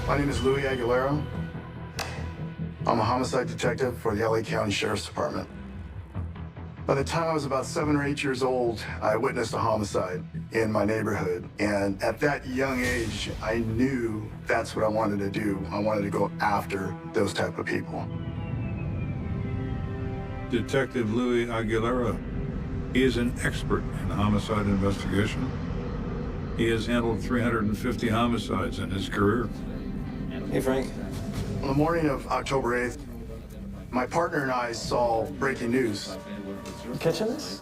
My name is Louis Aguilera. I'm a homicide detective for the LA County Sheriff's Department. By the time I was about 7 or 8 years old, I witnessed a homicide in my neighborhood. And at that young age, I knew that's what I wanted to do. I wanted to go after those type of people. Detective Louis Aguilera. He is an expert in homicide investigation. He has handled 350 homicides in his career. Hey, Frank. On the morning of October 8th, my partner and I saw breaking news You catching this?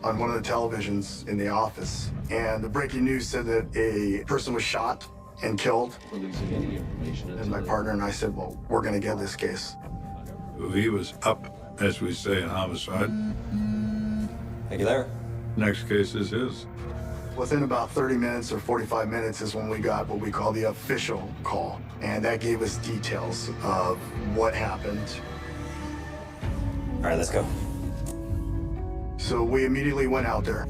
on one of the televisions in the office. And the breaking news said that a person was shot and killed. And my partner and I said, well, we're going to get this case. He was up, as we say in homicide. Aguilera. Next case is his. Within about 30 minutes or 45 minutes is when we got what we call the official call. And that gave us details of what happened. All right, let's go. So we immediately went out there.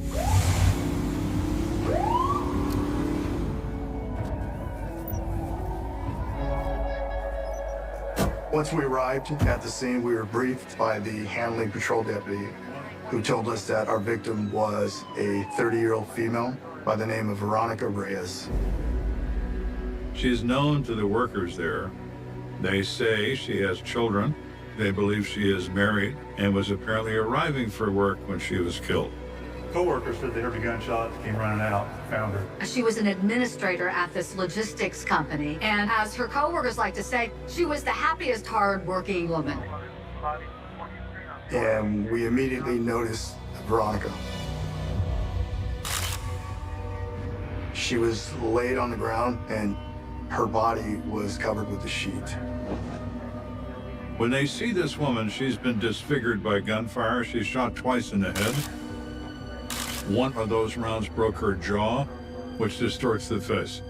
Once we arrived at the scene, we were briefed by the handling patrol deputy who told us that our victim was a 30-year-old female by the name of Veronica Reyes. She is known to the workers there. They say she has children. They believe she is married and was apparently arriving for work when she was killed. Co-workers said they heard a gunshot, came running out, found her. She was an administrator at this logistics company, and as her coworkers like to say, she was the happiest, hard-working woman. And we immediately noticed Veronica. She was laid on the ground and her body was covered with a sheet. When they see this woman, she's been disfigured by gunfire. She's shot twice in the head. One of those rounds broke her jaw, which distorts the face.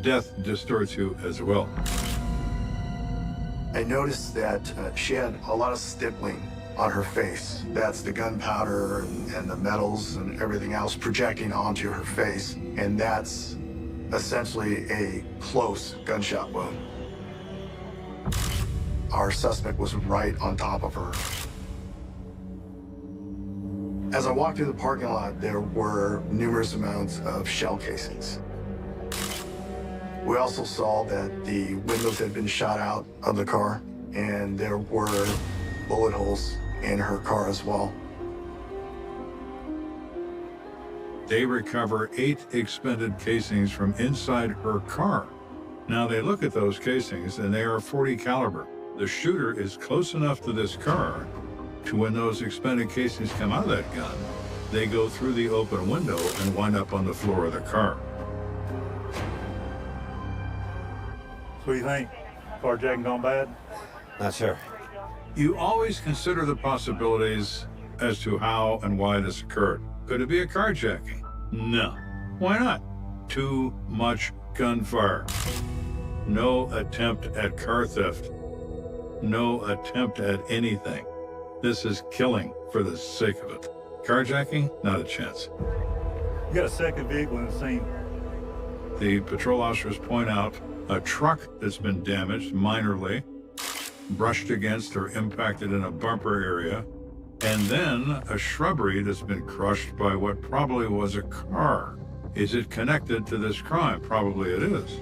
Death distorts you as well. I noticed that she had a lot of stippling on her face. That's the gunpowder and the metals and everything else projecting onto her face. And that's essentially a close gunshot wound. Our suspect was right on top of her. As I walked through the parking lot, there were numerous amounts of shell casings. We also saw that the windows had been shot out of the car, and there were bullet holes in her car as well. They recover 8 expended casings from inside her car. Now they look at those casings and they are .40 caliber. The shooter is close enough to this car to when those expended casings come out of that gun, they go through the open window and wind up on the floor of the car. So what do you think? Carjacking gone bad? Not sure. You always consider the possibilities as to how and why this occurred. Could it be a carjacking? No. Why not? Too much gunfire. No attempt at car theft. No attempt at anything. This is killing for the sake of it. Carjacking? Not a chance. You got a second vehicle in the scene. The patrol officers point out a truck that's been damaged minorly, brushed against or impacted in a bumper area, and then a shrubbery that's been crushed by what probably was a car. Is it connected to this crime? Probably it is.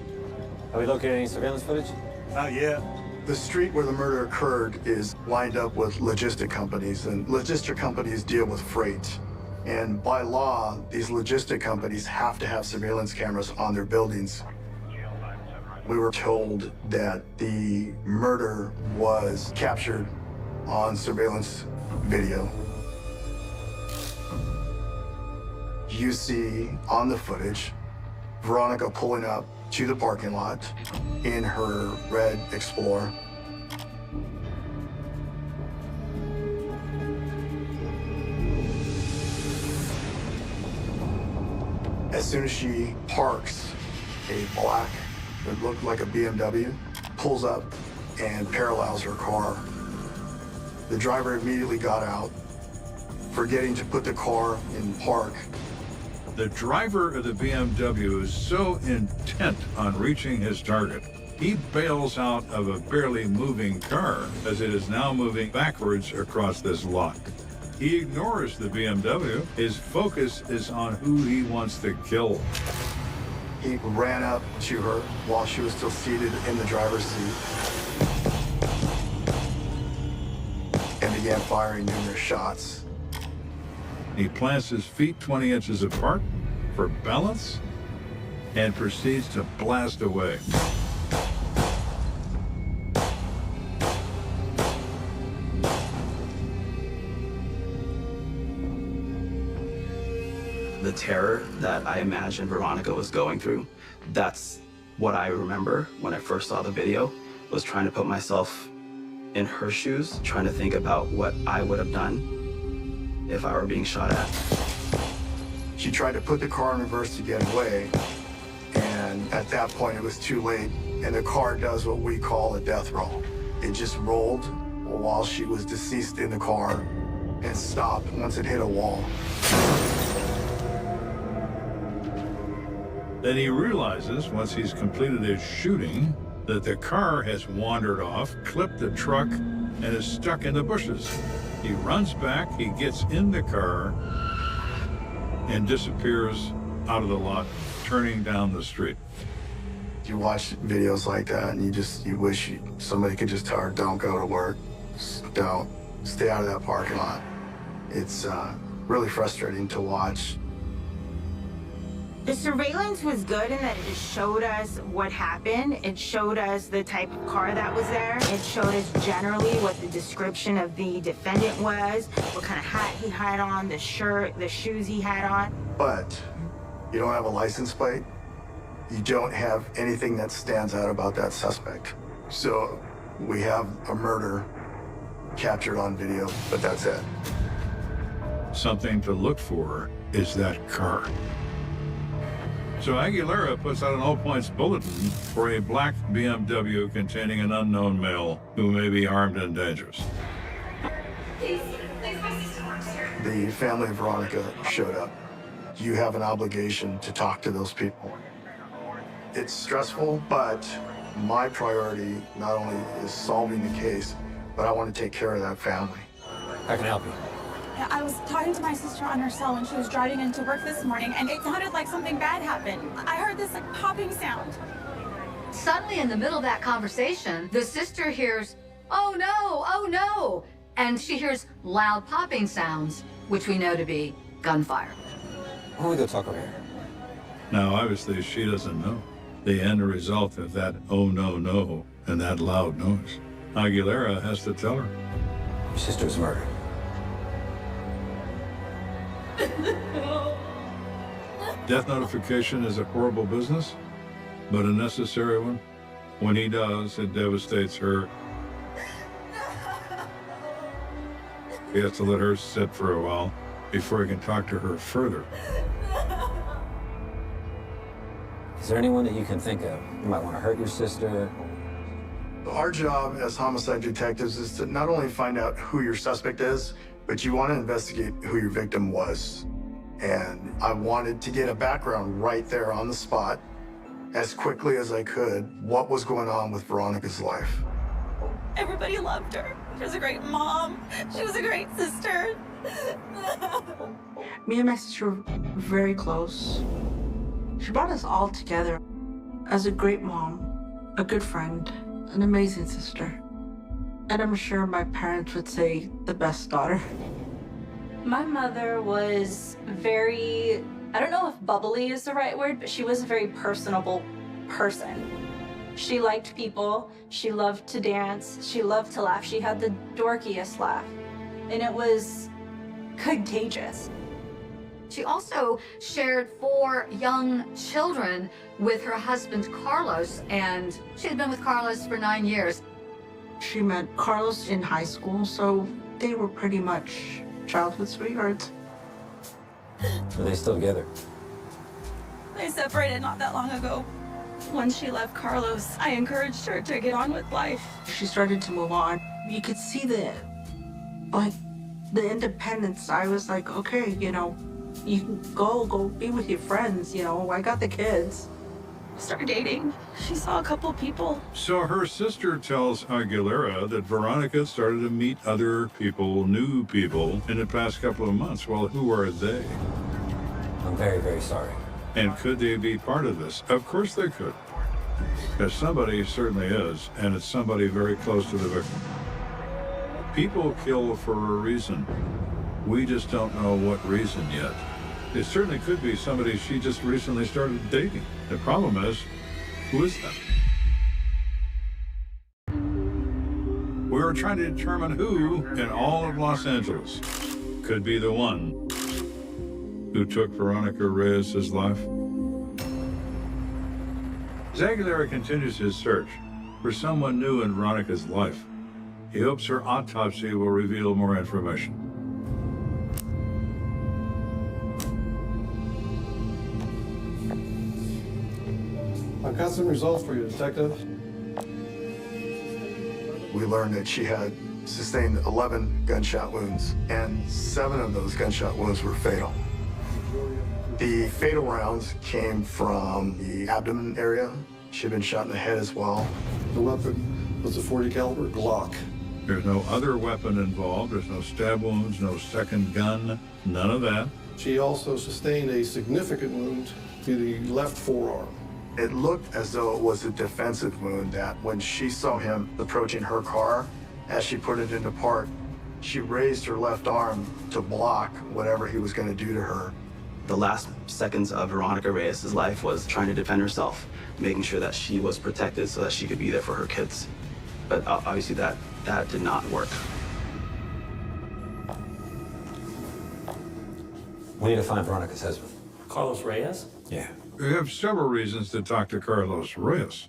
Have we located any surveillance footage? Not yet. The street where the murder occurred is lined up with logistic companies, and logistic companies deal with freight. And by law, these logistic companies have to have surveillance cameras on their buildings. We were told that the murder was captured on surveillance video. You see on the footage Veronica pulling up to the parking lot in her red Explorer. As soon as she parks, a black, it looked like a BMW, pulls up and parallels her car. The driver immediately got out, forgetting to put the car in park. The driver of the BMW is so intent on reaching his target He bails out of a barely moving car as it is now moving backwards across this lot. He ignores the BMW. His focus is on who he wants to kill. He ran up to her while she was still seated in the driver's seat and began firing numerous shots. He plants his feet 20 inches apart for balance and proceeds to blast away. The terror that I imagined Veronica was going through, that's what I remember when I first saw the video, was trying to put myself in her shoes, trying to think about what I would have done if I were being shot at. She tried to put the car in reverse to get away, and at that point it was too late, and the car does what we call a death roll. It just rolled while she was deceased in the car and stopped once it hit a wall. Then he realizes, once he's completed his shooting, that the car has wandered off, clipped the truck, and is stuck in the bushes. He runs back, he gets in the car, and disappears out of the lot, turning down the street. You watch videos like that and you wish somebody could just tell her, don't go to work. Don't. Stay out of that parking lot. It's really frustrating to watch. The surveillance was good in that it just showed us what happened. It showed us the type of car that was there. It showed us generally what the description of the defendant was, what kind of hat he had on, the shirt, the shoes he had on. But you don't have a license plate. You don't have anything that stands out about that suspect. So we have a murder captured on video, but that's it. Something to look for is that car. So Aguilera puts out an all-points bulletin for a black BMW containing an unknown male who may be armed and dangerous. The family of Veronica showed up. You have an obligation to talk to those people. It's stressful, but my priority not only is solving the case, but I want to take care of that family. How can I help you? Yeah, I was talking to my sister on her cell when she was driving into work this morning, and it sounded like something bad happened. I heard this like popping sound. Suddenly, in the middle of that conversation, the sister hears, "Oh no, oh no!" And she hears loud popping sounds, which we know to be gunfire. Why don't we go talk over here? Now, obviously, she doesn't know the end result of that "oh no, no" and that loud noise. Aguilera has to tell her. Your sister was murdered. Death notification is a horrible business, but a necessary one. When he does, it devastates her. He has to let her sit for a while before he can talk to her further. Is there anyone that you can think of who might want to hurt your sister? Our job as homicide detectives is to not only find out who your suspect is, but you want to investigate who your victim was. And I wanted to get a background right there on the spot, as quickly as I could, what was going on with Veronica's life. Everybody loved her. She was a great mom. She was a great sister. Me and my sister were very close. She brought us all together as a great mom, a good friend, an amazing sister. And I'm sure my parents would say the best daughter. My mother was very, I don't know if bubbly is the right word, but she was a very personable person. She liked people, she loved to dance, she loved to laugh. She had the dorkiest laugh, and it was contagious. She also shared 4 young children with her husband, Carlos, and she had been with Carlos for 9 years. She met Carlos in high school, so they were pretty much childhood sweethearts. Are they still together? They separated not that long ago. When she left Carlos, I encouraged her to get on with life. She started to move on. You could see the independence. I was like, okay, you know, you can go be with your friends, you know, I got the kids. start dating. She saw a couple people. So her sister tells Aguilera that Veronica started to meet other people, new people, in the past couple of months. Well, who are they? I'm very, very sorry. And could they be part of this? Of course they could. Because somebody certainly is, and it's somebody very close to the victim. People kill for a reason. We just don't know what reason yet. It certainly could be somebody she just recently started dating. The problem is, who is that? We're trying to determine who in all of Los Angeles could be the one who took Veronica Reyes' life. As Aguilera continues his search for someone new in Veronica's life, he hopes her autopsy will reveal more information. I've got some results for you, Detective. We learned that she had sustained 11 gunshot wounds, and 7 of those gunshot wounds were fatal. The fatal rounds came from the abdomen area. She'd been shot in the head as well. The weapon was a .40 caliber Glock. There's no other weapon involved. There's no stab wounds, no second gun, none of that. She also sustained a significant wound to the left forearm. It looked as though it was a defensive wound that when she saw him approaching her car, as she put it into park, she raised her left arm to block whatever he was going to do to her. The last seconds of Veronica Reyes' life was trying to defend herself, making sure that she was protected so that she could be there for her kids. But obviously that did not work. We need to find Veronica's husband. Carlos Reyes? Yeah. We have several reasons to talk to Carlos Reyes.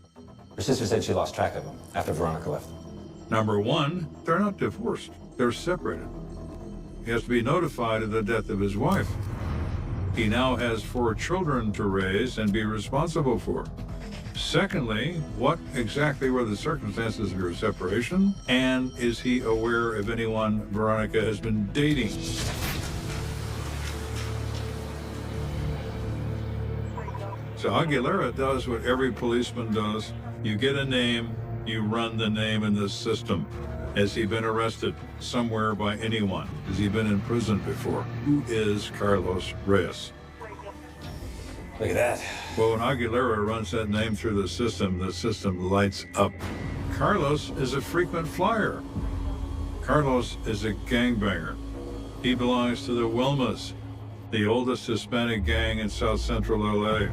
Her sister said she lost track of him after Veronica left. Number one, they're not divorced. They're separated. He has to be notified of the death of his wife. He now has 4 children to raise and be responsible for. Secondly, what exactly were the circumstances of your separation? And is he aware of anyone Veronica has been dating? So Aguilera does what every policeman does. You get a name, you run the name in the system. Has he been arrested somewhere by anyone? Has he been in prison before? Who is Carlos Reyes? Look at that. Well, when Aguilera runs that name through the system lights up. Carlos is a frequent flyer. Carlos is a gangbanger. He belongs to the Wilmas, the oldest Hispanic gang in South Central LA,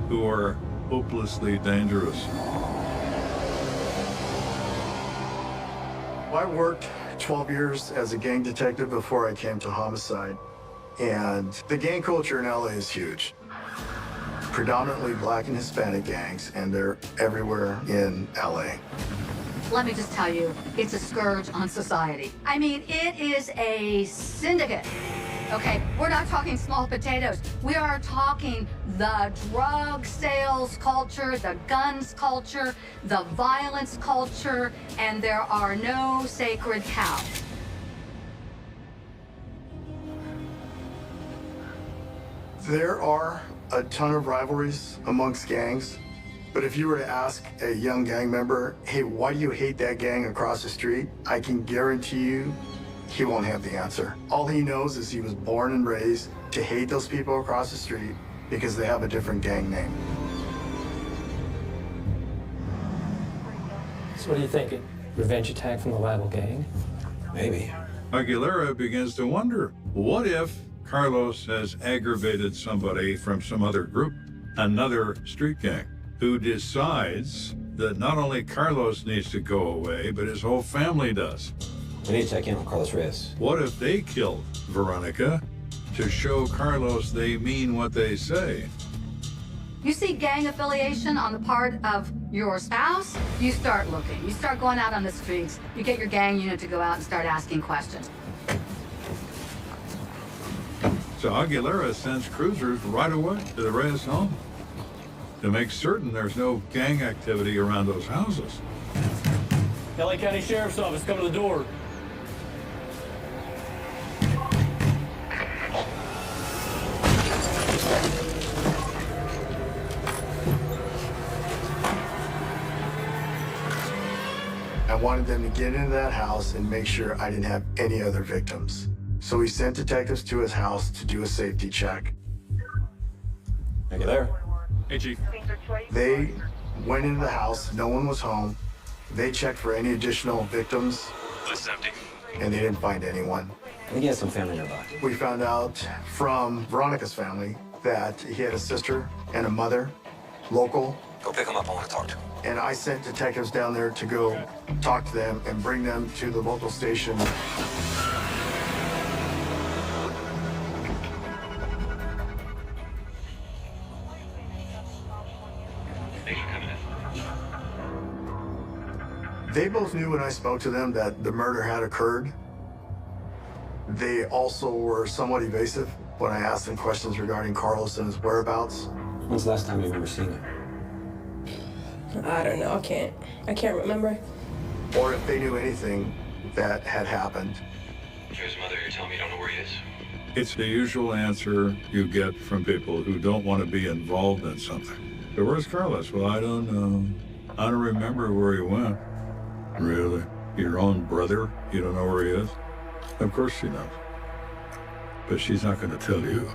who are hopelessly dangerous. I worked 12 years as a gang detective before I came to homicide. And the gang culture in LA is huge. Predominantly Black and Hispanic gangs, and they're everywhere in LA. Let me just tell you, it's a scourge on society. I mean, it is a syndicate. Okay, we're not talking small potatoes. We are talking the drug sales culture, the guns culture, the violence culture, and there are no sacred cows. There are a ton of rivalries amongst gangs, but if you were to ask a young gang member, hey, why do you hate that gang across the street? I can guarantee you he won't have the answer. All he knows is he was born and raised to hate those people across the street because they have a different gang name. So what do you think? A revenge attack from the rival gang? Maybe. Aguilera begins to wonder, what if Carlos has aggravated somebody from some other group, another street gang, who decides that not only Carlos needs to go away, but his whole family does? We need to check in on Carlos Reyes. What if they killed Veronica to show Carlos they mean what they say? You see gang affiliation on the part of your spouse, you start looking. You start going out on the streets. You get your gang unit to go out and start asking questions. So Aguilera sends cruisers right away to the Reyes home to make certain there's no gang activity around those houses. LA County Sheriff's Office, come to the door. I wanted them to get into that house and make sure I didn't have any other victims. So we sent detectives to his house to do a safety check. Are you there? Hey, Chief. They went into the house, no one was home. They checked for any additional victims. Place is empty. And they didn't find anyone. I think he has some family nearby. We found out from Veronica's family that he had a sister and a mother, local. Go pick him up, I want to talk to him. And I sent detectives down there to go talk to them and bring them to the local station. Thanks for coming in. They both knew when I spoke to them that the murder had occurred. They also were somewhat evasive when I asked them questions regarding Carlos and his whereabouts. When's the last time you remember seeing him? I don't know, I can't remember. Or if they knew anything that had happened. If there's a mother here, tell me you don't know where he is. It's the usual answer you get from people who don't want to be involved in something. But where's Carlos? Well, I don't know. I don't remember where he went. Really? Your own brother? You don't know where he is? Of course she knows. But she's not going to tell you.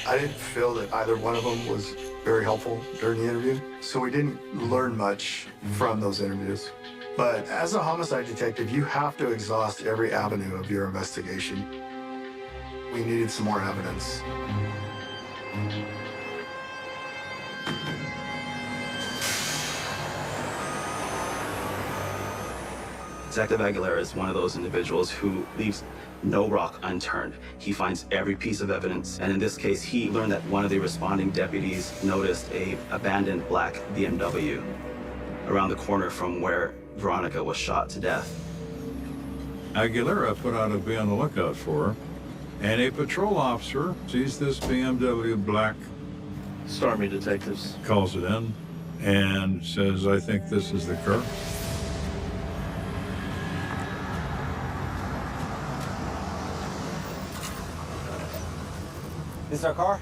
I didn't feel that either one of them was very helpful during the interview, so we didn't learn much from those interviews. But as a homicide detective, you have to exhaust every avenue of your investigation. We needed some more evidence. Detective Aguilera is one of those individuals who leaves no rock unturned. He finds every piece of evidence, and in this case, he learned that one of the responding deputies noticed an abandoned black BMW around the corner from where Veronica was shot to death. Aguilera put out a be on the lookout for her, and a patrol officer sees this BMW black, Stormy detectives. calls it in, and says, I think this is the car. This our car?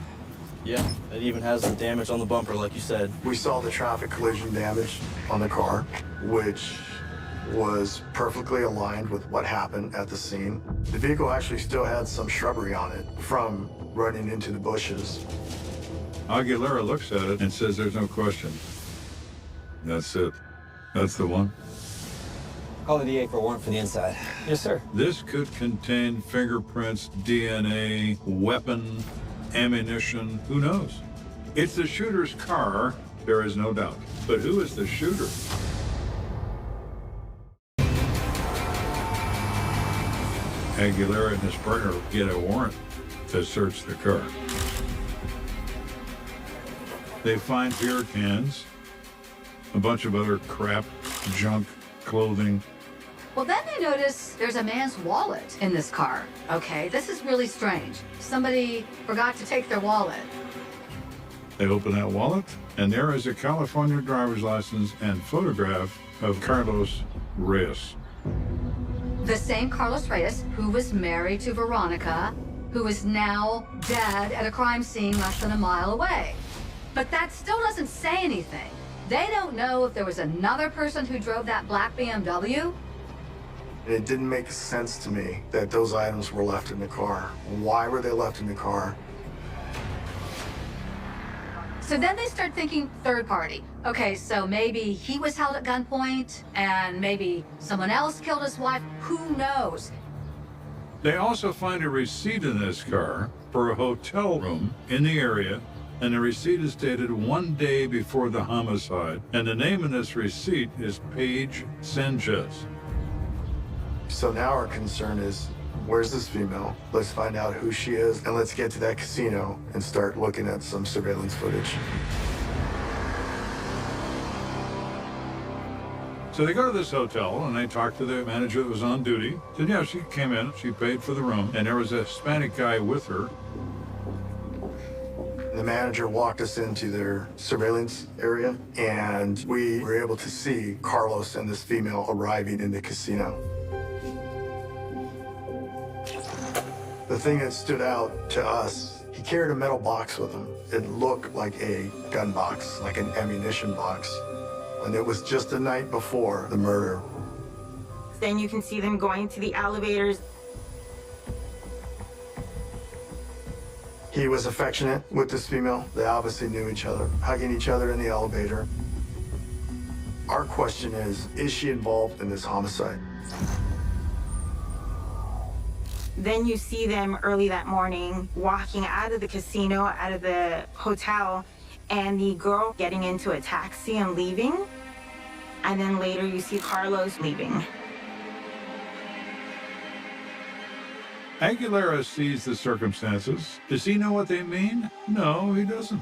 Yeah, it even has the damage on the bumper, like you said. We saw the traffic collision damage on the car, which was perfectly aligned with what happened at the scene. The vehicle actually still had some shrubbery on it from running into the bushes. Aguilera looks at it and says, there's no question. That's it. That's the one. Call the DA for a warrant for the inside. Yes, sir. This could contain fingerprints, DNA, weapon, ammunition, who knows? It's the shooter's car, there is no doubt. But who is the shooter? Aguilera and his partner get a warrant to search the car. They find beer cans, a bunch of other crap, junk, clothing. Well, then they notice there's a man's wallet in this car. Okay, this is really strange. Somebody forgot to take their wallet. They open that wallet, and there is a California driver's license and photograph of Carlos Reyes. The same Carlos Reyes who was married to Veronica, who is now dead at a crime scene less than a mile away. But that still doesn't say anything. They don't know if there was another person who drove that black BMW. It didn't make sense to me that those items were left in the car. Why were they left in the car? So then they start thinking third party. Okay, so maybe he was held at gunpoint and maybe someone else killed his wife. Who knows? They also find a receipt in this car for a hotel room in the area, and the receipt is dated 1 day before the homicide, and the name in this receipt is Paige Sanchez. So now our concern is, where's this female? Let's find out who she is, and let's get to that casino and start looking at some surveillance footage. So they go to this hotel, and they talk to the manager that was on duty. Said, yeah, she came in, she paid for the room, and there was a Hispanic guy with her. The manager walked us into their surveillance area, and we were able to see Carlos and this female arriving in the casino. The thing that stood out to us, he carried a metal box with him. It looked like a gun box, like an ammunition box. And it was just the night before the murder. Then you can see them going to the elevators. He was affectionate with this female. They obviously knew each other, hugging each other in the elevator. Our question is she involved in this homicide? Then you see them early that morning walking out of the casino, out of the hotel, and the girl getting into a taxi and leaving. And then later you see Carlos leaving. Aguilera sees the circumstances. Does he know what they mean? No, he doesn't.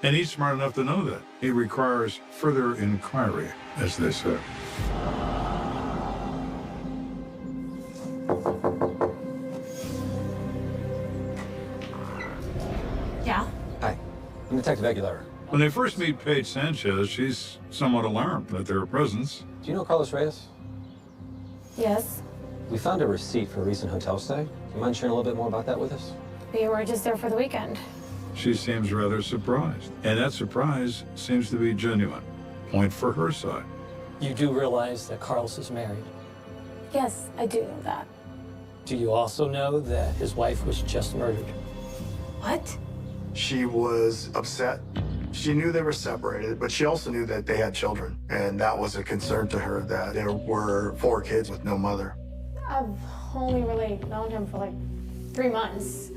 And he's smart enough to know that. It requires further inquiry, as they say. Yeah? Hi, I'm Detective Aguilera. When they first meet Paige Sanchez, she's somewhat alarmed at their presence. Do you know Carlos Reyes? Yes. We found a receipt for a recent hotel stay. Do you mind sharing a little bit more about that with us? We were just there for the weekend. She seems rather surprised, and that surprise seems to be genuine. Point for her side. You do realize that Carlos is married. Yes, I do know that. Do you also know that his wife was just murdered? What? She was upset. She knew they were separated, but she also knew that they had children. And that was a concern to her, that there were 4 kids with no mother. I've only really known him for like 3 months.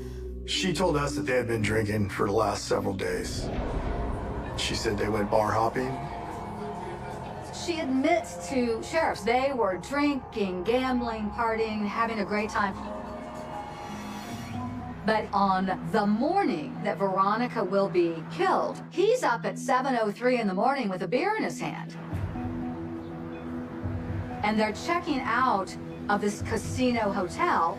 She told us that they had been drinking for the last several days. She said they went bar hopping. She admits to sheriffs they were drinking, gambling, partying, having a great time. But on the morning that Veronica will be killed, he's up at 7:03 in the morning with a beer in his hand. And they're checking out of this casino hotel.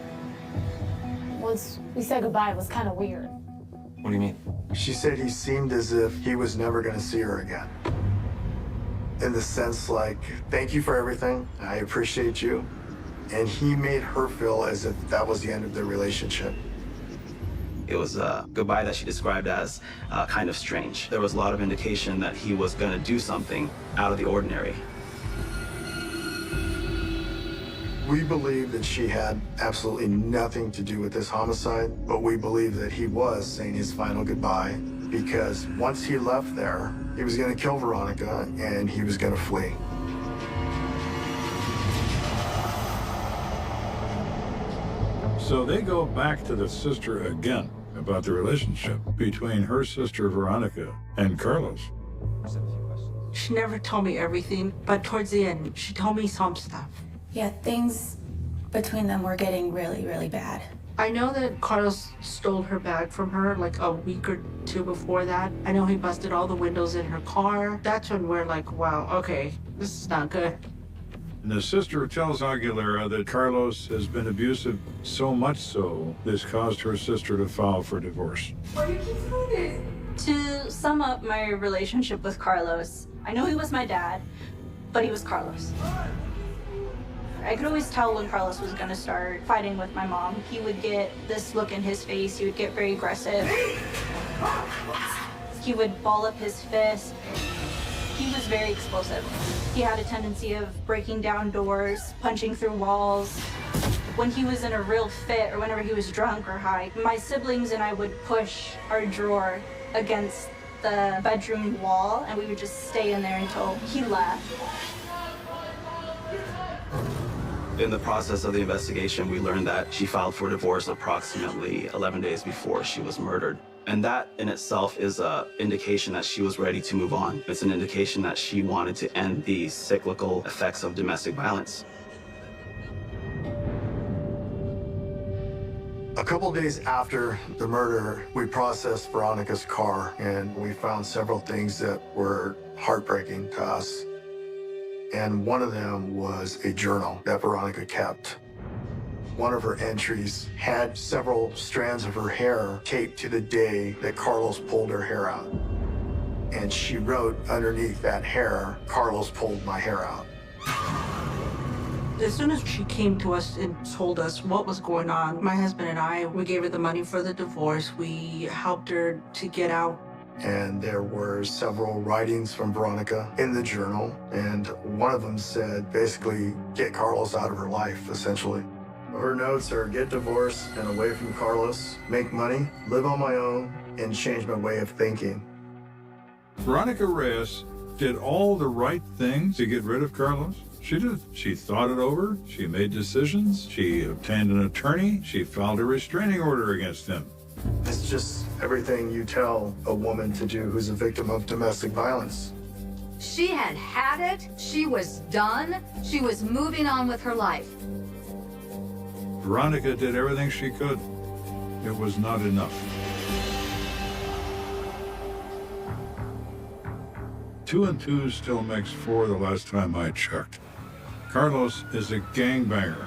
Once we said goodbye, it was kind of weird. What do you mean? She said he seemed as if he was never going to see her again. In the sense like, thank you for everything, I appreciate you. And he made her feel as if that was the end of their relationship. It was a goodbye that she described as kind of strange. There was a lot of indication that he was going to do something out of the ordinary. We believe that she had absolutely nothing to do with this homicide, but we believe that he was saying his final goodbye because once he left there, he was going to kill Veronica and he was going to flee. So they go back to the sister again about the relationship between her sister Veronica and Carlos. She never told me everything, but towards the end, she told me some stuff. Yeah, things between them were getting really, really bad. I know that Carlos stole her bag from her like a week or 2 before that. I know he busted all the windows in her car. That's when we're like, wow, okay, this is not good. And the sister tells Aguilera that Carlos has been abusive, so much so this caused her sister to file for divorce. Why do you keep doing this? To sum up my relationship with Carlos, I know he was my dad, but he was Carlos. I could always tell when Carlos was gonna start fighting with my mom. He would get this look in his face, he would get very aggressive. He would ball up his fist. He was very explosive. He had a tendency of breaking down doors, punching through walls. When he was in a real fit or whenever he was drunk or high, my siblings and I would push our drawer against the bedroom wall and we would just stay in there until he left. In the process of the investigation, we learned that she filed for divorce approximately 11 days before she was murdered. And that in itself is an indication that she was ready to move on. It's an indication that she wanted to end the cyclical effects of domestic violence. A couple days after the murder, we processed Veronica's car and we found several things that were heartbreaking to us. And one of them was a journal that Veronica kept. One of her entries had several strands of her hair taped to the day that Carlos pulled her hair out. And she wrote underneath that hair, "Carlos pulled my hair out." As soon as she came to us and told us what was going on, my husband and I, we gave her the money for the divorce. We helped her to get out. And there were several writings from Veronica in the journal, and one of them said, basically, get Carlos out of her life, essentially. Her notes are get divorced and away from Carlos, make money, live on my own, and change my way of thinking. Veronica Reyes did all the right things to get rid of Carlos. She did. She thought it over. She made decisions. She obtained an attorney. She filed a restraining order against him. It's just everything you tell a woman to do who's a victim of domestic violence. She had had it. She was done. She was moving on with her life. Veronica did everything she could. It was not enough. 2 and 2 still makes 4 the last time I checked. Carlos is a gangbanger,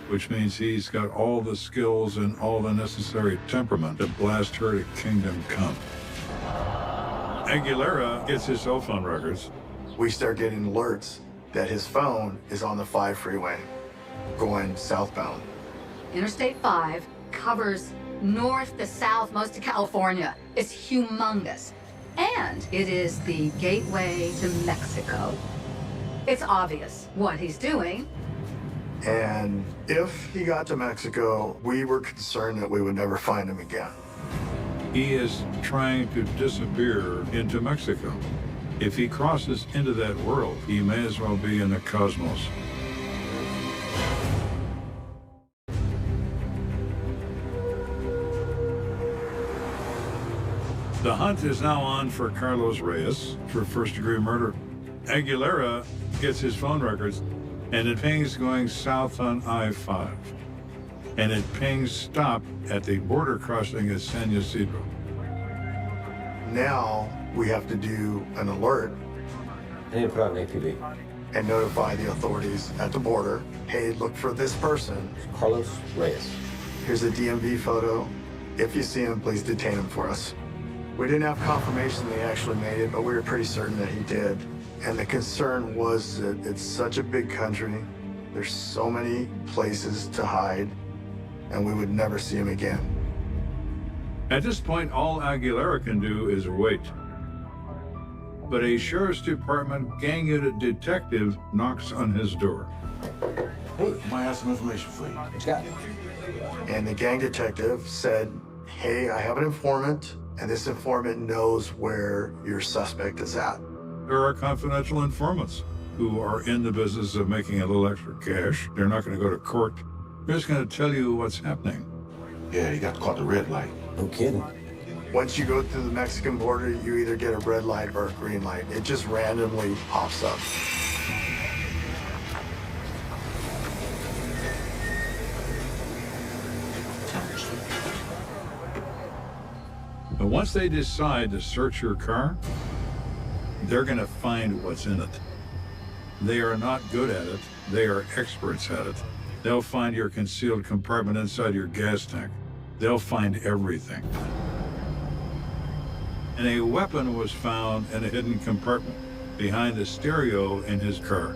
which means he's got all the skills and all the necessary temperament to blast her to kingdom come. Aguilera gets his cell phone records. We start getting alerts that his phone is on the 5 freeway, going southbound. Interstate 5 covers north to south most of California. It's humongous. And it is the gateway to Mexico. It's obvious what he's doing. And if he got to Mexico, we were concerned that we would never find him again. He is trying to disappear into Mexico. If he crosses into that world, he may as well be in the cosmos. The hunt is now on for Carlos Reyes for first-degree murder. Aguilera gets his phone records, and it pings going south on I-5. And it pings stop at the border crossing at San Ysidro. Now we have to do an alert. I need to put out an APB. And notify the authorities at the border. Hey, look for this person. Carlos Reyes. Here's a DMV photo. If you see him, please detain him for us. We didn't have confirmation that he actually made it, but we were pretty certain that he did. And the concern was that it's such a big country. There's so many places to hide, and we would never see him again. At this point, all Aguilera can do is wait. But a Sheriff's Department gang unit detective knocks on his door. Hey, might have some information for you. What you got? And the gang detective said, hey, I have an informant, and this informant knows where your suspect is at. There are confidential informants who are in the business of making a little extra cash. They're not going to go to court. They're just going to tell you what's happening. Yeah, you got caught the red light. No kidding. Once you go through the Mexican border, you either get a red light or a green light. It just randomly pops up. But once they decide to search your car, they're going to find what's in it. They are not good at it. They are experts at it. They'll find your concealed compartment inside your gas tank. They'll find everything. And a weapon was found in a hidden compartment behind the stereo in his car.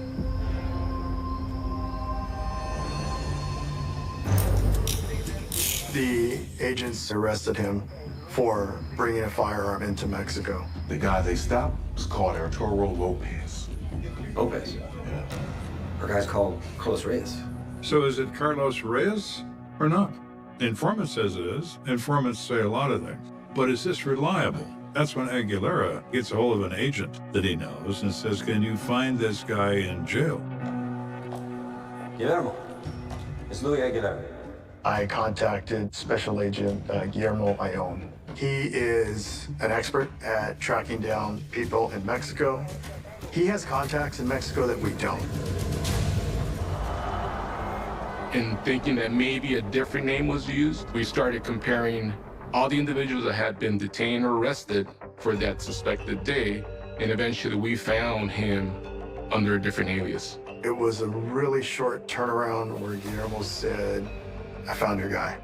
The agents arrested him for bringing a firearm into Mexico. The guy they stopped was called Arturo Lopez. Lopez? Yeah. Our guy's called Carlos Reyes. So is it Carlos Reyes or not? Informant says it is. Informants say a lot of things. But is this reliable? That's when Aguilera gets a hold of an agent that he knows and says, can you find this guy in jail? Guillermo. It's Louis Aguilera. I contacted Special Agent Guillermo Ion. He is an expert at tracking down people in Mexico. He has contacts in Mexico that we don't. And thinking that maybe a different name was used, we started comparing all the individuals that had been detained or arrested for that suspected day, and eventually we found him under a different alias. It was a really short turnaround where Guillermo said, I found your guy.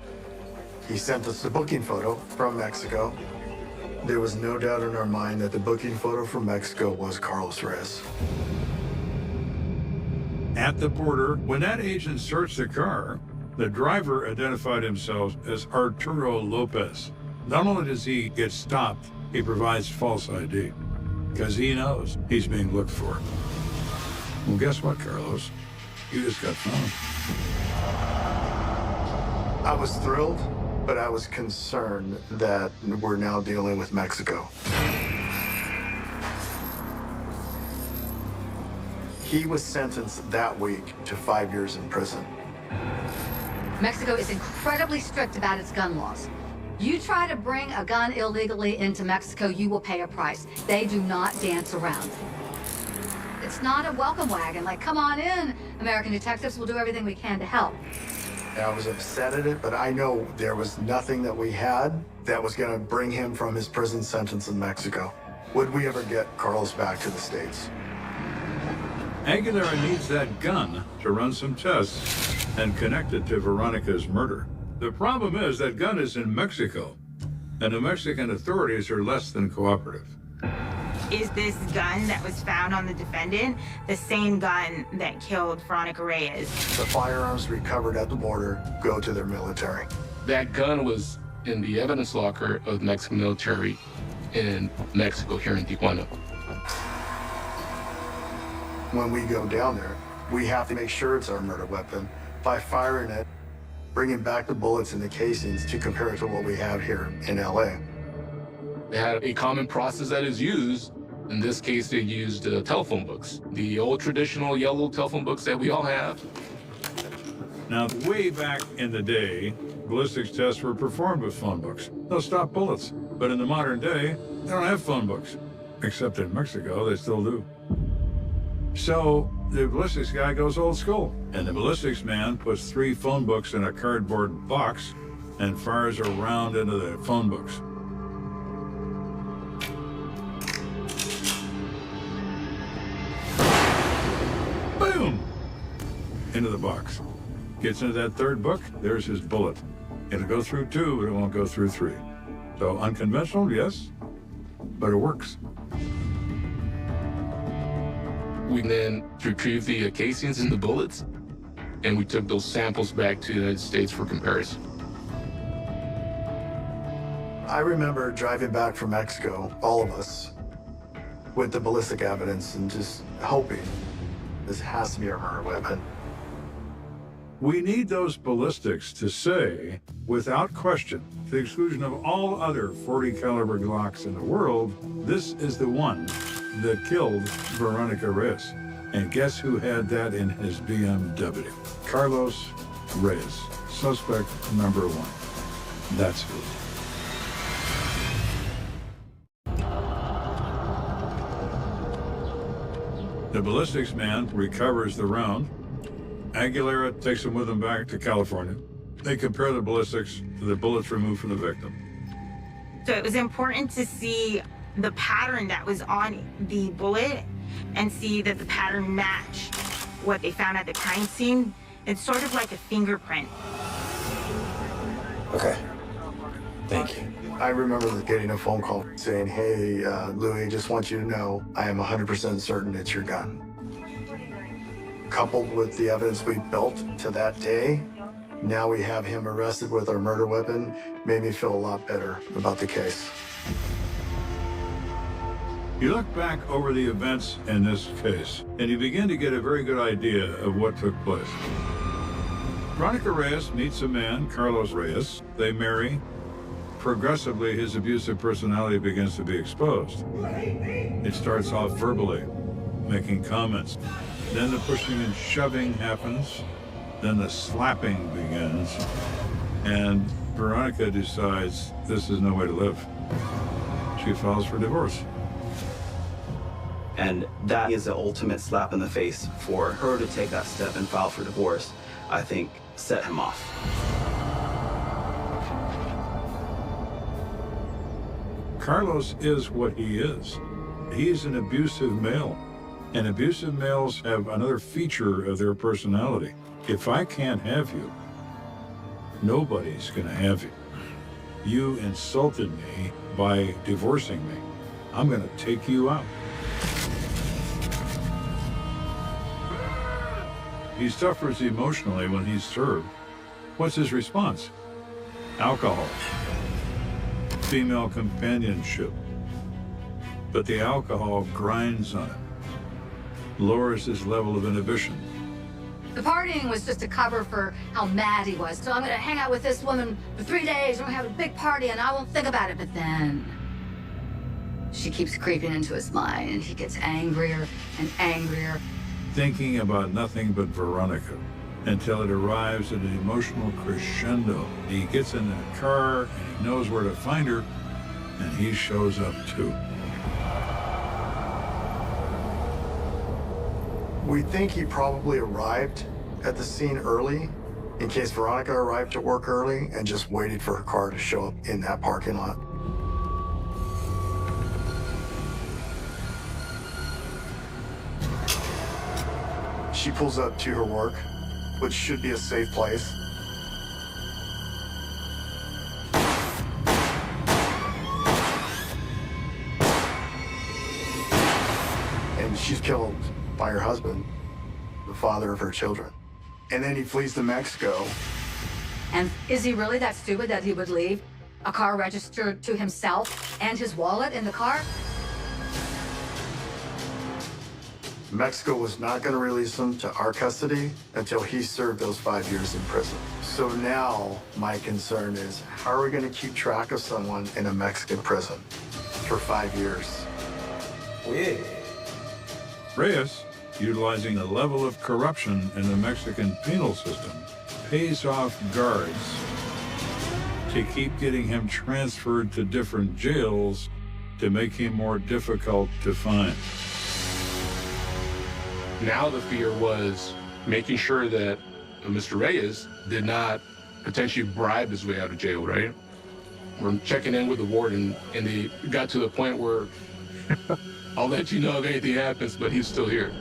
He sent us the booking photo from Mexico. There was no doubt in our mind that the booking photo from Mexico was Carlos Reyes. At the border, when that agent searched the car, the driver identified himself as Arturo Lopez. Not only does he get stopped, He provides false ID because he knows he's being looked for. Well, guess what, Carlos? You just got found. I was thrilled, but I was concerned that we're now dealing with Mexico. He was sentenced that week to 5 years in prison. Mexico is incredibly strict about its gun laws. You try to bring a gun illegally into Mexico, you will pay a price. They do not dance around. It's not a welcome wagon, like, come on in, American detectives, we'll do everything we can to help. And I was upset at it, but I know there was nothing that we had that was gonna bring him from his prison sentence in Mexico. Would we ever get Carlos back to the States? Aguilera needs that gun to run some tests and connect it to Veronica's murder. The problem is that gun is in Mexico, and the Mexican authorities are less than cooperative. Is this gun that was found on the defendant the same gun that killed Veronica Reyes? The firearms recovered at the border go to their military. That gun was in the evidence locker of the Mexican military in Mexico here in Tijuana. When we go down there, we have to make sure it's our murder weapon by firing it, bringing back the bullets and the casings to compare it to what we have here in LA. They had a common process that is used. In this case, they used telephone books. The old traditional yellow telephone books that we all have. Now, way back in the day, ballistics tests were performed with phone books. They'll stop bullets. But in the modern day, they don't have phone books. Except in Mexico, they still do. So the ballistics guy goes old school. And the ballistics man puts 3 phone books in a cardboard box and fires a round into the phone books. Boom! Into the box. Gets into that 3rd book, there's his bullet. It'll go through 2, but it won't go through 3. So unconventional, yes, but it works. We then retrieved the casings and the bullets, and we took those samples back to the United States for comparison. I remember driving back from Mexico, all of us, with the ballistic evidence and just hoping this has to be our murder weapon. We need those ballistics to say, without question, to the exclusion of all other 40 caliber Glocks in the world, this is the one that killed Veronica Reyes. And guess who had that in his BMW? Carlos Reyes, suspect number 1. That's who. The ballistics man recovers the round. Aguilera takes him with him back to California. They compare the ballistics to the bullets removed from the victim. So it was important to see the pattern that was on the bullet and see that the pattern matched what they found at the crime scene. It's sort of like a fingerprint. Okay. Thank you. I remember getting a phone call saying, hey, Louis, just want you to know, I am 100% certain it's your gun. Coupled with the evidence we built to that day, now we have him arrested with our murder weapon, made me feel a lot better about the case. You look back over the events in this case, and you begin to get a very good idea of what took place. Veronica Reyes meets a man, Carlos Reyes. They marry. Progressively, his abusive personality begins to be exposed. It starts off verbally, making comments. Then the pushing and shoving happens. Then the slapping begins. And Veronica decides this is no way to live. She files for divorce. And that is the ultimate slap in the face for her to take that step and file for divorce, I think set him off. Carlos is what he is. He's an abusive male. And abusive males have another feature of their personality. If I can't have you, nobody's gonna have you. You insulted me by divorcing me. I'm gonna take you out. He suffers emotionally when he's served. What's his response? Alcohol. Female companionship. but the alcohol grinds on it, lowers his level of inhibition. The partying was just a cover for how mad he was. So I'm gonna hang out with this woman for 3 days, we're gonna have a big party, and I won't think about it. But then she keeps creeping into his mind, and he gets angrier and angrier. Thinking about nothing but Veronica, until it arrives at an emotional crescendo. He gets in that car, and he knows where to find her, and he shows up too. We think he probably arrived at the scene early, in case Veronica arrived to work early, and just waited for her car to show up in that parking lot. She pulls up to her work, which should be a safe place. And she's killed by her husband, the father of her children. And then he flees to Mexico. And is he really that stupid that he would leave a car registered to himself and his wallet in the car? Mexico was not going to release him to our custody until he served those 5 years in prison. So now my concern is, how are we going to keep track of someone in a Mexican prison for 5 years? Reyes, utilizing a level of corruption in the Mexican penal system, pays off guards to keep getting him transferred to different jails to make him more difficult to find. Now the fear was making sure that Mr. Reyes did not potentially bribe his way out of jail, right? We're checking in with the warden, and they got to the point where I'll let you know if anything happens, but he's still here.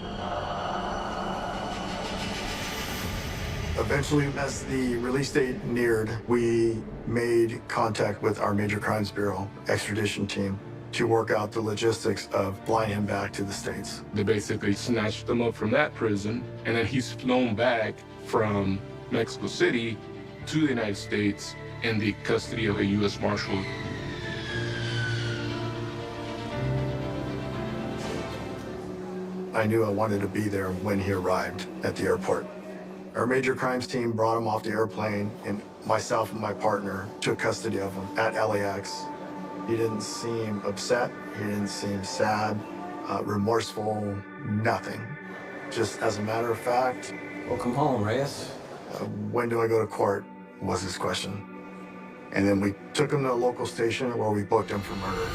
Eventually, as the release date neared, we made contact with our Major Crimes Bureau extradition team to work out the logistics of flying him back to the States. They basically snatched him up from that prison, and then he's flown back from Mexico City to the United States in the custody of a U.S. Marshal. I knew I wanted to be there when he arrived at the airport. Our major crimes team brought him off the airplane, and myself and my partner took custody of him at LAX. He didn't seem upset, he didn't seem sad, remorseful, nothing. Just as a matter of fact. Welcome home, Reyes. When do I go to court, was his question. And then we took him to a local station where we booked him for murder.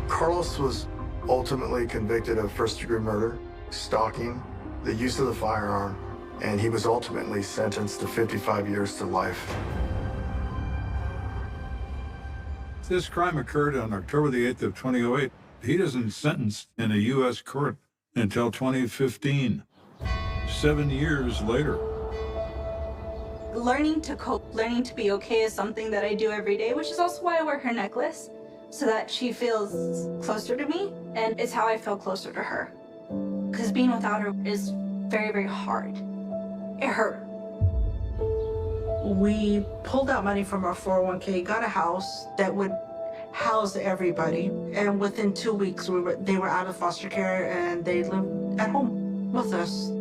Carlos was ultimately convicted of first-degree murder, stalking, the use of the firearm, and he was ultimately sentenced to 55 years to life. This crime occurred on October the 8th of 2008. He isn't sentenced in a U.S. court until 2015, 7 years later. Learning to cope, learning to be okay is something that I do every day, which is also why I wear her necklace, so that she feels closer to me, and it's how I feel closer to her. Because being without her is very, very hard. It hurt. We pulled out money from our 401k, got a house that would house everybody, and within 2 weeks they were out of foster care and they lived at home with us.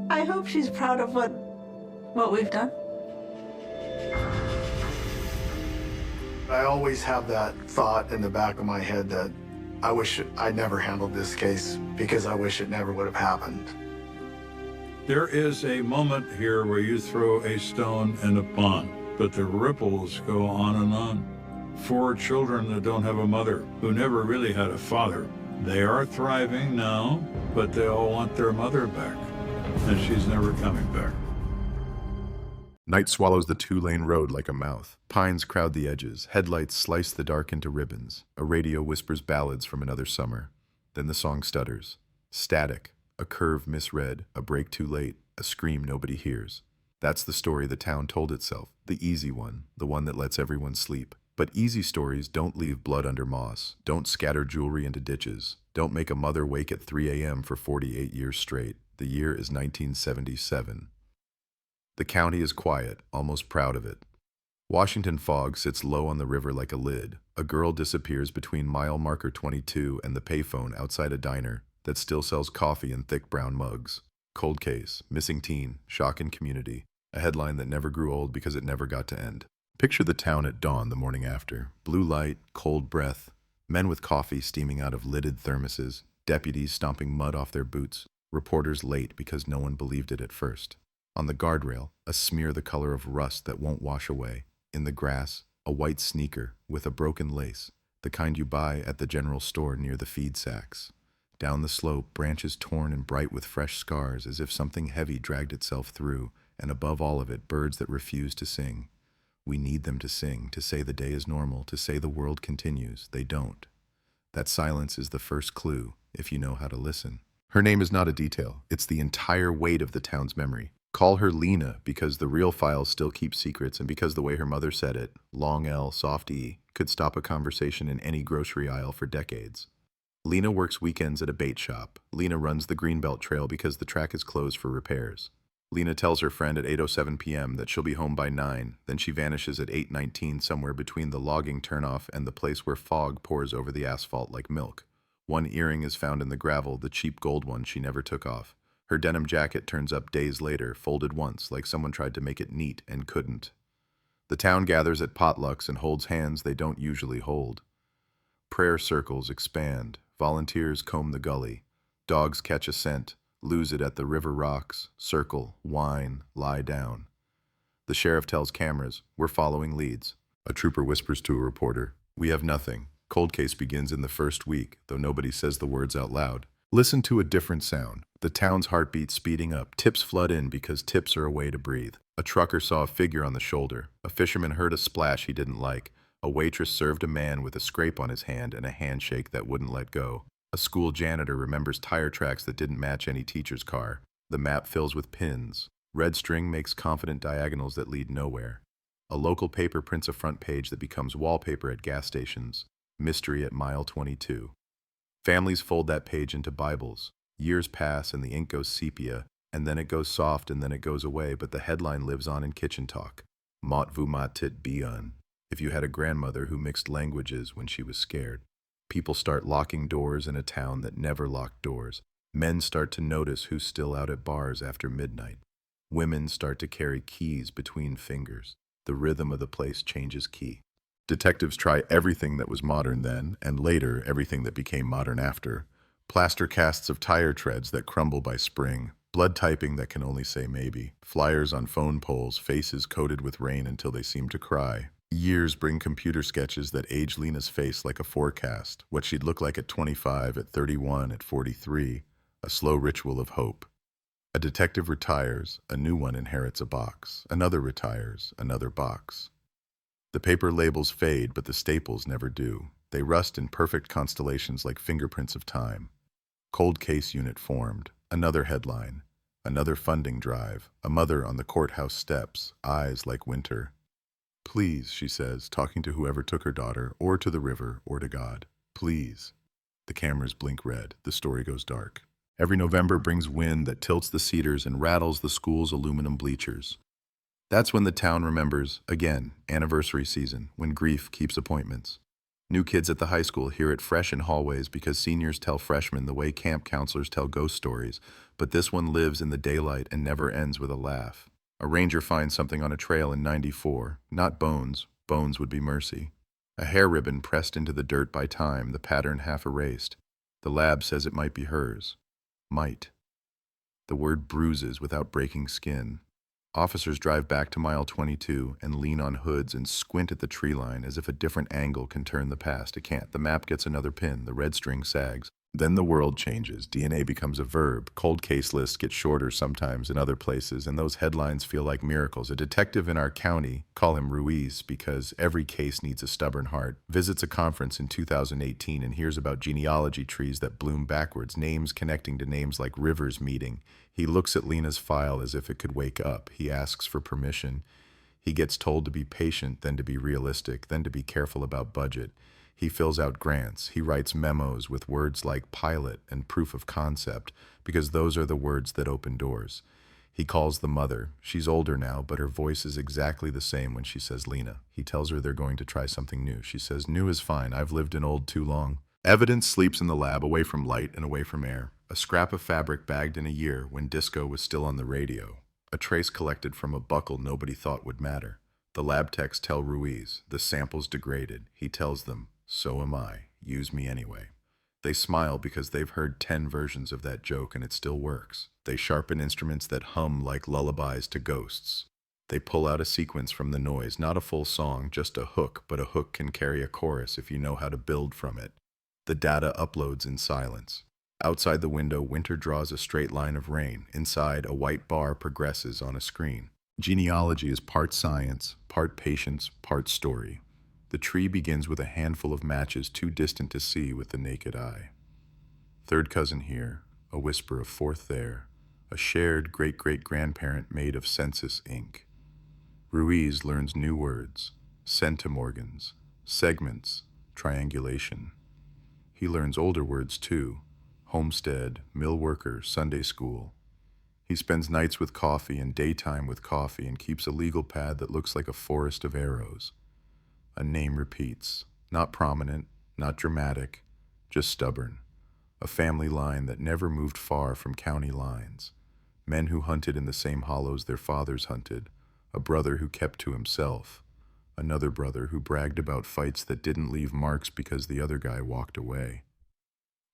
I hope she's proud of what we've done. I always have that thought in the back of my head that I wish I never handled this case because I wish it never would have happened. There is a moment here where you throw a stone in a pond, but the ripples go on and on. 4 children that don't have a mother, who never really had a father. They are thriving now, but they all want their mother back, and she's never coming back. Night swallows the 2-lane road like a mouth. Pines crowd the edges. Headlights slice the dark into ribbons. A radio whispers ballads from another summer. Then the song stutters. Static. A curve misread. A break too late. A scream nobody hears. That's the story the town told itself. The easy one. The one that lets everyone sleep. But easy stories don't leave blood under moss. Don't scatter jewelry into ditches. Don't make a mother wake at 3 a.m. for 48 years straight. The year is 1977. The county is quiet, almost proud of it. Washington fog sits low on the river like a lid. A girl disappears between mile marker 22 and the payphone outside a diner that still sells coffee in thick brown mugs. Cold case, missing teen, shock in community. A headline that never grew old because it never got to end. Picture the town at dawn the morning after. Blue light, cold breath, men with coffee steaming out of lidded thermoses, deputies stomping mud off their boots, reporters late because no one believed it at first. On the guardrail, a smear the color of rust that won't wash away. In the grass, a white sneaker with a broken lace, the kind you buy at the general store near the feed sacks. Down the slope, branches torn and bright with fresh scars as if something heavy dragged itself through, and above all of it, birds that refuse to sing. We need them to sing, to say the day is normal, to say the world continues. They don't. That silence is the first clue, if you know how to listen. Her name is not a detail. It's the entire weight of the town's memory. Call her Lena because the real files still keep secrets and because the way her mother said it, long L, soft E, could stop a conversation in any grocery aisle for decades. Lena works weekends at a bait shop. Lena runs the Greenbelt Trail because the track is closed for repairs. Lena tells her friend at 8:07 p.m. that she'll be home by 9, then she vanishes at 8:19 somewhere between the logging turnoff and the place where fog pours over the asphalt like milk. One earring is found in the gravel, the cheap gold one she never took off. Her denim jacket turns up days later, folded once, like someone tried to make it neat and couldn't. The town gathers at potlucks and holds hands they don't usually hold. Prayer circles expand. Volunteers comb the gully. Dogs catch a scent, lose it at the river rocks, circle, whine, lie down. The sheriff tells cameras, "We're following leads." A trooper whispers to a reporter, "We have nothing. Cold case begins in the first week, though nobody says the words out loud." Listen to a different sound. The town's heartbeat speeding up. Tips flood in because tips are a way to breathe. A trucker saw a figure on the shoulder. A fisherman heard a splash he didn't like. A waitress served a man with a scrape on his hand and a handshake that wouldn't let go. A school janitor remembers tire tracks that didn't match any teacher's car. The map fills with pins. Red string makes confident diagonals that lead nowhere. A local paper prints a front page that becomes wallpaper at gas stations. Mystery at mile 22. Families fold that page into Bibles. Years pass and the ink goes sepia, and then it goes soft and then it goes away, but the headline lives on in kitchen talk. Mot vu matit bian. If you had a grandmother who mixed languages when she was scared. People start locking doors in a town that never locked doors. Men start to notice who's still out at bars after midnight. Women start to carry keys between fingers. The rhythm of the place changes key. Detectives try everything that was modern then, and later everything that became modern after. Plaster casts of tire treads that crumble by spring. Blood typing that can only say maybe. Flyers on phone poles, faces coated with rain until they seem to cry. Years bring computer sketches that age Lena's face like a forecast, what she'd look like at 25, at 31, at 43, a slow ritual of hope. A detective retires, a new one inherits a box. Another retires, another box. The paper labels fade, but the staples never do. They rust in perfect constellations like fingerprints of time. Cold case unit formed. Another headline. Another funding drive. A mother on the courthouse steps, eyes like winter. "Please," she says, talking to whoever took her daughter, or to the river, or to God. "Please." The cameras blink red. The story goes dark. Every November brings wind that tilts the cedars and rattles the school's aluminum bleachers. That's when the town remembers, again, anniversary season, when grief keeps appointments. New kids at the high school hear it fresh in hallways because seniors tell freshmen the way camp counselors tell ghost stories, but this one lives in the daylight and never ends with a laugh. A ranger finds something on a trail in '94, not bones. Bones would be mercy. A hair ribbon pressed into the dirt by time, the pattern half erased. The lab says it might be hers. Might. The word bruises without breaking skin. Officers drive back to mile 22 and lean on hoods and squint at the tree line as if a different angle can turn the past. It can't. The map gets another pin. The red string sags. Then the world changes. DNA becomes a verb. Cold case lists get shorter sometimes in other places, and those headlines feel like miracles. A detective in our county, call him Ruiz because every case needs a stubborn heart, visits a conference in 2018 and hears about genealogy trees that bloom backwards, names connecting to names like rivers meeting. He looks at Lena's file as if it could wake up. He asks for permission. He gets told to be patient, then to be realistic, then to be careful about budget. He fills out grants. He writes memos with words like pilot and proof of concept, because those are the words that open doors. He calls the mother. She's older now, but her voice is exactly the same when she says Lena. He tells her they're going to try something new. She says, new is fine. I've lived in old too long. Evidence sleeps in the lab, away from light and away from air. A scrap of fabric bagged in a year when disco was still on the radio. A trace collected from a buckle nobody thought would matter. The lab techs tell Ruiz, the sample's degraded. He tells them, so am I. Use me anyway. They smile because they've heard 10 versions of that joke and it still works. They sharpen instruments that hum like lullabies to ghosts. They pull out a sequence from the noise, not a full song, just a hook, but a hook can carry a chorus if you know how to build from it. The data uploads in silence. Outside the window, winter draws a straight line of rain. Inside, a white bar progresses on a screen. Genealogy is part science, part patience, part story. The tree begins with a handful of matches too distant to see with the naked eye. Third cousin here, a whisper of fourth there, a shared great-great-grandparent made of census ink. Ruiz learns new words, centimorgans, segments, triangulation. He learns older words too, homestead, mill worker, Sunday school. He spends nights with coffee and daytime with coffee and keeps a legal pad that looks like a forest of arrows. A name repeats, not prominent, not dramatic, just stubborn. A family line that never moved far from county lines. Men who hunted in the same hollows their fathers hunted. A brother who kept to himself. Another brother who bragged about fights that didn't leave marks because the other guy walked away.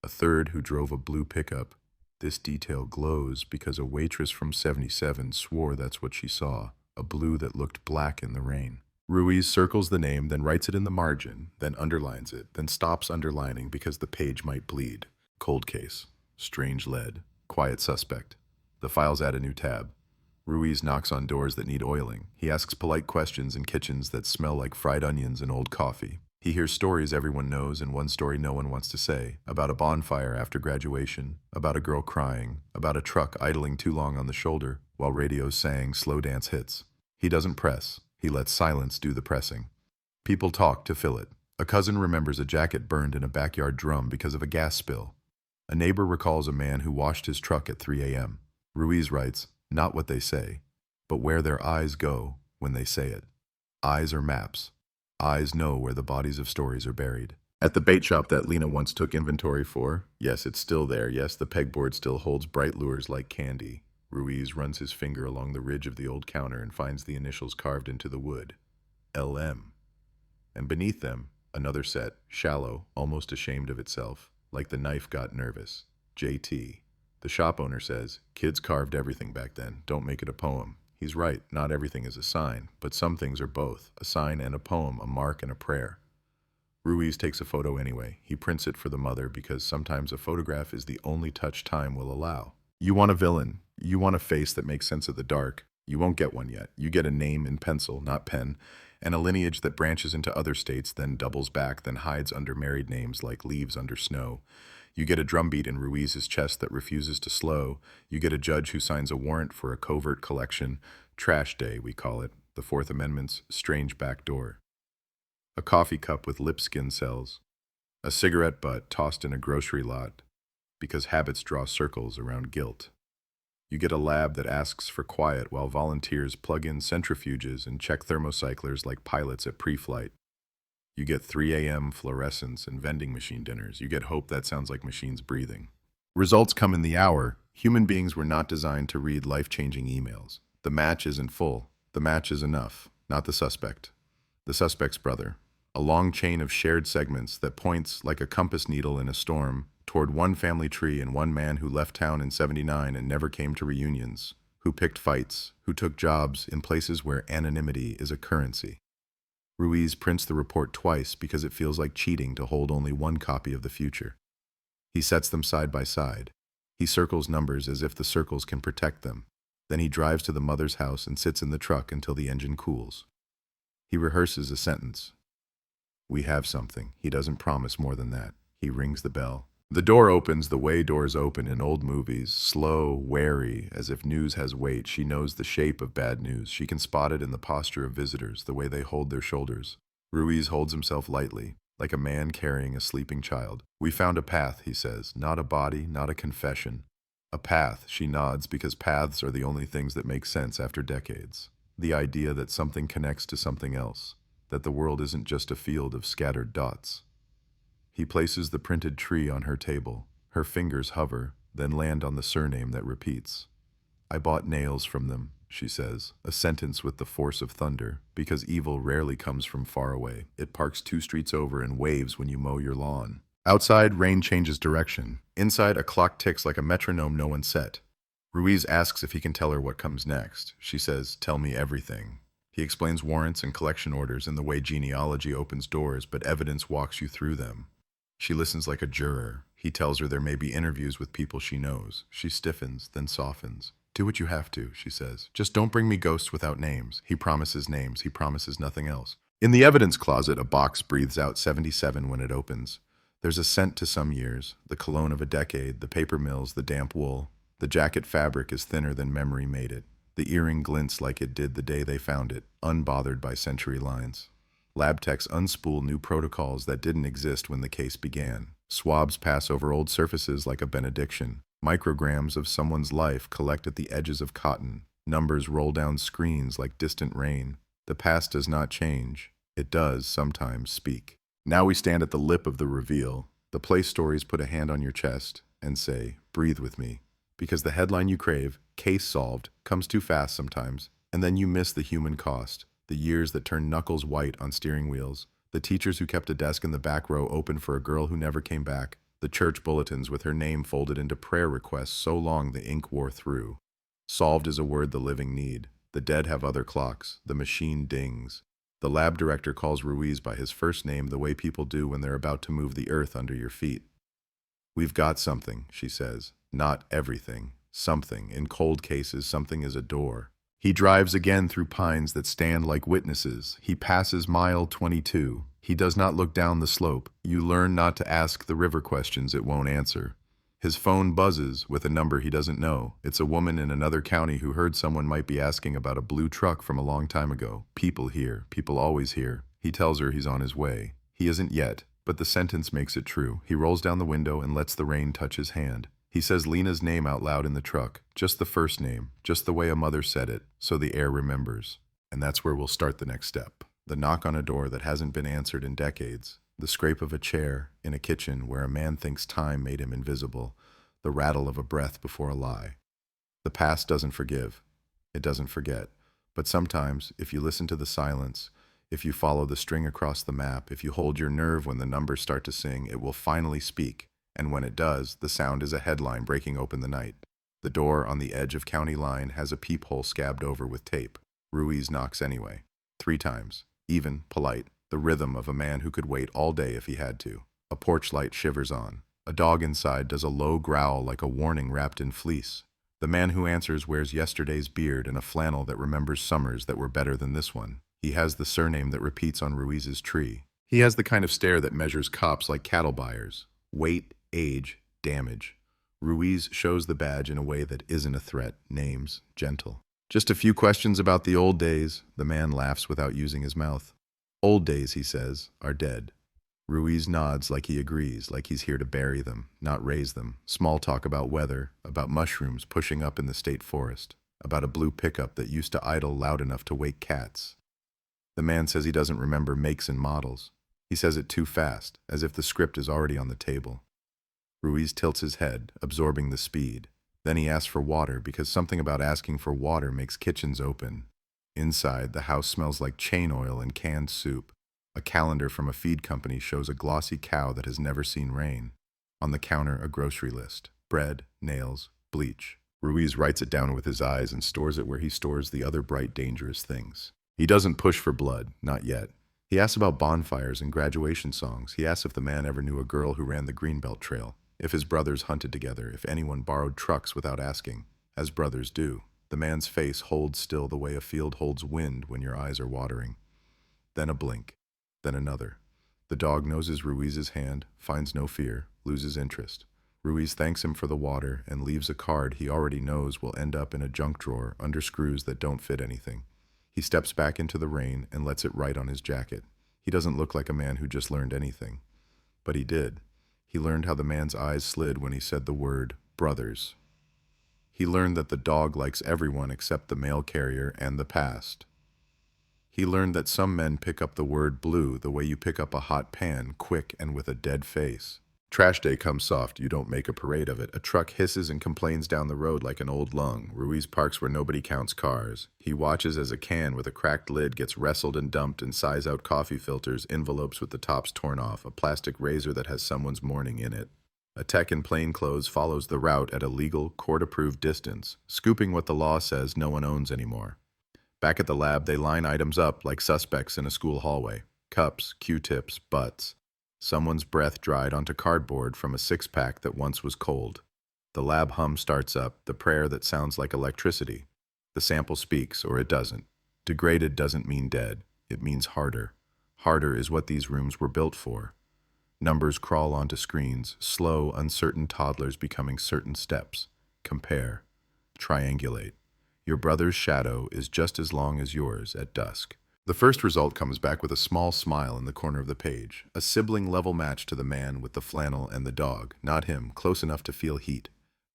A third who drove a blue pickup. This detail glows because a waitress from 77 swore that's what she saw, a blue that looked black in the rain. Ruiz circles the name, then writes it in the margin, then underlines it, then stops underlining because the page might bleed. Cold case. Strange lead. Quiet suspect. The files add a new tab. Ruiz knocks on doors that need oiling. He asks polite questions in kitchens that smell like fried onions and old coffee. He hears stories everyone knows and one story no one wants to say, about a bonfire after graduation, about a girl crying, about a truck idling too long on the shoulder while radios sang slow dance hits. He doesn't press. He lets silence do the pressing. People talk to fill it. A cousin remembers a jacket burned in a backyard drum because of a gas spill. A neighbor recalls a man who washed his truck at 3 a.m. Ruiz writes, not what they say, but where their eyes go when they say it. Eyes are maps. Eyes know where the bodies of stories are buried. At the bait shop that Lena once took inventory for, yes, it's still there. Yes, the pegboard still holds bright lures like candy. Ruiz runs his finger along the ridge of the old counter and finds the initials carved into the wood. LM. And beneath them, another set, shallow, almost ashamed of itself, like the knife got nervous. JT. The shop owner says, kids carved everything back then, don't make it a poem. He's right, not everything is a sign, but some things are both, a sign and a poem, a mark and a prayer. Ruiz takes a photo anyway. He prints it for the mother because sometimes a photograph is the only touch time will allow. You want a villain. You want a face that makes sense of the dark. You won't get one yet. You get a name in pencil, not pen, and a lineage that branches into other states, then doubles back, then hides under married names like leaves under snow. You get a drumbeat in Ruiz's chest that refuses to slow. You get a judge who signs a warrant for a covert collection. Trash day, we call it. The Fourth Amendment's strange back door. A coffee cup with lip skin cells. A cigarette butt tossed in a grocery lot because habits draw circles around guilt. You get a lab that asks for quiet while volunteers plug in centrifuges and check thermocyclers like pilots at pre-flight. You get 3 a.m. fluorescence and vending machine dinners. You get hope that sounds like machines breathing. Results come in the hour. Human beings were not designed to read life-changing emails. The match isn't full. The match is enough, not the suspect. The suspect's brother. A long chain of shared segments that points like a compass needle in a storm toward one family tree and one man who left town in '79 and never came to reunions, who picked fights, who took jobs in places where anonymity is a currency. Ruiz prints the report twice because it feels like cheating to hold only one copy of the future. He sets them side by side. He circles numbers as if the circles can protect them. Then he drives to the mother's house and sits in the truck until the engine cools. He rehearses a sentence. We have something. He doesn't promise more than that. He rings the bell. The door opens the way doors open in old movies, slow, wary, as if news has weight. She knows the shape of bad news. She can spot it in the posture of visitors, the way they hold their shoulders. Ruiz holds himself lightly, like a man carrying a sleeping child. We found a path, he says, not a body, not a confession. A path, she nods, because paths are the only things that make sense after decades. The idea that something connects to something else, that the world isn't just a field of scattered dots. He places the printed tree on her table. Her fingers hover, then land on the surname that repeats. I bought nails from them, she says, a sentence with the force of thunder, because evil rarely comes from far away. It parks 2 streets over and waves when you mow your lawn. Outside, rain changes direction. Inside, a clock ticks like a metronome no one set. Ruiz asks if he can tell her what comes next. She says, "Tell me everything." He explains warrants and collection orders and the way genealogy opens doors, but evidence walks you through them. She listens like a juror. He tells her there may be interviews with people she knows. She stiffens, then softens. "Do what you have to," she says. "Just don't bring me ghosts without names." He promises names. He promises nothing else. In the evidence closet, a box breathes out 77 when it opens. There's a scent to some years, the cologne of a decade, the paper mills, the damp wool. The jacket fabric is thinner than memory made it. The earring glints like it did the day they found it, unbothered by century lines. Lab techs unspool new protocols that didn't exist when the case began. Swabs pass over old surfaces like a benediction. Micrograms of someone's life collect at the edges of cotton. Numbers roll down screens like distant rain. The past does not change. It does sometimes speak. Now we stand at the lip of the reveal. The place stories put a hand on your chest and say, "Breathe with me." Because the headline you crave, "Case Solved," comes too fast sometimes, and then you miss the human cost, the years that turned knuckles white on steering wheels, the teachers who kept a desk in the back row open for a girl who never came back, the church bulletins with her name folded into prayer requests so long the ink wore through. Solved is a word the living need. The dead have other clocks. The machine dings. The lab director calls Ruiz by his first name the way people do when they're about to move the earth under your feet. "We've got something," she says. "Not everything. Something. In cold cases, something is a door." He drives again through pines that stand like witnesses. He passes mile 22. He does not look down the slope. You learn not to ask the river questions it won't answer. His phone buzzes with a number he doesn't know. It's a woman in another county who heard someone might be asking about a blue truck from a long time ago. People here. People always here. He tells her he's on his way. He isn't yet, but the sentence makes it true. He rolls down the window and lets the rain touch his hand. He says Lena's name out loud in the truck. Just the first name. Just the way a mother said it, so the air remembers. And that's where we'll start the next step. The knock on a door that hasn't been answered in decades. The scrape of a chair in a kitchen where a man thinks time made him invisible. The rattle of a breath before a lie. The past doesn't forgive. It doesn't forget. But sometimes, if you listen to the silence, if you follow the string across the map, if you hold your nerve when the numbers start to sing, it will finally speak. And when it does, the sound is a headline breaking open the night. The door on the edge of county line has a peephole scabbed over with tape. Ruiz knocks anyway. 3 times. Even, polite. The rhythm of a man who could wait all day if he had to. A porch light shivers on. A dog inside does a low growl like a warning wrapped in fleece. The man who answers wears yesterday's beard and a flannel that remembers summers that were better than this one. He has the surname that repeats on Ruiz's tree. He has the kind of stare that measures cops like cattle buyers. Weight, age, damage. Ruiz shows the badge in a way that isn't a threat. Names, gentle. "Just a few questions about the old days." The man laughs without using his mouth. "Old days," he says, "are dead." Ruiz nods like he agrees, like he's here to bury them, not raise them. Small talk about weather, about mushrooms pushing up in the state forest, about a blue pickup that used to idle loud enough to wake cats. The man says he doesn't remember makes and models. He says it too fast, as if the script is already on the table. Ruiz tilts his head, absorbing the speed. Then he asks for water, because something about asking for water makes kitchens open. Inside, the house smells like chain oil and canned soup. A calendar from a feed company shows a glossy cow that has never seen rain. On the counter, a grocery list. Bread, nails, bleach. Ruiz writes it down with his eyes and stores it where he stores the other bright, dangerous things. He doesn't push for blood, not yet. He asks about bonfires and graduation songs. He asks if the man ever knew a girl who ran the Greenbelt Trail, if his brothers hunted together, if anyone borrowed trucks without asking, as brothers do. The man's face holds still the way a field holds wind when your eyes are watering. Then a blink. Then another. The dog noses Ruiz's hand, finds no fear, loses interest. Ruiz thanks him for the water and leaves a card he already knows will end up in a junk drawer under screws that don't fit anything. He steps back into the rain and lets it write on his jacket. He doesn't look like a man who just learned anything. But he did. He learned how the man's eyes slid when he said the word brothers. He learned that the dog likes everyone except the mail carrier and the past. He learned that some men pick up the word blue the way you pick up a hot pan, quick and with a dead face. Trash day comes soft, you don't make a parade of it. A truck hisses and complains down the road like an old lung. Ruiz parks where nobody counts cars. He watches as a can with a cracked lid gets wrestled and dumped and sighs out coffee filters, envelopes with the tops torn off, a plastic razor that has someone's mourning in it. A tech in plain clothes follows the route at a legal, court-approved distance, scooping what the law says no one owns anymore. Back at the lab, they line items up like suspects in a school hallway. Cups, Q-tips, butts. Someone's breath dried onto cardboard from a six-pack that once was cold. The lab hum starts up, the prayer that sounds like electricity. The sample speaks, or it doesn't. Degraded doesn't mean dead. It means harder. Harder is what these rooms were built for. Numbers crawl onto screens, slow, uncertain toddlers becoming certain steps. Compare. Triangulate. Your brother's shadow is just as long as yours at dusk. The first result comes back with a small smile in the corner of the page, a sibling-level match to the man with the flannel and the dog, not him, close enough to feel heat.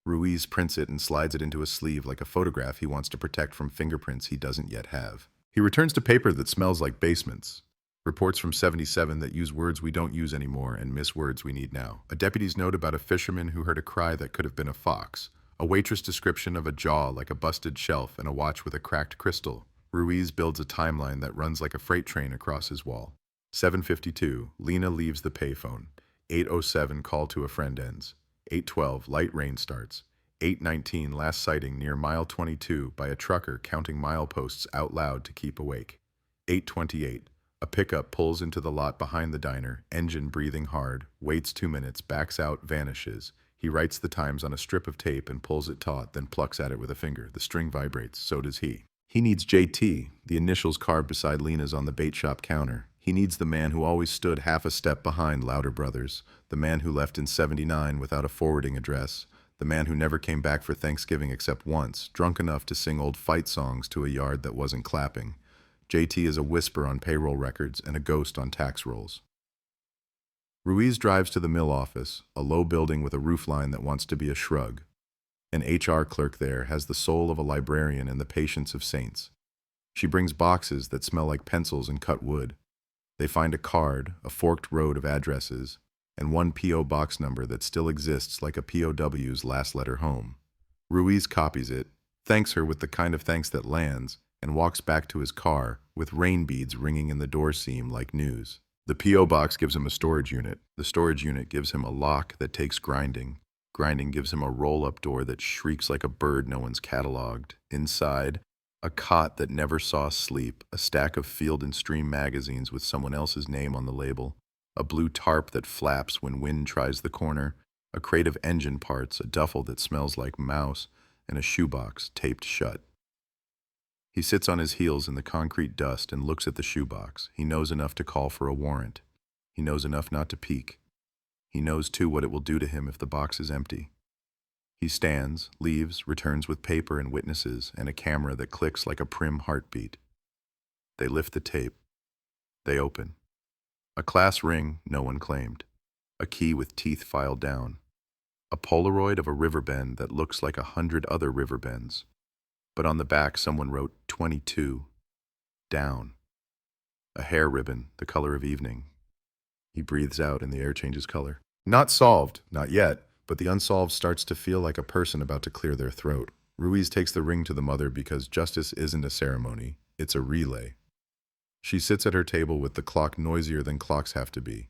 Ruiz prints it and slides it into a sleeve like a photograph he wants to protect from fingerprints he doesn't yet have. He returns to paper that smells like basements. Reports from 77 that use words we don't use anymore and miss words we need now. A deputy's note about a fisherman who heard a cry that could have been a fox. A waitress description of a jaw like a busted shelf and a watch with a cracked crystal. Ruiz builds a timeline that runs like a freight train across his wall. 7:52, Lena leaves the payphone. 8:07, call to a friend ends. 8:12, light rain starts. 8:19, last sighting near mile 22 by a trucker counting mileposts out loud to keep awake. 8:28, a pickup pulls into the lot behind the diner, engine breathing hard, waits 2 minutes, backs out, vanishes. He writes the times on a strip of tape and pulls it taut, then plucks at it with a finger. The string vibrates, so does he. He needs JT, the initials carved beside Lena's on the bait shop counter. He needs the man who always stood half a step behind Louder Brothers, the man who left in '79 without a forwarding address, the man who never came back for Thanksgiving except once, drunk enough to sing old fight songs to a yard that wasn't clapping. JT is a whisper on payroll records and a ghost on tax rolls. Ruiz drives to the mill office, a low building with a roofline that wants to be a shrug. An HR clerk there has the soul of a librarian and the patience of saints. She brings boxes that smell like pencils and cut wood. They find a card, a forked road of addresses, and one P.O. box number that still exists like a POW's last letter home. Ruiz copies it, thanks her with the kind of thanks that lands, and walks back to his car with rain beads ringing in the door seam like news. The P.O. box gives him a storage unit. The storage unit gives him a lock that takes grinding. Grinding gives him a roll-up door that shrieks like a bird no one's cataloged. Inside, a cot that never saw sleep, a stack of Field and Stream magazines with someone else's name on the label, a blue tarp that flaps when wind tries the corner, a crate of engine parts, a duffel that smells like mouse, and a shoebox taped shut. He sits on his heels in the concrete dust and looks at the shoebox. He knows enough to call for a warrant. He knows enough not to peek. He knows, too, what it will do to him if the box is empty. He stands, leaves, returns with paper and witnesses and a camera that clicks like a prim heartbeat. They lift the tape. They open. A class ring no one claimed. A key with teeth filed down. A Polaroid of a river bend that looks like 100 other river bends. But on the back someone wrote 22. Down. A hair ribbon, the color of evening. He breathes out and the air changes color. Not solved, not yet, but the unsolved starts to feel like a person about to clear their throat. Ruiz takes the ring to the mother because justice isn't a ceremony, it's a relay. She sits at her table with the clock noisier than clocks have to be.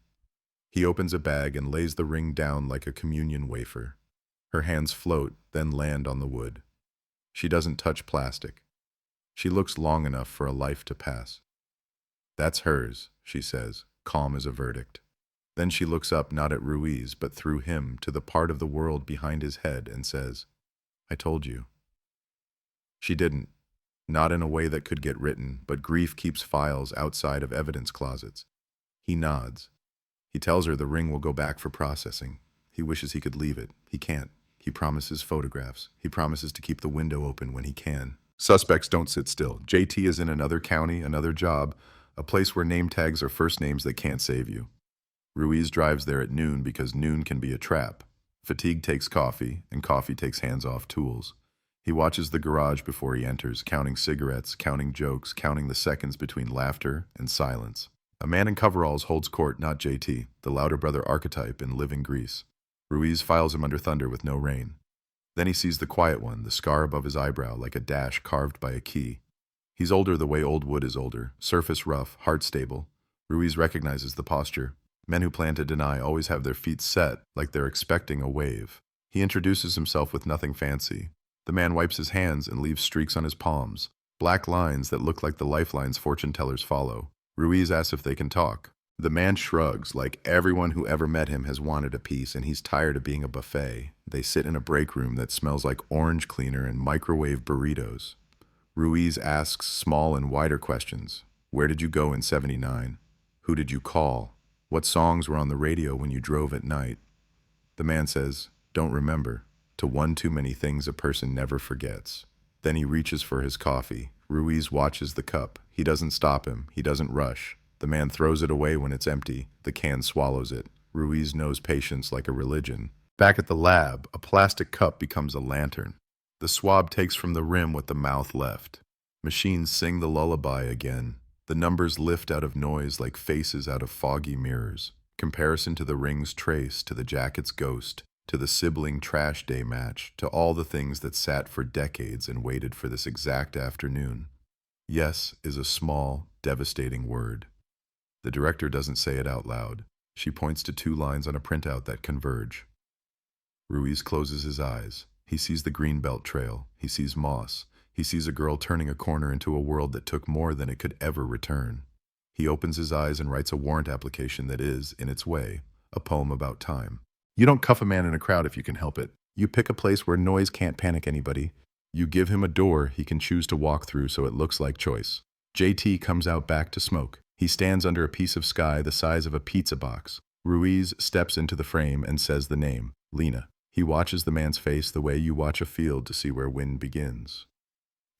He opens a bag and lays the ring down like a communion wafer. Her hands float, then land on the wood. She doesn't touch plastic. She looks long enough for a life to pass. That's hers, she says, calm as a verdict. Then she looks up not at Ruiz, but through him to the part of the world behind his head and says, I told you. She didn't. Not in a way that could get written, but grief keeps files outside of evidence closets. He nods. He tells her the ring will go back for processing. He wishes he could leave it. He can't. He promises photographs. He promises to keep the window open when he can. Suspects don't sit still. JT is in another county, another job, a place where name tags are first names that can't save you. Ruiz drives there at noon because noon can be a trap. Fatigue takes coffee, and coffee takes hands-off tools. He watches the garage before he enters, counting cigarettes, counting jokes, counting the seconds between laughter and silence. A man in coveralls holds court, not JT, the louder brother archetype in living Grease. Ruiz files him under thunder with no rain. Then he sees the quiet one, the scar above his eyebrow like a dash carved by a key. He's older the way old wood is older, surface rough, heart stable. Ruiz recognizes the posture. Men who plan to deny always have their feet set, like they're expecting a wave. He introduces himself with nothing fancy. The man wipes his hands and leaves streaks on his palms, black lines that look like the lifelines fortune tellers follow. Ruiz asks if they can talk. The man shrugs, like everyone who ever met him has wanted a piece and he's tired of being a buffet. They sit in a break room that smells like orange cleaner and microwave burritos. Ruiz asks small and wider questions. Where did you go in '79? Who did you call? What songs were on the radio when you drove at night? The man says, don't remember. To one too many things a person never forgets. Then he reaches for his coffee. Ruiz watches the cup. He doesn't stop him. He doesn't rush. The man throws it away when it's empty. The can swallows it. Ruiz knows patience like a religion. Back at the lab, a plastic cup becomes a lantern. The swab takes from the rim what the mouth left. Machines sing the lullaby again. The numbers lift out of noise like faces out of foggy mirrors. Comparison to the ring's trace, to the jacket's ghost, to the sibling trash day match, to all the things that sat for decades and waited for this exact afternoon. Yes is a small, devastating word. The director doesn't say it out loud. She points to two lines on a printout that converge. Ruiz closes his eyes. He sees the Greenbelt Trail. He sees moss. He sees a girl turning a corner into a world that took more than it could ever return. He opens his eyes and writes a warrant application that is, in its way, a poem about time. You don't cuff a man in a crowd if you can help it. You pick a place where noise can't panic anybody. You give him a door he can choose to walk through so it looks like choice. JT comes out back to smoke. He stands under a piece of sky the size of a pizza box. Ruiz steps into the frame and says the name, Lena. He watches the man's face the way you watch a field to see where wind begins.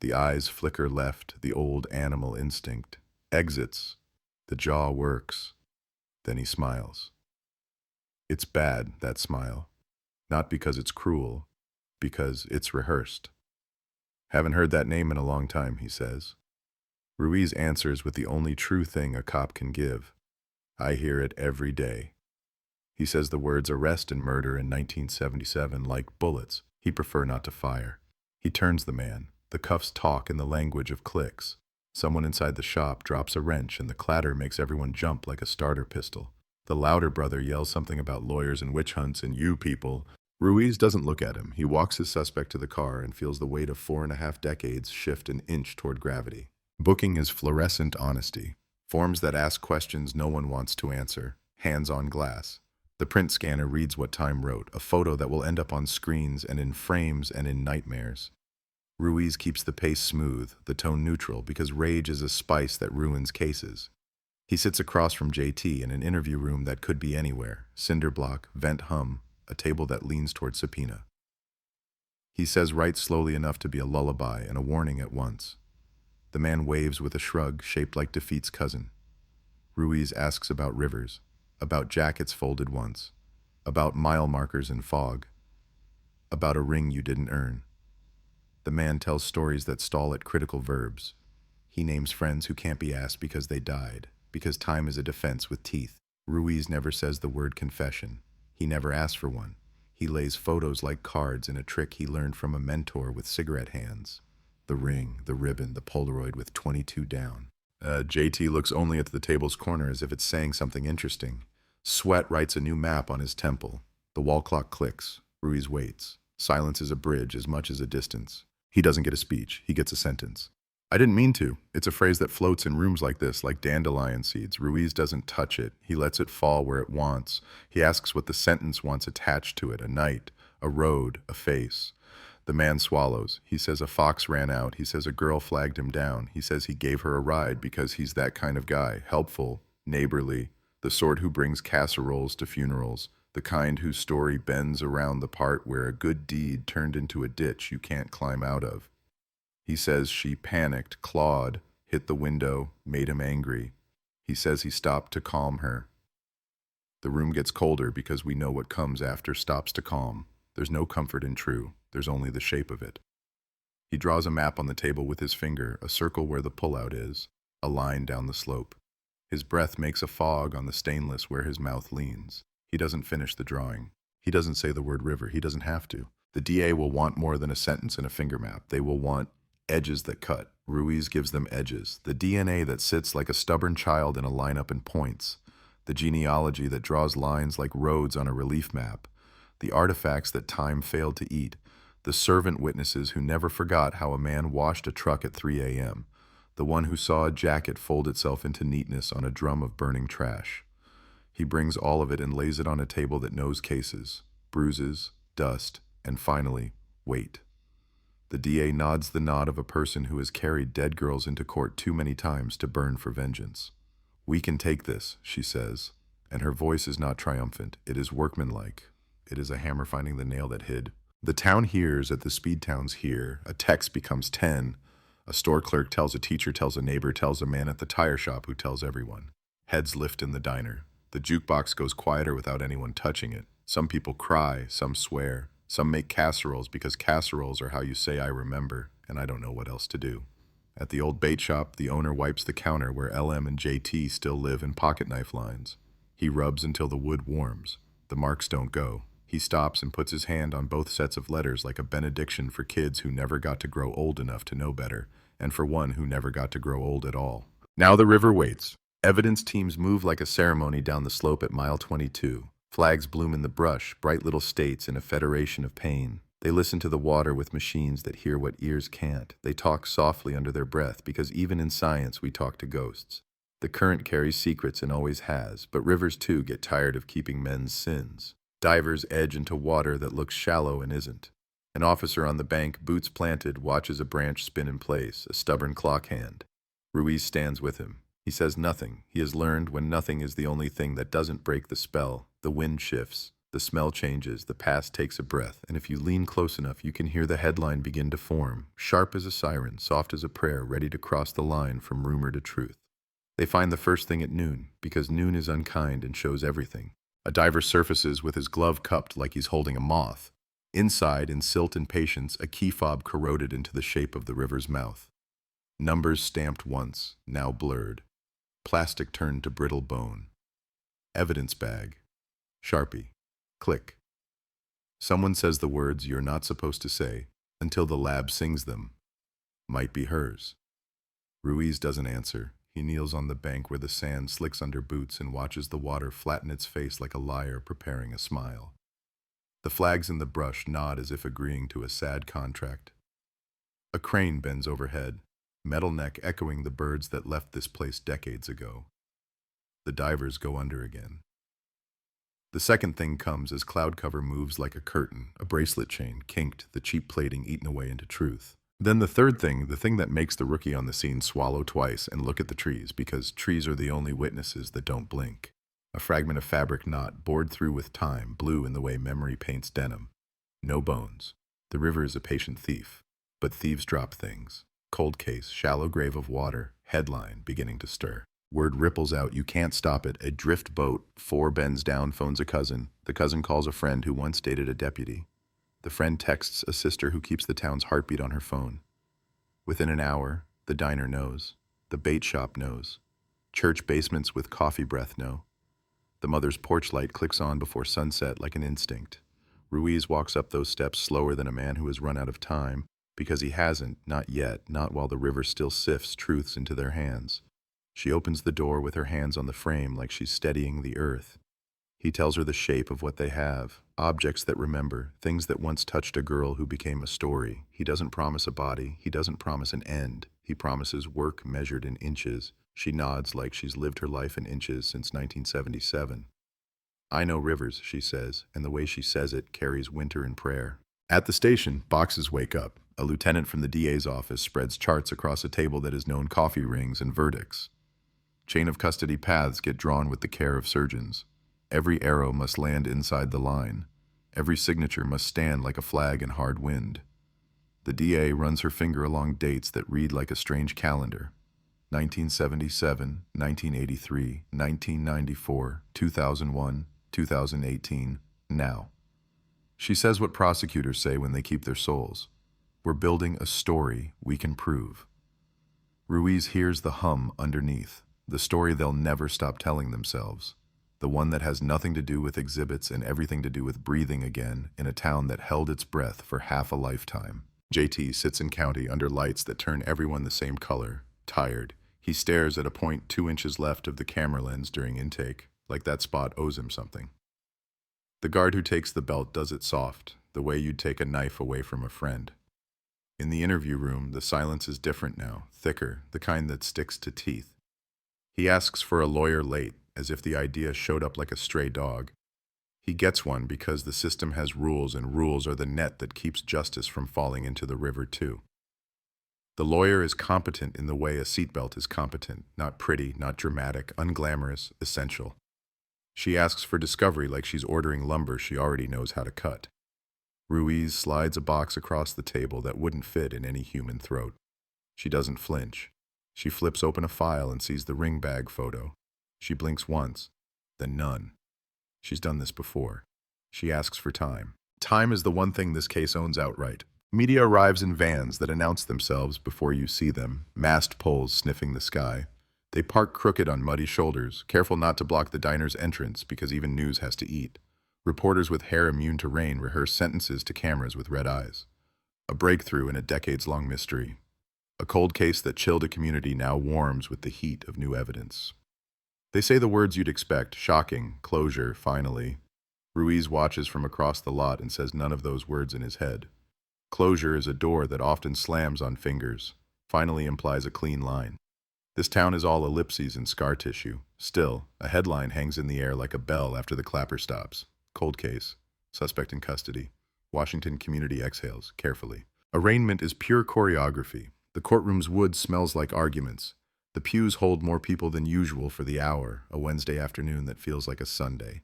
The eyes flicker left, the old animal instinct. Exits. The jaw works. Then he smiles. It's bad, that smile. Not because it's cruel, because it's rehearsed. Haven't heard that name in a long time, he says. Ruiz answers with the only true thing a cop can give. I hear it every day. He says the words arrest and murder in 1977 like bullets. He'd prefer not to fire. He turns the man. The cuffs talk in the language of clicks. Someone inside the shop drops a wrench and the clatter makes everyone jump like a starter pistol. The louder brother yells something about lawyers and witch hunts and you people. Ruiz doesn't look at him. He walks his suspect to the car and feels the weight of 4.5 decades shift an inch toward gravity. Booking is fluorescent honesty. Forms that ask questions no one wants to answer. Hands on glass. The print scanner reads what Time wrote, a photo that will end up on screens and in frames and in nightmares. Ruiz keeps the pace smooth, the tone neutral, because rage is a spice that ruins cases. He sits across from JT in an interview room that could be anywhere, cinder block, vent hum, a table that leans toward subpoena. He says write slowly enough to be a lullaby and a warning at once. The man waves with a shrug shaped like defeat's cousin. Ruiz asks about rivers, about jackets folded once, about mile markers in fog, about a ring you didn't earn. The man tells stories that stall at critical verbs. He names friends who can't be asked because they died, because time is a defense with teeth. Ruiz never says the word confession. He never asks for one. He lays photos like cards in a trick he learned from a mentor with cigarette hands. The ring, the ribbon, the Polaroid with 22 down. JT looks only at the table's corner as if it's saying something interesting. Sweat writes a new map on his temple. The wall clock clicks. Ruiz waits. Silence is a bridge as much as a distance. He doesn't get a speech. He gets a sentence. I didn't mean to. It's a phrase that floats in rooms like this, like dandelion seeds. Ruiz doesn't touch it. He lets it fall where it wants. He asks what the sentence wants attached to it, a night, a road, a face. The man swallows. He says a fox ran out. He says a girl flagged him down. He says he gave her a ride because he's that kind of guy, helpful, neighborly, the sort who brings casseroles to funerals, the kind whose story bends around the part where a good deed turned into a ditch you can't climb out of. He says she panicked, clawed, hit the window, made him angry. He says he stopped to calm her. The room gets colder because we know what comes after stops to calm. There's no comfort in true. There's only the shape of it. He draws a map on the table with his finger, a circle where the pullout is, a line down the slope. His breath makes a fog on the stainless where his mouth leans. He doesn't finish the drawing. He doesn't say the word river. He doesn't have to. The DA will want more than a sentence and a finger map. They will want edges that cut. Ruiz gives them edges. The DNA that sits like a stubborn child in a lineup and points. The genealogy that draws lines like roads on a relief map. The artifacts that time failed to eat. The servant witnesses who never forgot how a man washed a truck at 3 a.m. The one who saw a jacket fold itself into neatness on a drum of burning trash. He brings all of it and lays it on a table that knows cases, bruises, dust, and finally, weight. The DA nods the nod of a person who has carried dead girls into court too many times to burn for vengeance. "We can take this," she says, and her voice is not triumphant. It is workmanlike. It is a hammer finding the nail that hid. The town hears at the speed towns hear. A text becomes 10. A store clerk tells a teacher, tells a neighbor, tells a man at the tire shop who tells everyone. Heads lift in the diner. The jukebox goes quieter without anyone touching it. Some people cry, some swear. Some make casseroles because casseroles are how you say I remember, and I don't know what else to do. At the old bait shop, the owner wipes the counter where LM and JT still live in pocket knife lines. He rubs until the wood warms. The marks don't go. He stops and puts his hand on both sets of letters like a benediction for kids who never got to grow old enough to know better, and for one who never got to grow old at all. Now the river waits. Evidence teams move like a ceremony down the slope at mile 22. Flags bloom in the brush, bright little states in a federation of pain. They listen to the water with machines that hear what ears can't. They talk softly under their breath because even in science we talk to ghosts. The current carries secrets and always has, but rivers too get tired of keeping men's sins. Divers edge into water that looks shallow and isn't. An officer on the bank, boots planted, watches a branch spin in place, a stubborn clock hand. Ruiz stands with him. He says nothing. He has learned when nothing is the only thing that doesn't break the spell. The wind shifts, the smell changes, the past takes a breath, and if you lean close enough, you can hear the headline begin to form, sharp as a siren, soft as a prayer, ready to cross the line from rumor to truth. They find the first thing at noon, because noon is unkind and shows everything. A diver surfaces with his glove cupped like he's holding a moth. Inside, in silt and patience, a key fob corroded into the shape of the river's mouth. Numbers stamped once, now blurred. Plastic turned to brittle bone. Evidence bag. Sharpie. Click. Someone says the words you're not supposed to say until the lab sings them. Might be hers. Ruiz doesn't answer. He kneels on the bank where the sand slicks under boots and watches the water flatten its face like a liar preparing a smile. The flags in the brush nod as if agreeing to a sad contract. A crane bends overhead, metal neck echoing the birds that left this place decades ago. The divers go under again. The second thing comes as cloud cover moves like a curtain, a bracelet chain kinked, the cheap plating eaten away into truth. Then the third thing, the thing that makes the rookie on the scene swallow twice and look at the trees, because trees are the only witnesses that don't blink. A fragment of fabric knot, bored through with time, blue in the way memory paints denim. No bones. The river is a patient thief. But thieves drop things. Cold case, shallow grave of water, headline beginning to stir. Word ripples out, you can't stop it. A drift boat, 4 bends down, phones a cousin. The cousin calls a friend who once dated a deputy. The friend texts a sister who keeps the town's heartbeat on her phone. Within an hour, the diner knows. The bait shop knows. Church basements with coffee breath know. The mother's porch light clicks on before sunset like an instinct. Ruiz walks up those steps slower than a man who has run out of time, because he hasn't, not yet, not while the river still sifts truths into their hands. She opens the door with her hands on the frame like she's steadying the earth. He tells her the shape of what they have, objects that remember, things that once touched a girl who became a story. He doesn't promise a body, he doesn't promise an end. He promises work measured in inches. She nods like she's lived her life in inches since 1977. I know rivers, she says, and the way she says it carries winter and prayer. At the station, boxes wake up. A lieutenant from the DA's office spreads charts across a table that is known coffee rings and verdicts. Chain of custody paths get drawn with the care of surgeons. Every arrow must land inside the line. Every signature must stand like a flag in hard wind. The DA runs her finger along dates that read like a strange calendar. 1977, 1983, 1994, 2001, 2018, now. She says what prosecutors say when they keep their souls. We're building a story we can prove. Ruiz hears the hum underneath, the story they'll never stop telling themselves, the one that has nothing to do with exhibits and everything to do with breathing again in a town that held its breath for half a lifetime. JT sits in county under lights that turn everyone the same color, tired. He stares at a point 2 inches left of the camera lens during intake, like that spot owes him something. The guard who takes the belt does it soft, the way you'd take a knife away from a friend. In the interview room, the silence is different now, thicker, the kind that sticks to teeth. He asks for a lawyer late, as if the idea showed up like a stray dog. He gets one because the system has rules, and rules are the net that keeps justice from falling into the river too. The lawyer is competent in the way a seatbelt is competent, not pretty, not dramatic, unglamorous, essential. She asks for discovery like she's ordering lumber she already knows how to cut. Ruiz slides a box across the table that wouldn't fit in any human throat. She doesn't flinch. She flips open a file and sees the ring bag photo. She blinks once, then none. She's done this before. She asks for time. Time is the one thing this case owns outright. Media arrives in vans that announce themselves before you see them, mast poles sniffing the sky. They park crooked on muddy shoulders, careful not to block the diner's entrance because even news has to eat. Reporters with hair immune to rain rehearse sentences to cameras with red eyes. A breakthrough in a decades-long mystery. A cold case that chilled a community now warms with the heat of new evidence. They say the words you'd expect, shocking, closure, finally. Ruiz watches from across the lot and says none of those words in his head. Closure is a door that often slams on fingers. Finally implies a clean line. This town is all ellipses and scar tissue. Still, a headline hangs in the air like a bell after the clapper stops. Cold case. Suspect in custody. Washington community exhales, carefully. Arraignment is pure choreography. The courtroom's wood smells like arguments. The pews hold more people than usual for the hour, a Wednesday afternoon that feels like a Sunday.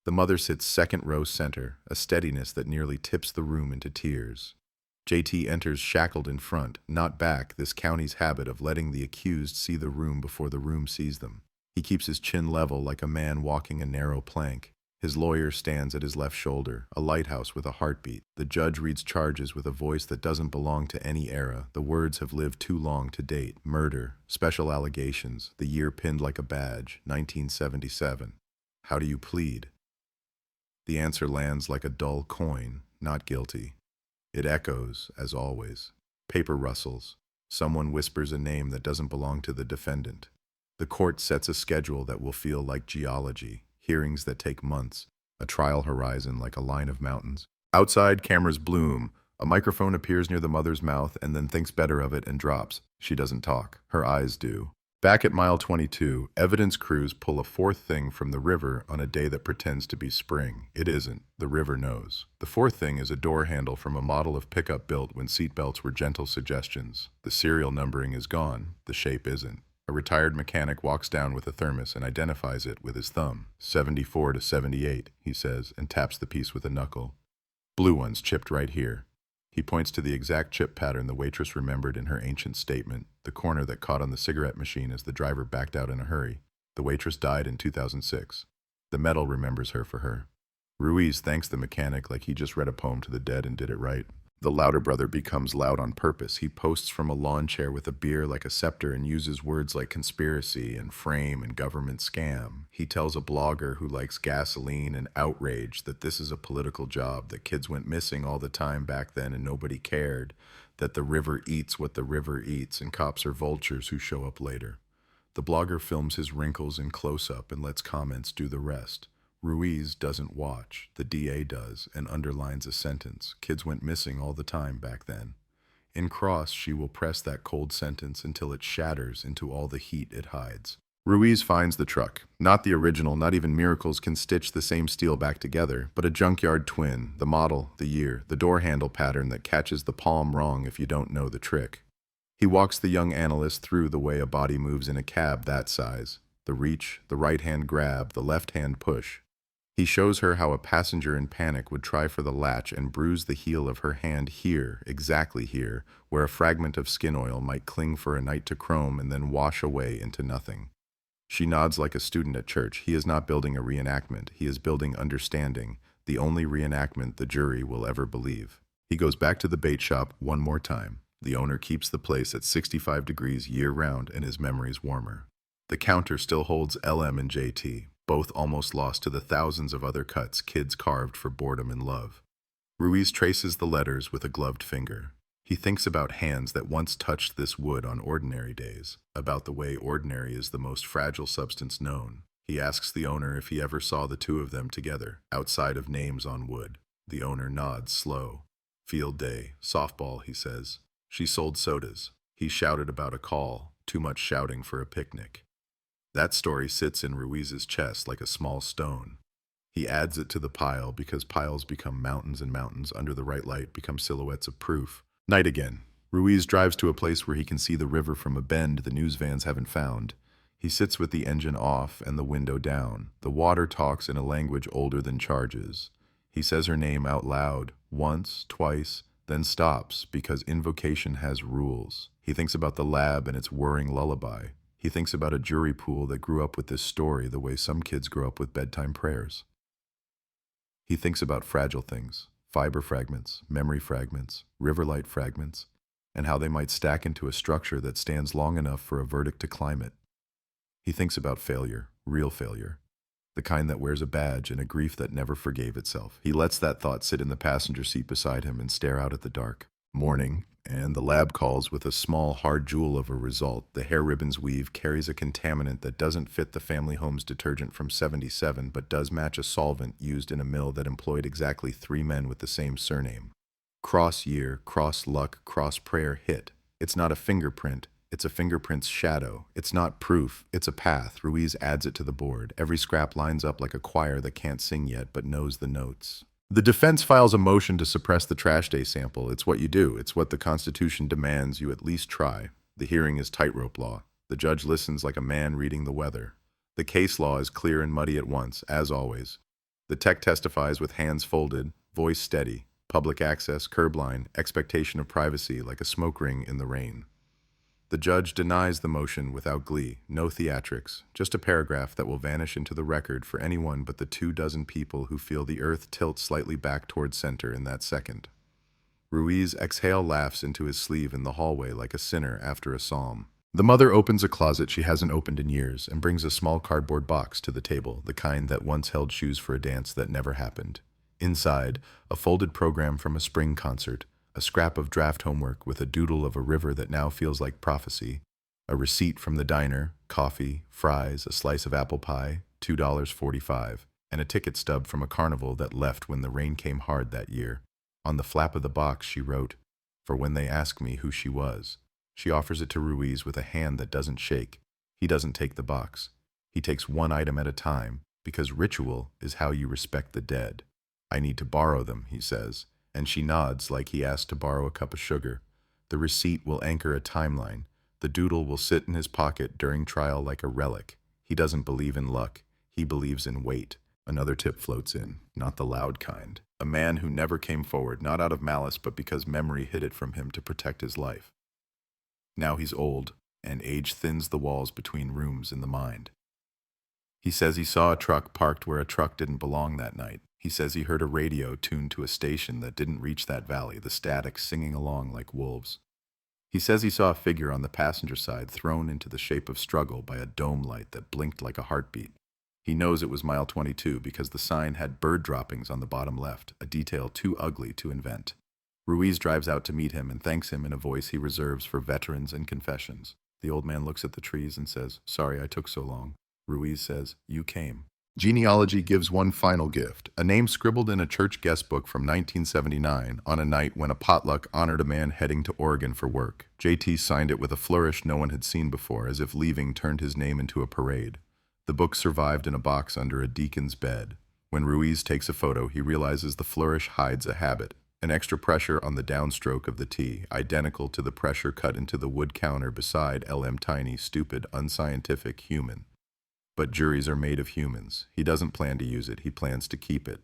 The mother sits second row center, a steadiness that nearly tips the room into tears. JT enters shackled in front, not back, this county's habit of letting the accused see the room before the room sees them. He keeps his chin level like a man walking a narrow plank. His lawyer stands at his left shoulder, a lighthouse with a heartbeat. The judge reads charges with a voice that doesn't belong to any era. The words have lived too long to date. Murder, special allegations, the year pinned like a badge, 1977. How do you plead? The answer lands like a dull coin, not guilty. It echoes, as always. Paper rustles. Someone whispers a name that doesn't belong to the defendant. The court sets a schedule that will feel like geology. Hearings that take months, a trial horizon like a line of mountains. Outside, cameras bloom. A microphone appears near the mother's mouth and then thinks better of it and drops. She doesn't talk. Her eyes do. Back at mile 22, evidence crews pull a fourth thing from the river on a day that pretends to be spring. It isn't. The river knows. The fourth thing is a door handle from a model of pickup built when seatbelts were gentle suggestions. The serial numbering is gone. The shape isn't. A retired mechanic walks down with a thermos and identifies it with his thumb. 74 to 78, he says, and taps the piece with a knuckle. Blue one's chipped right here. He points to the exact chip pattern the waitress remembered in her ancient statement, the corner that caught on the cigarette machine as the driver backed out in a hurry. The waitress died in 2006. The metal remembers her for her. Ruiz thanks the mechanic like he just read a poem to the dead and did it right. The louder brother becomes loud on purpose. He posts from a lawn chair with a beer like a scepter and uses words like conspiracy and frame and government scam. He tells a blogger who likes gasoline and outrage that this is a political job, that kids went missing all the time back then and nobody cared, that the river eats what the river eats and cops are vultures who show up later. The blogger films his wrinkles in close-up and lets comments do the rest. Ruiz doesn't watch, the DA does, and underlines a sentence. Kids went missing all the time back then. In cross, she will press that cold sentence until it shatters into all the heat it hides. Ruiz finds the truck. Not the original, not even miracles can stitch the same steel back together, but a junkyard twin, the model, the year, the door handle pattern that catches the palm wrong if you don't know the trick. He walks the young analyst through the way a body moves in a cab that size. The reach, the right-hand grab, the left-hand push. He shows her how a passenger in panic would try for the latch and bruise the heel of her hand here, exactly here, where a fragment of skin oil might cling for a night to chrome and then wash away into nothing. She nods like a student at church. He is not building a reenactment. He is building understanding, the only reenactment the jury will ever believe. He He goes back to the bait shop one more time. The owner keeps the place at 65 degrees year-round and his memories warmer. The counter still holds LM and JT, both almost lost to the thousands of other cuts kids carved for boredom and love. Ruiz traces the letters with a gloved finger. He thinks about hands that once touched this wood on ordinary days, about the way ordinary is the most fragile substance known. He asks the owner if he ever saw the two of them together, outside of names on wood. The owner nods slow. Field day, softball, he says. She sold sodas. He shouted about a call, too much shouting for a picnic. That story sits in Ruiz's chest like a small stone. He adds it to the pile because piles become mountains and mountains under the right light become silhouettes of proof. Night again. Ruiz drives to a place where he can see the river from a bend the news vans haven't found. He sits with the engine off and the window down. The water talks in a language older than charges. He says her name out loud, once, twice, then stops because invocation has rules. He thinks about the lab and its whirring lullaby. He thinks about a jury pool that grew up with this story the way some kids grow up with bedtime prayers. He thinks about fragile things, fiber fragments, memory fragments, riverlight fragments, and how they might stack into a structure that stands long enough for a verdict to climb it. He thinks about failure, real failure, the kind that wears a badge and a grief that never forgave itself. He lets that thought sit in the passenger seat beside him and stare out at the dark. Morning, and the lab calls with a small, hard jewel of a result. The hair ribbons weave carries a contaminant that doesn't fit the family home's detergent from '77, but does match a solvent used in a mill that employed exactly 3 men with the same surname. Cross year, cross luck, cross prayer hit. It's not a fingerprint. It's a fingerprint's shadow. It's not proof. It's a path. Ruiz adds it to the board. Every scrap lines up like a choir that can't sing yet but knows the notes. The defense files a motion to suppress the trash day sample. It's what you do. It's what the Constitution demands you at least try. The hearing is tightrope law. The judge listens like a man reading the weather. The case law is clear and muddy at once, as always. The tech testifies with hands folded, voice steady, public access, curb line, expectation of privacy like a smoke ring in the rain. The judge denies the motion without glee, no theatrics, just a paragraph that will vanish into the record for anyone but the 24 people who feel the earth tilt slightly back toward center in that second. Ruiz exhale laughs into his sleeve in the hallway like a sinner after a psalm. The mother opens a closet she hasn't opened in years and brings a small cardboard box to the table, the kind that once held shoes for a dance that never happened. Inside, a folded program from a spring concert, a scrap of draft homework with a doodle of a river that now feels like prophecy, a receipt from the diner, coffee, fries, a slice of apple pie, $2.45, and a ticket stub from a carnival that left when the rain came hard that year. On the flap of the box she wrote, "For when they ask me who she was." She offers it to Ruiz with a hand that doesn't shake. He doesn't take the box. He takes one item at a time, because ritual is how you respect the dead. "I need to borrow them," he says. And she nods like he asked to borrow a cup of sugar. The receipt will anchor a timeline. The doodle will sit in his pocket during trial like a relic. He doesn't believe in luck. He believes in weight. Another tip floats in, not the loud kind. A man who never came forward, not out of malice, but because memory hid it from him to protect his life. Now he's old, and age thins the walls between rooms in the mind. He says he saw a truck parked where a truck didn't belong that night. He says he heard a radio tuned to a station that didn't reach that valley, the static singing along like wolves. He says he saw a figure on the passenger side thrown into the shape of struggle by a dome light that blinked like a heartbeat. He knows it was mile 22 because the sign had bird droppings on the bottom left, a detail too ugly to invent. Ruiz drives out to meet him and thanks him in a voice he reserves for veterans and confessions. The old man looks at the trees and says, "Sorry I took so long." Ruiz says, "You came." Genealogy gives one final gift, a name scribbled in a church guest book from 1979 on a night when a potluck honored a man heading to Oregon for work. JT signed it with a flourish no one had seen before, as if leaving turned his name into a parade. The book survived in a box under a deacon's bed. When Ruiz takes a photo, he realizes the flourish hides a habit, an extra pressure on the downstroke of the T, identical to the pressure cut into the wood counter beside LM Tiny, stupid, unscientific human. But juries are made of humans. He doesn't plan to use it, he plans to keep it.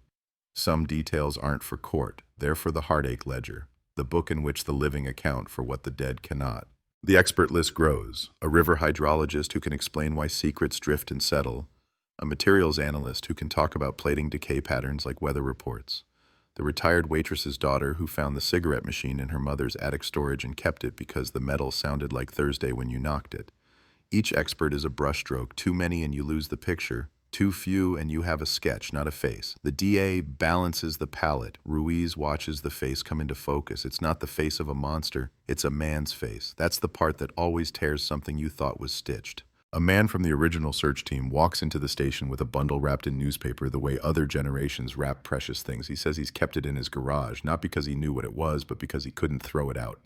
Some details aren't for court, they're for the heartache ledger, the book in which the living account for what the dead cannot. The expert list grows. A river hydrologist who can explain why secrets drift and settle. A materials analyst who can talk about plating decay patterns like weather reports. the retired waitress's daughter who found the cigarette machine in her mother's attic storage and kept it because the metal sounded like Thursday when you knocked it. Each expert is a brushstroke, too many and you lose the picture, too few and you have a sketch, not a face. The DA balances the palette. Ruiz watches the face come into focus. It's not the face of a monster, it's a man's face. That's the part that always tears something you thought was stitched. A man from the original search team walks into the station with a bundle wrapped in newspaper the way other generations wrap precious things. He says he's kept it in his garage, not because he knew what it was, but because he couldn't throw it out.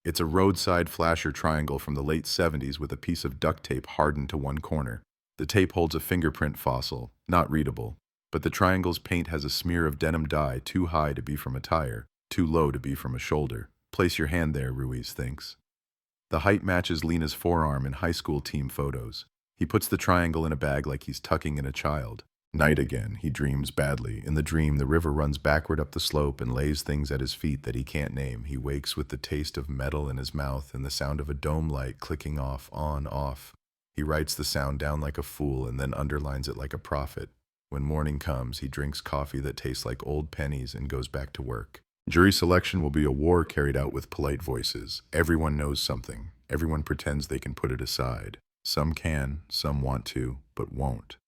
It's a roadside flasher triangle from the late 70s with a piece of duct tape hardened to one corner. The tape holds a fingerprint fossil, not readable, but the triangle's paint has a smear of denim dye too high to be from a tire, too low to be from a shoulder. Place your hand there, Ruiz thinks. The height matches Lena's forearm in high school team photos. He puts the triangle in a bag like he's tucking in a child. Night again, he dreams badly. In the dream, the river runs backward up the slope and lays things at his feet that he can't name. He wakes with the taste of metal in his mouth and the sound of a dome light clicking off, on, off. He writes the sound down like a fool and then underlines it like a prophet. When morning comes, he drinks coffee that tastes like old pennies and goes back to work. Jury selection will be a war carried out with polite voices. Everyone knows something. Everyone pretends they can put it aside. Some can, some want to, but won't.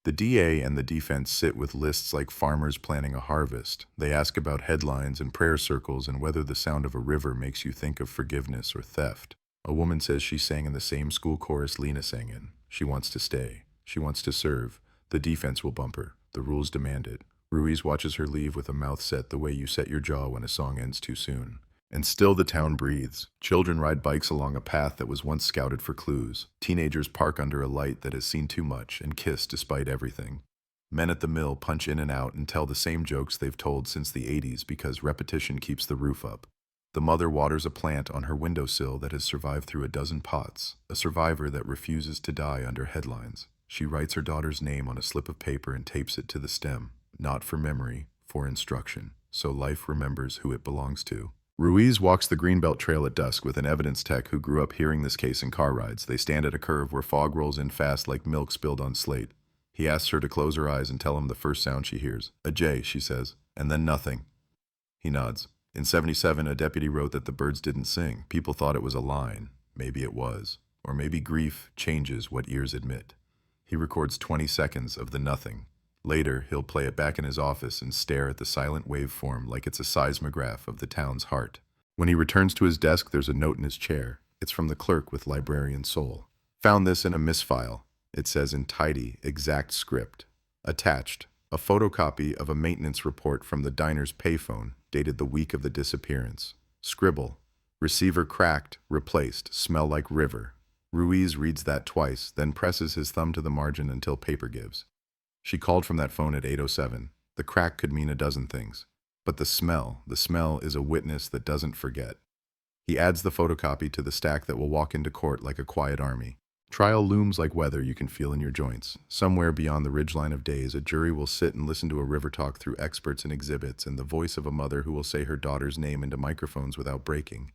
The DA and the defense sit with lists like farmers planning a harvest. They ask about headlines and prayer circles and whether the sound of a river makes you think of forgiveness or theft. A woman says she sang in the same school chorus Lena sang in. She wants to stay. She wants to serve. The defense will bump her. The rules demand it. Ruiz watches her leave with a mouth set the way you set your jaw when a song ends too soon. And still the town breathes. Children ride bikes along a path that was once scouted for clues. Teenagers park under a light that has seen too much and kiss despite everything. Men at the mill punch in and out and tell the same jokes they've told since the 80s because repetition keeps the roof up. The mother waters a plant on her windowsill that has survived through a dozen pots, a survivor that refuses to die under headlines. She writes her daughter's name on a slip of paper and tapes it to the stem, not for memory, for instruction, so life remembers who it belongs to. Ruiz walks the Greenbelt Trail at dusk with an evidence tech who grew up hearing this case in car rides. They stand at a curve where fog rolls in fast like milk spilled on slate. He asks her to close her eyes and tell him the first sound she hears. A J, she says, and then nothing. He nods. In '77, a deputy wrote that the birds didn't sing. People thought it was a line. Maybe it was. Or maybe grief changes what ears admit. He records 20 seconds of the nothing. Later, he'll play it back in his office and stare at the silent waveform like it's a seismograph of the town's heart. When he returns to his desk, there's a note in his chair. It's from the clerk with librarian soul. Found this in a misfile. It says in tidy, exact script. Attached, a photocopy of a maintenance report from the diner's payphone, dated the week of the disappearance. Scribble. Receiver cracked, replaced, smell like river. Ruiz reads that twice, then presses his thumb to the margin until paper gives. She called from that phone at 8:07. The crack could mean a dozen things. But the smell is a witness that doesn't forget. He adds the photocopy to the stack that will walk into court like a quiet army. Trial looms like weather you can feel in your joints. Somewhere beyond the ridgeline of days, a jury will sit and listen to a river talk through experts and exhibits and the voice of a mother who will say her daughter's name into microphones without breaking.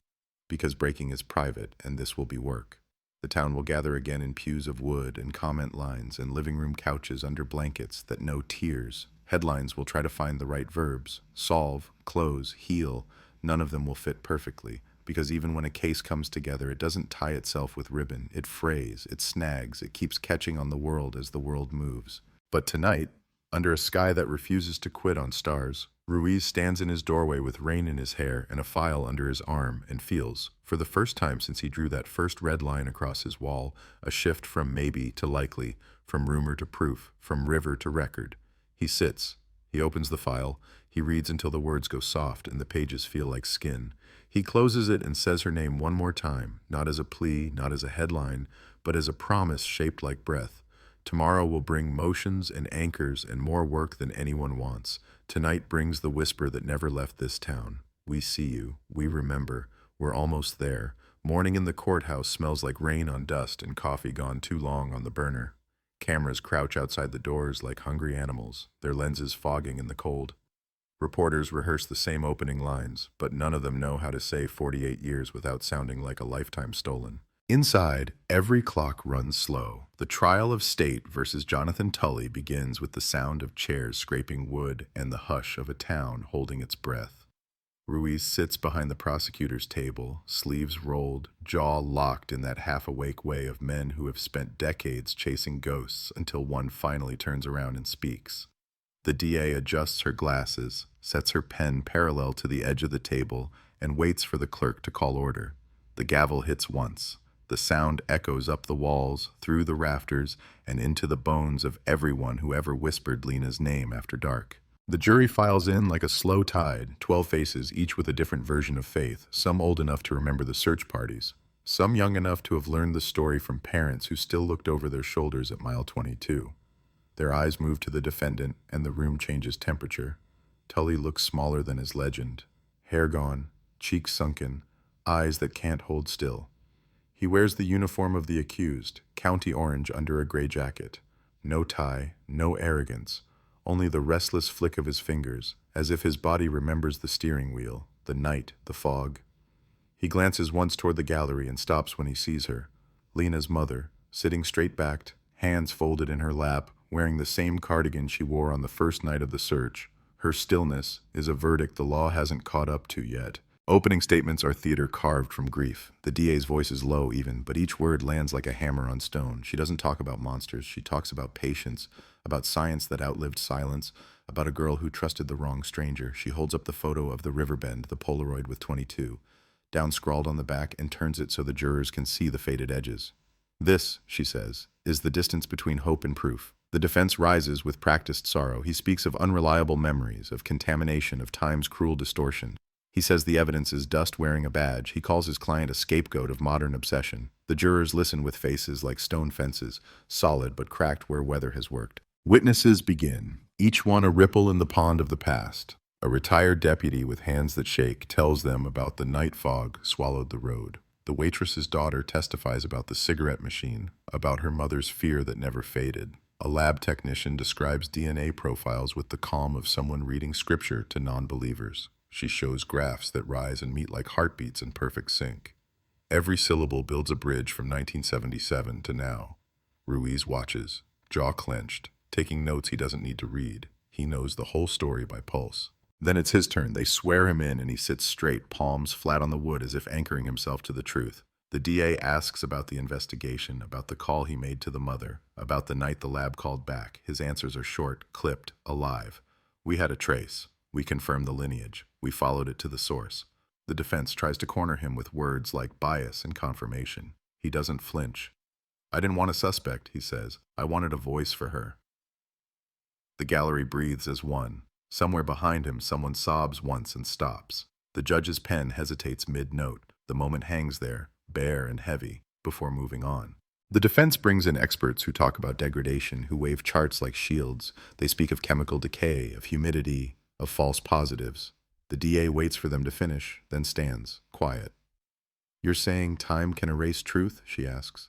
Because breaking is private, and this will be work. The town will gather again in pews of wood and comment lines and living room couches under blankets that know tears. Headlines will try to find the right verbs. Solve, close, heal. None of them will fit perfectly. Because even when a case comes together, it doesn't tie itself with ribbon. It frays, it snags, it keeps catching on the world as the world moves. But tonight, under a sky that refuses to quit on stars, Ruiz stands in his doorway with rain in his hair and a file under his arm and feels, for the first time since he drew that first red line across his wall, a shift from maybe to likely, from rumor to proof, from river to record. He sits. He opens the file. He reads until the words go soft and the pages feel like skin. He closes it and says her name one more time, not as a plea, not as a headline, but as a promise shaped like breath. Tomorrow will bring motions and anchors and more work than anyone wants. Tonight brings the whisper that never left this town. We see you. We remember. We're almost there. Morning in the courthouse smells like rain on dust and coffee gone too long on the burner. Cameras crouch outside the doors like hungry animals, their lenses fogging in the cold. Reporters rehearse the same opening lines, but none of them know how to say 48 years without sounding like a lifetime stolen. Inside, every clock runs slow. The trial of state versus Jonathan Tully begins with the sound of chairs scraping wood and the hush of a town holding its breath. Ruiz sits behind the prosecutor's table, sleeves rolled, jaw locked in that half-awake way of men who have spent decades chasing ghosts until one finally turns around and speaks. The DA adjusts her glasses, sets her pen parallel to the edge of the table, and waits for the clerk to call order. The gavel hits once. The sound echoes up the walls, through the rafters, and into the bones of everyone who ever whispered Lena's name after dark. The jury files in like a slow tide, 12 faces, each with a different version of faith, some old enough to remember the search parties, some young enough to have learned the story from parents who still looked over their shoulders at mile 22. Their eyes move to the defendant, and the room changes temperature. Tully looks smaller than his legend. Hair gone, cheeks sunken, eyes that can't hold still. He wears the uniform of the accused, county orange under a gray jacket. No tie, no arrogance. Only the restless flick of his fingers, as if his body remembers the steering wheel, the night, the fog. He glances once toward the gallery and stops when he sees her. Lena's mother, sitting straight-backed, hands folded in her lap, wearing the same cardigan she wore on the first night of the search. Her stillness is a verdict the law hasn't caught up to yet. Opening statements are theater carved from grief. The DA's voice is low even, but each word lands like a hammer on stone. She doesn't talk about monsters. She talks about patience, about science that outlived silence, about a girl who trusted the wrong stranger. She holds up the photo of the riverbend, the Polaroid with 22, down scrawled on the back, and turns it so the jurors can see the faded edges. This, she says, is the distance between hope and proof. The defense rises with practiced sorrow. He speaks of unreliable memories, of contamination, of time's cruel distortion. He says the evidence is dust wearing a badge. He calls his client a scapegoat of modern obsession. The jurors listen with faces like stone fences, solid but cracked where weather has worked. Witnesses begin, each one a ripple in the pond of the past. A retired deputy with hands that shake tells them about the night fog swallowed the road. The waitress's daughter testifies about the cigarette machine, about her mother's fear that never faded. A lab technician describes DNA profiles with the calm of someone reading scripture to non-believers. She shows graphs that rise and meet like heartbeats in perfect sync. Every syllable builds a bridge from 1977 to now. Ruiz watches, jaw clenched, taking notes he doesn't need to read. He knows the whole story by pulse. Then it's his turn. They swear him in and he sits straight, palms flat on the wood as if anchoring himself to the truth. The DA asks about the investigation, about the call he made to the mother, about the night the lab called back. His answers are short, clipped, alive. We had a trace. We confirmed the lineage. We followed it to the source. The defense tries to corner him with words like bias and confirmation. He doesn't flinch. I didn't want a suspect, he says. I wanted a voice for her. The gallery breathes as one. Somewhere behind him, someone sobs once and stops. The judge's pen hesitates mid-note. The moment hangs there, bare and heavy, before moving on. The defense brings in experts who talk about degradation, who wave charts like shields. They speak of chemical decay, of humidity, of false positives. The DA waits for them to finish, then stands, quiet. You're saying time can erase truth? She asks.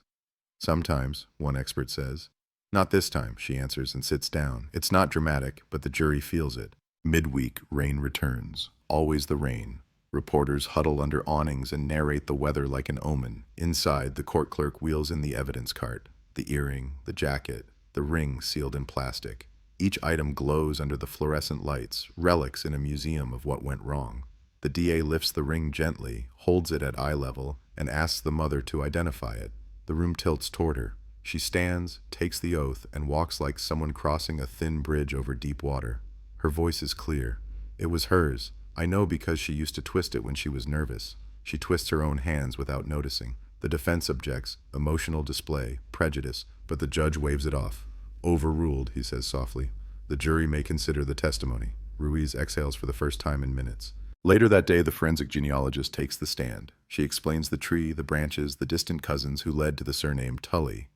Sometimes, one expert says. Not this time, she answers and sits down. It's not dramatic, but the jury feels it. Midweek, rain returns. Always the rain. Reporters huddle under awnings and narrate the weather like an omen. Inside, the court clerk wheels in the evidence cart. The earring, the jacket, the ring sealed in plastic. Each item glows under the fluorescent lights, relics in a museum of what went wrong. The DA lifts the ring gently, holds it at eye level, and asks the mother to identify it. The room tilts toward her. She stands, takes the oath, and walks like someone crossing a thin bridge over deep water. Her voice is clear. It was hers. I know because she used to twist it when she was nervous. She twists her own hands without noticing. The defense objects, emotional display, prejudice, but the judge waves it off. Overruled, he says softly. The jury may consider the testimony. Ruiz exhales for the first time in minutes. Later that day, the forensic genealogist takes the stand. She explains the tree, the branches, the distant cousins who led to the surname Tully.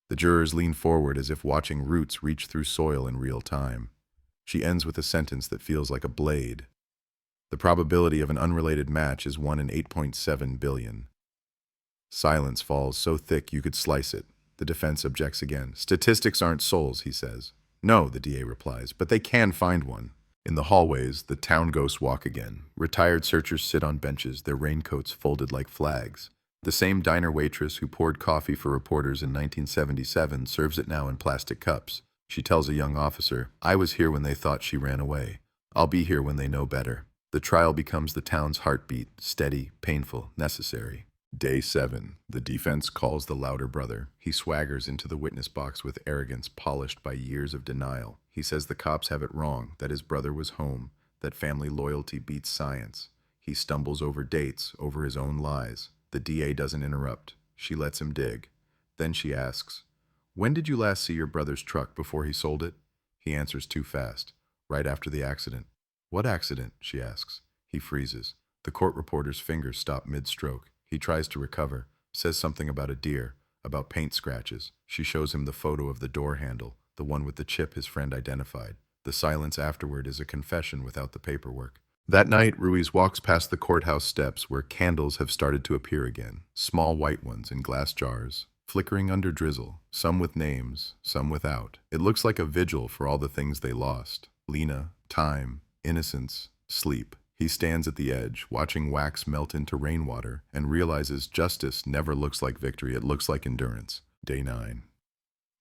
The jurors lean forward as if watching roots reach through soil in real time. She ends with a sentence that feels like a blade. The probability of an unrelated match is 1 in 8.7 billion. Silence falls so thick you could slice it. The defense objects again. Statistics aren't souls, he says. No, the DA replies, but they can find one. In the hallways, the town ghosts walk again. Retired searchers sit on benches, their raincoats folded like flags. The same diner waitress who poured coffee for reporters in 1977 serves it now in plastic cups. She tells a young officer, "I was here when they thought she ran away. I'll be here when they know better." The trial becomes the town's heartbeat, steady, painful, necessary. Day 7. The defense calls the louder brother. He swaggers into the witness box with arrogance polished by years of denial. He says the cops have it wrong, that his brother was home, that family loyalty beats science. He stumbles over dates, over his own lies. The DA doesn't interrupt. She lets him dig. Then she asks, "When did you last see your brother's truck before he sold it?" He answers too fast. "Right after the accident." "What accident?" she asks. He freezes. The court reporter's fingers stop mid-stroke. He tries to recover, says something about a deer, about paint scratches. She shows him the photo of the door handle, the one with the chip his friend identified. The silence afterward is a confession without the paperwork. That night, Ruiz walks past the courthouse steps where candles have started to appear again, small white ones in glass jars, flickering under drizzle, some with names, some without. It looks like a vigil for all the things they lost: Lena, time, innocence, sleep. He stands at the edge, watching wax melt into rainwater, and realizes justice never looks like victory, it looks like endurance. Day 9.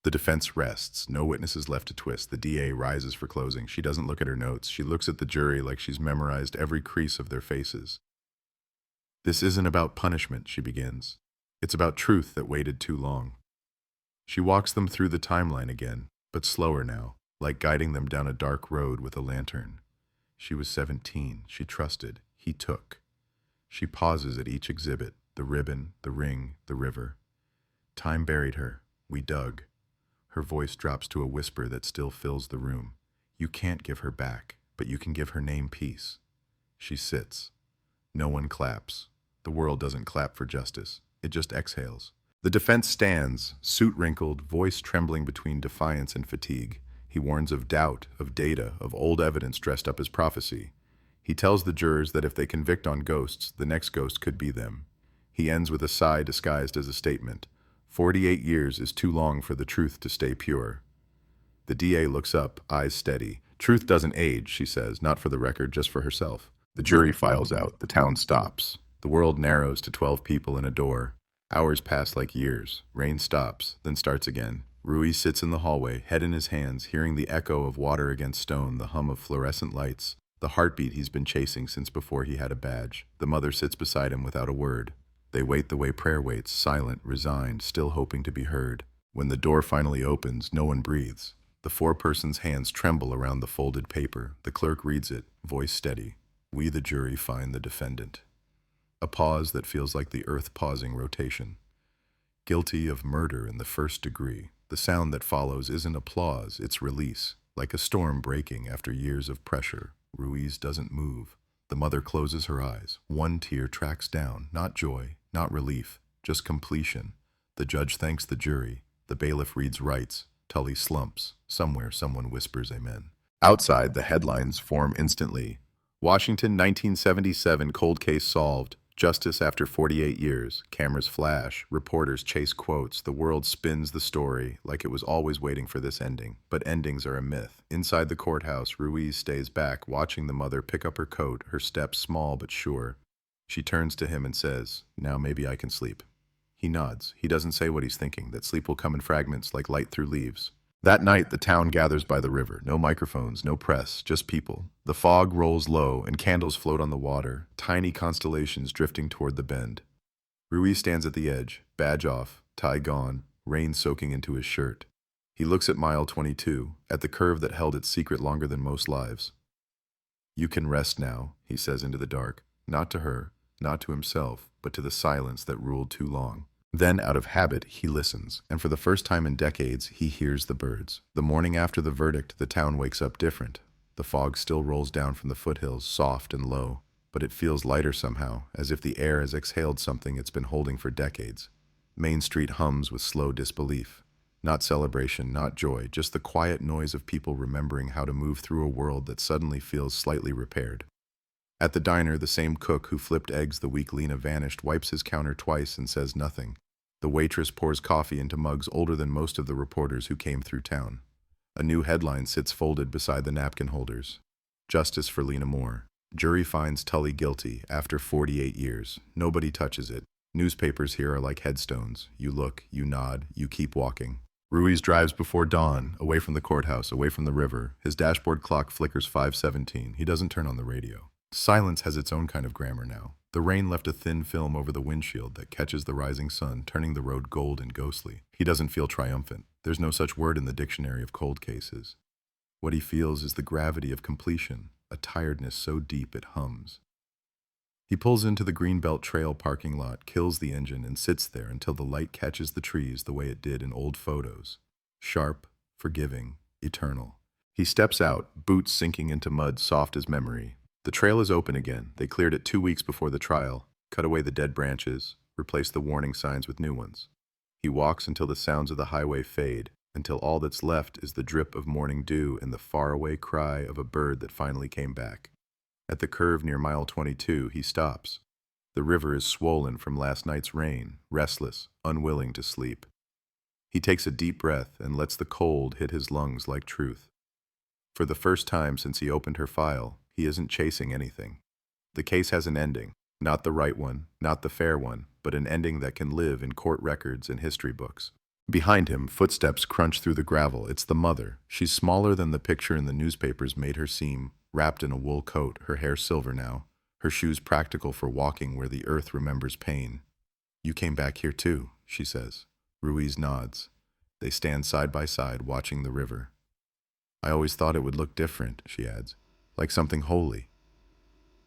The defense rests. No witnesses left to twist. The DA rises for closing. She doesn't look at her notes. She looks at the jury like she's memorized every crease of their faces. "This isn't about punishment," she begins. "It's about truth that waited too long." She walks them through the timeline again, but slower now, like guiding them down a dark road with a lantern. She was 17. She trusted. He took. She pauses at each exhibit: the ribbon, the ring, the river. Time buried her. We dug. Her voice drops to a whisper that still fills the room. "You can't give her back, but you can give her name peace." She sits. No one claps. The world doesn't clap for justice. It just exhales. The defense stands, suit wrinkled, voice trembling between defiance and fatigue. He warns of doubt, of data, of old evidence dressed up as prophecy. He tells the jurors that if they convict on ghosts, the next ghost could be them. He ends with a sigh disguised as a statement. 48 years is too long for the truth to stay pure. The DA looks up, eyes steady. "Truth doesn't age," she says, not for the record, just for herself. The jury files out. The town stops. The world narrows to 12 people and a door. Hours pass like years. Rain stops, then starts again. Ruiz sits in the hallway, head in his hands, hearing the echo of water against stone, the hum of fluorescent lights, the heartbeat he's been chasing since before he had a badge. The mother sits beside him without a word. They wait the way prayer waits, silent, resigned, still hoping to be heard. When the door finally opens, no one breathes. The foreperson's hands tremble around the folded paper. The clerk reads it, voice steady. "We, the jury, find the defendant." A pause that feels like the earth pausing rotation. "Guilty of murder in the first degree." The sound that follows isn't applause, it's release. Like a storm breaking after years of pressure, Ruiz doesn't move. The mother closes her eyes. One tear tracks down, not joy, not relief, just completion. The judge thanks the jury. The bailiff reads rights. Tully slumps. Somewhere someone whispers amen. Outside, the headlines form instantly. Washington, 1977, cold case solved. Justice after 48 years. Cameras flash. Reporters chase quotes. The world spins the story like it was always waiting for this ending. But endings are a myth. Inside the courthouse, Ruiz stays back, watching the mother pick up her coat, her steps small but sure. She turns to him and says, "Now maybe I can sleep." He nods. He doesn't say what he's thinking, that sleep will come in fragments like light through leaves. That night, the town gathers by the river. No microphones, no press, just people. The fog rolls low, and candles float on the water, tiny constellations drifting toward the bend. Ruiz stands at the edge, badge off, tie gone, rain soaking into his shirt. He looks at mile 22, at the curve that held its secret longer than most lives. "You can rest now," he says into the dark, not to her, not to himself, but to the silence that ruled too long. Then, out of habit, he listens, and for the first time in decades, he hears the birds. The morning after the verdict, the town wakes up different. The fog still rolls down from the foothills, soft and low, but it feels lighter somehow, as if the air has exhaled something it's been holding for decades. Main Street hums with slow disbelief. Not celebration, not joy, just the quiet noise of people remembering how to move through a world that suddenly feels slightly repaired. At the diner, the same cook who flipped eggs the week Lena vanished wipes his counter twice and says nothing. The waitress pours coffee into mugs older than most of the reporters who came through town. A new headline sits folded beside the napkin holders. Justice for Lena Moore. Jury finds Tully guilty after 48 years. Nobody touches it. Newspapers here are like headstones. You look, you nod, you keep walking. Ruiz drives before dawn, away from the courthouse, away from the river. His dashboard clock flickers 5:17. He doesn't turn on the radio. Silence has its own kind of grammar now. The rain left a thin film over the windshield that catches the rising sun, turning the road gold and ghostly. He doesn't feel triumphant. There's no such word in the dictionary of cold cases. What he feels is the gravity of completion, a tiredness so deep it hums. He pulls into the Greenbelt Trail parking lot, kills the engine, and sits there until the light catches the trees the way it did in old photos. Sharp, forgiving, eternal. He steps out, boots sinking into mud soft as memory. The trail is open again. They cleared it 2 weeks before the trial, cut away the dead branches, replaced the warning signs with new ones. He walks until the sounds of the highway fade, until all that's left is the drip of morning dew and the faraway cry of a bird that finally came back. At the curve near mile 22, he stops. The river is swollen from last night's rain, restless, unwilling to sleep. He takes a deep breath and lets the cold hit his lungs like truth. For the first time since he opened her file, he isn't chasing anything. The case has an ending, not the right one, not the fair one, but an ending that can live in court records and history books. Behind him, footsteps crunch through the gravel. It's the mother. She's smaller than the picture in the newspapers made her seem, wrapped in a wool coat, her hair silver now, her shoes practical for walking where the earth remembers pain. "You came back here too," she says. Ruiz nods. They stand side by side, watching the river. "I always thought it would look different," she adds, "like something holy."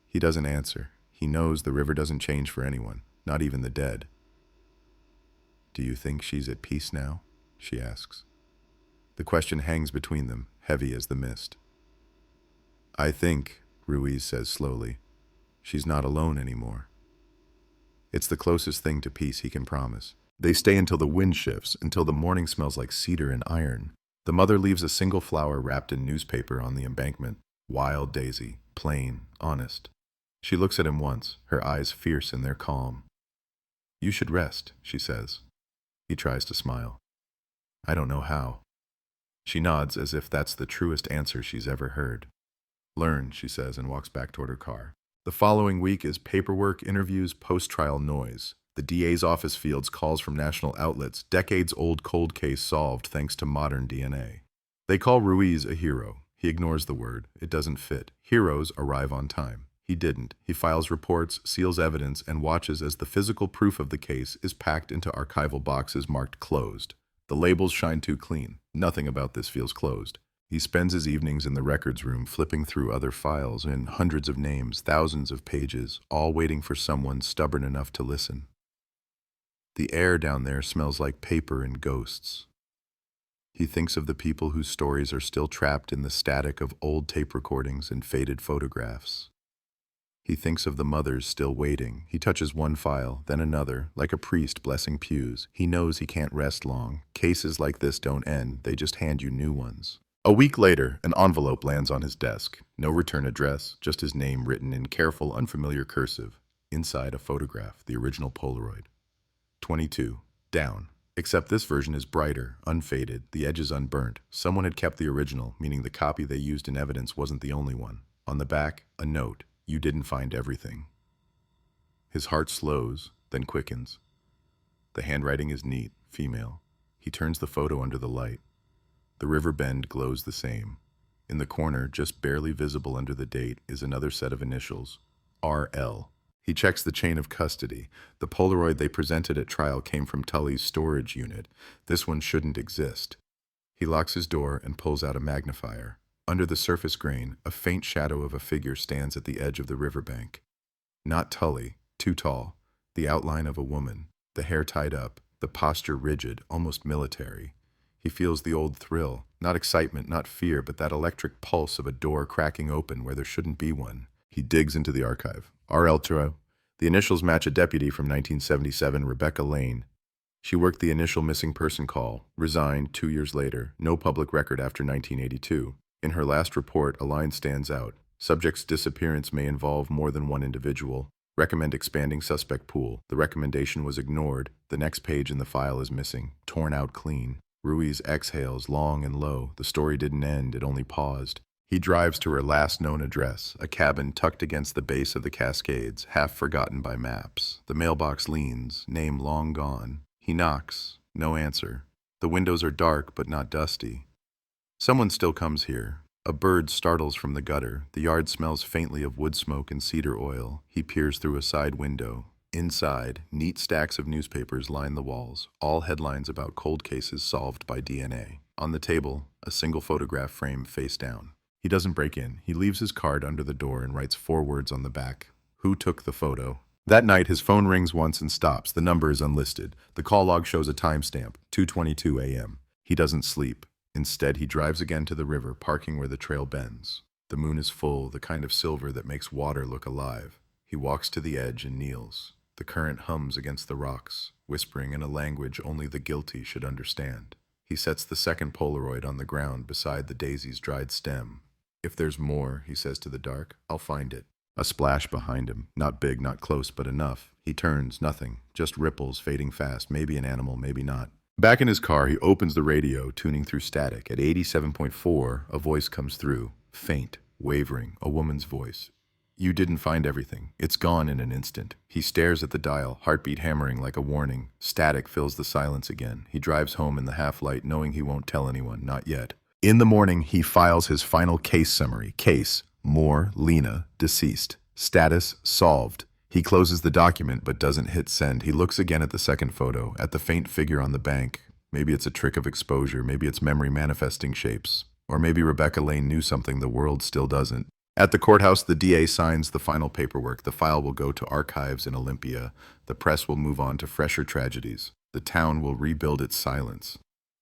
He doesn't answer. He knows the river doesn't change for anyone, not even the dead. "Do you think she's at peace now?" she asks. The question hangs between them, heavy as the mist. "I think," Ruiz says slowly, "she's not alone anymore." It's the closest thing to peace he can promise. They stay until the wind shifts, until the morning smells like cedar and iron. The mother leaves a single flower wrapped in newspaper on the embankment. Wild daisy, plain, honest. She looks at him once, her eyes fierce in their calm. "You should rest," she says. He tries to smile. "I don't know how." She nods as if that's the truest answer she's ever heard. "Learn," she says, and walks back toward her car. The following week is paperwork, interviews, post-trial noise. The DA's office fields calls from national outlets, decades-old cold case solved thanks to modern DNA. They call Ruiz a hero. He ignores the word. It doesn't fit. Heroes arrive on time. He didn't. He files reports, seals evidence, and watches as the physical proof of the case is packed into archival boxes marked closed. The labels shine too clean. Nothing about this feels closed. He spends his evenings in the records room flipping through other files in hundreds of names, thousands of pages, all waiting for someone stubborn enough to listen. The air down there smells like paper and ghosts. He thinks of the people whose stories are still trapped in the static of old tape recordings and faded photographs. He thinks of the mothers still waiting. He touches one file, then another, like a priest blessing pews. He knows he can't rest long. Cases like this don't end, they just hand you new ones. A week later, an envelope lands on his desk. No return address, just his name written in careful, unfamiliar cursive. Inside, a photograph, the original Polaroid. 22. Down. Except this version is brighter, unfaded, the edges unburnt. Someone had kept the original, meaning the copy they used in evidence wasn't the only one. On the back, a note. You didn't find everything. His heart slows, then quickens. The handwriting is neat, female. He turns the photo under the light. The river bend glows the same. In the corner, just barely visible under the date, is another set of initials, RL. He checks the chain of custody. The Polaroid they presented at trial came from Tully's storage unit. This one shouldn't exist. He locks his door and pulls out a magnifier. Under the surface grain, a faint shadow of a figure stands at the edge of the riverbank. Not Tully, too tall. The outline of a woman, the hair tied up, the posture rigid, almost military. He feels the old thrill, not excitement, not fear, but that electric pulse of a door cracking open where there shouldn't be one. He digs into the archive. R.L. Turo. The initials match a deputy from 1977, Rebecca Lane. She worked the initial missing person call, resigned 2 years later, no public record after 1982. In her last report, a line stands out. Subject's disappearance may involve more than one individual. Recommend expanding suspect pool. The recommendation was ignored. The next page in the file is missing, torn out clean. Ruiz exhales long and low. The story didn't end, it only paused. He drives to her last known address, a cabin tucked against the base of the Cascades, half forgotten by maps. The mailbox leans, name long gone. He knocks, no answer. The windows are dark but not dusty. Someone still comes here. A bird startles from the gutter. The yard smells faintly of wood smoke and cedar oil. He peers through a side window. Inside, neat stacks of newspapers line the walls, all headlines about cold cases solved by DNA. On the table, a single photograph frame face down. He doesn't break in. He leaves his card under the door and writes 4 words on the back. Who took the photo? That night, his phone rings once and stops. The number is unlisted. The call log shows a timestamp, 2:22 a.m. He doesn't sleep. Instead, he drives again to the river, parking where the trail bends. The moon is full, the kind of silver that makes water look alive. He walks to the edge and kneels. The current hums against the rocks, whispering in a language only the guilty should understand. He sets the second Polaroid on the ground beside the daisy's dried stem. If there's more, he says to the dark, I'll find it. A splash behind him, not big, not close, but enough. He turns, nothing, just ripples fading fast, maybe an animal, maybe not. Back in his car, he opens the radio, tuning through static. At 87.4, a voice comes through, faint, wavering, a woman's voice. You didn't find everything. It's gone in an instant. He stares at the dial, heartbeat hammering like a warning. Static fills the silence again. He drives home in the half-light, knowing he won't tell anyone, not yet. In the morning, he files his final case summary. Case, Moore, Lena, deceased. Status, solved. He closes the document but doesn't hit send. He looks again at the second photo, at the faint figure on the bank. Maybe it's a trick of exposure, maybe it's memory manifesting shapes. Or maybe Rebecca Lane knew something the world still doesn't. At the courthouse, the DA signs the final paperwork. The file will go to archives in Olympia. The press will move on to fresher tragedies. The town will rebuild its silence.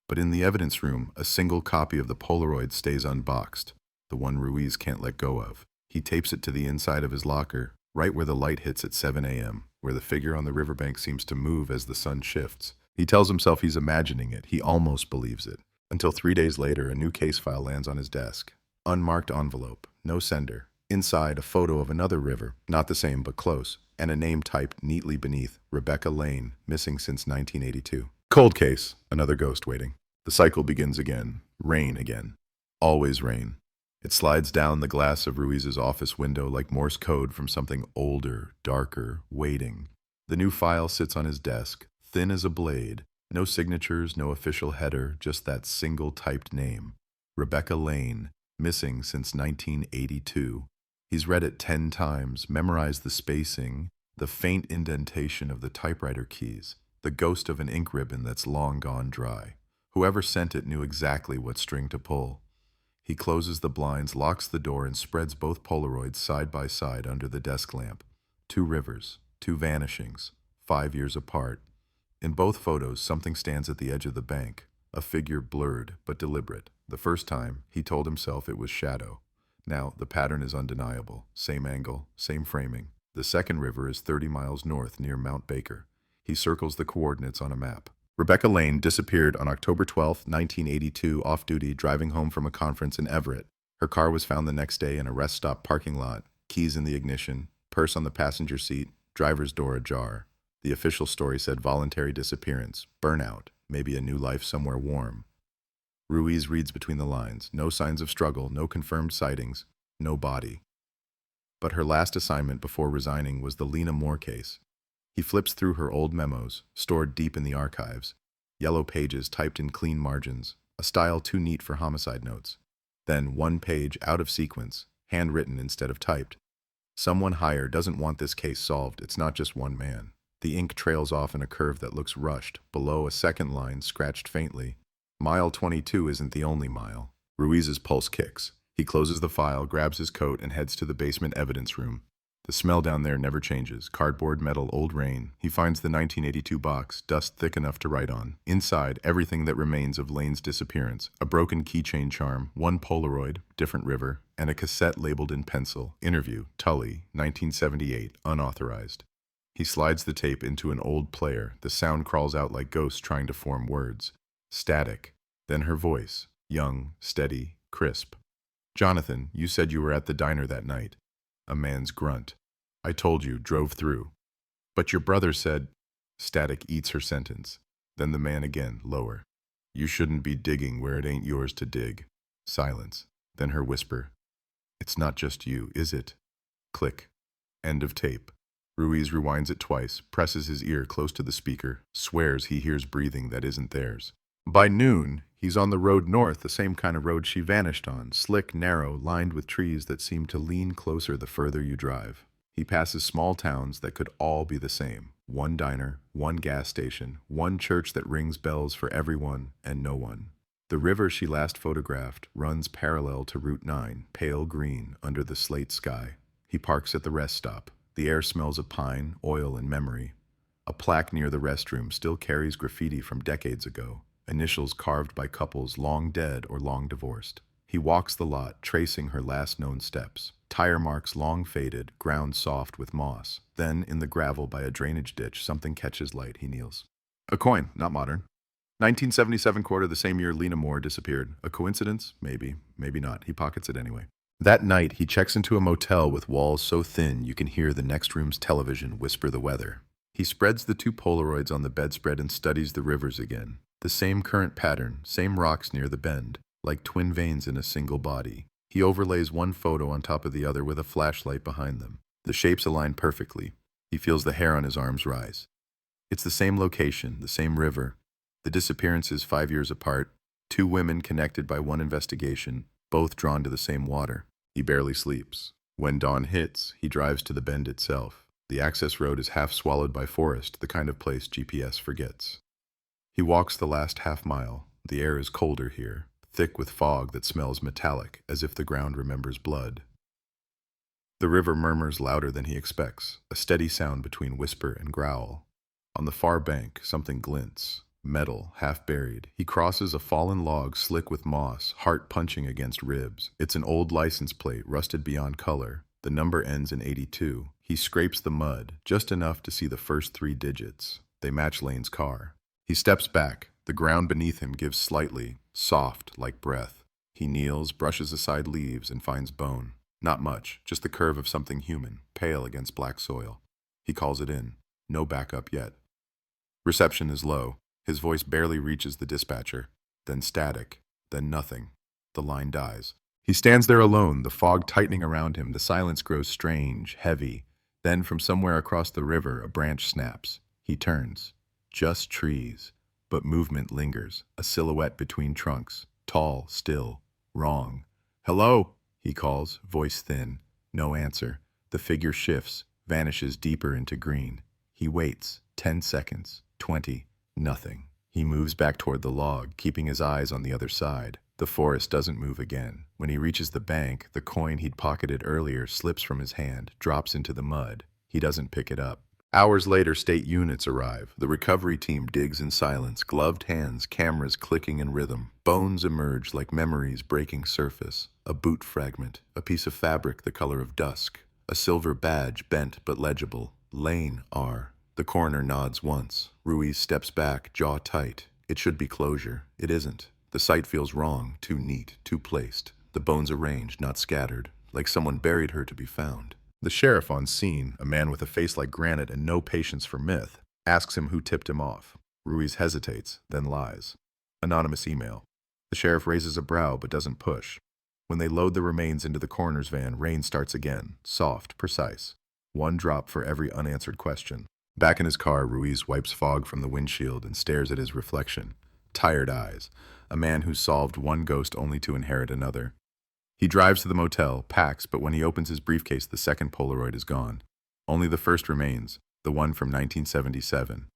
But in the evidence room, a single copy of the Polaroid stays unboxed, the one Ruiz can't let go of. He tapes it to the inside of his locker, right where the light hits at 7 a.m., where the figure on the riverbank seems to move as the sun shifts. He tells himself he's imagining it. He almost believes it. Until 3 days later, a new case file lands on his desk. Unmarked envelope, no sender. Inside, a photo of another river, not the same but close, and a name typed neatly beneath, Rebecca Lane, missing since 1982. Cold case, another ghost waiting. The cycle begins again. Rain again. Always rain. It slides down the glass of Ruiz's office window like Morse code from something older, darker, waiting. The new file sits on his desk, thin as a blade. No signatures, no official header, just that single typed name. Rebecca Lane, missing since 1982. He's read it 10 times, memorized the spacing, the faint indentation of the typewriter keys, the ghost of an ink ribbon that's long gone dry. Whoever sent it knew exactly what string to pull. He closes the blinds, locks the door, and spreads both Polaroids side by side under the desk lamp. 2 rivers, 2 vanishings, 5 years apart. In both photos, something stands at the edge of the bank, a figure blurred but deliberate. The first time, he told himself it was shadow. Now, the pattern is undeniable. Same angle, same framing. The second river is 30 miles north near Mount Baker. He circles the coordinates on a map. Rebecca Lane disappeared on October 12, 1982, off-duty, driving home from a conference in Everett. Her car was found the next day in a rest stop parking lot, keys in the ignition, purse on the passenger seat, driver's door ajar. The official story said voluntary disappearance, burnout, maybe a new life somewhere warm. Ruiz reads between the lines. No signs of struggle, no confirmed sightings, no body. But her last assignment before resigning was the Lena Moore case. He flips through her old memos, stored deep in the archives. Yellow pages typed in clean margins, a style too neat for homicide notes. Then 1 page out of sequence, handwritten instead of typed. Someone higher doesn't want this case solved. It's not just one man. The ink trails off in a curve that looks rushed. Below, a second line scratched faintly. Mile 22 isn't the only mile. Ruiz's pulse kicks. He closes the file, grabs his coat, and heads to the basement evidence room. The smell down there never changes. Cardboard, metal, old rain. He finds the 1982 box, dust thick enough to write on. Inside, everything that remains of Lane's disappearance. A broken keychain charm, 1 Polaroid, different river, and a cassette labeled in pencil. Interview, Tully, 1978, unauthorized. He slides the tape into an old player. The sound crawls out like ghosts trying to form words. Static. Then her voice, young, steady, crisp. Jonathan, you said you were at the diner that night. A man's grunt. I told you, drove through. But your brother said... Static eats her sentence. Then the man again, lower. You shouldn't be digging where it ain't yours to dig. Silence. Then her whisper. It's not just you, is it? Click. End of tape. Ruiz rewinds it twice, presses his ear close to the speaker, swears he hears breathing that isn't theirs. By noon, he's on the road north, the same kind of road she vanished on, slick, narrow, lined with trees that seem to lean closer the further you drive. He passes small towns that could all be the same. One diner, one gas station, one church that rings bells for everyone and no one. The river she last photographed runs parallel to Route 9, pale green under the slate sky. He parks at the rest stop. The air smells of pine, oil, and memory. A plaque near the restroom still carries graffiti from decades ago, initials carved by couples long dead or long divorced. He walks the lot, tracing her last known steps. Tire marks long faded, ground soft with moss. Then, in the gravel by a drainage ditch, something catches light. He kneels. A coin, not modern. 1977 quarter, the same year Lena Moore disappeared. A coincidence? Maybe. Maybe not. He pockets it anyway. That night, he checks into a motel with walls so thin you can hear the next room's television whisper the weather. He spreads the 2 Polaroids on the bedspread and studies the rivers again. The same current pattern, same rocks near the bend, like twin veins in a single body. He overlays one photo on top of the other with a flashlight behind them. The shapes align perfectly. He feels the hair on his arms rise. It's the same location, the same river. The disappearances 5 years apart, 2 women connected by one investigation, both drawn to the same water. He barely sleeps. When dawn hits, he drives to the bend itself. The access road is half swallowed by forest, the kind of place GPS forgets. He walks the last half mile. The air is colder here, thick with fog that smells metallic, as if the ground remembers blood. The river murmurs louder than he expects, a steady sound between whisper and growl. On the far bank, something glints. Metal, half buried. He crosses a fallen log slick with moss, heart punching against ribs. It's an old license plate, rusted beyond color. The number ends in 82. He scrapes the mud, just enough to see the first 3 digits. They match Lane's car. He steps back. The ground beneath him gives slightly, soft, like breath. He kneels, brushes aside leaves, and finds bone. Not much, just the curve of something human, pale against black soil. He calls it in. No backup yet. Reception is low. His voice barely reaches the dispatcher. Then static. Then nothing. The line dies. He stands there alone, the fog tightening around him. The silence grows strange, heavy. Then from somewhere across the river, a branch snaps. He turns. Just trees. But movement lingers. A silhouette between trunks. Tall, still. Wrong. Hello? He calls, voice thin. No answer. The figure shifts, vanishes deeper into green. He waits. 10 seconds. 20. Nothing. He moves back toward the log, keeping his eyes on the other side. The forest doesn't move again. When he reaches the bank, the coin he'd pocketed earlier slips from his hand, drops into the mud. He doesn't pick it up. Hours later, state units arrive. The recovery team digs in silence, gloved hands, cameras clicking in rhythm. Bones emerge like memories breaking surface. A boot fragment, a piece of fabric the color of dusk. A silver badge, bent but legible. Lane R. The coroner nods once. Ruiz steps back, jaw tight. It should be closure. It isn't. The site feels wrong, too neat, too placed. The bones arranged, not scattered, like someone buried her to be found. The sheriff on scene, a man with a face like granite and no patience for myth, asks him who tipped him off. Ruiz hesitates, then lies. Anonymous email. The sheriff raises a brow but doesn't push. When they load the remains into the coroner's van, rain starts again, soft, precise. 1 drop for every unanswered question. Back in his car, Ruiz wipes fog from the windshield and stares at his reflection. Tired eyes. A man who solved one ghost only to inherit another. He drives to the motel, packs, but when he opens his briefcase, the second Polaroid is gone. Only the first remains, the one from 1977.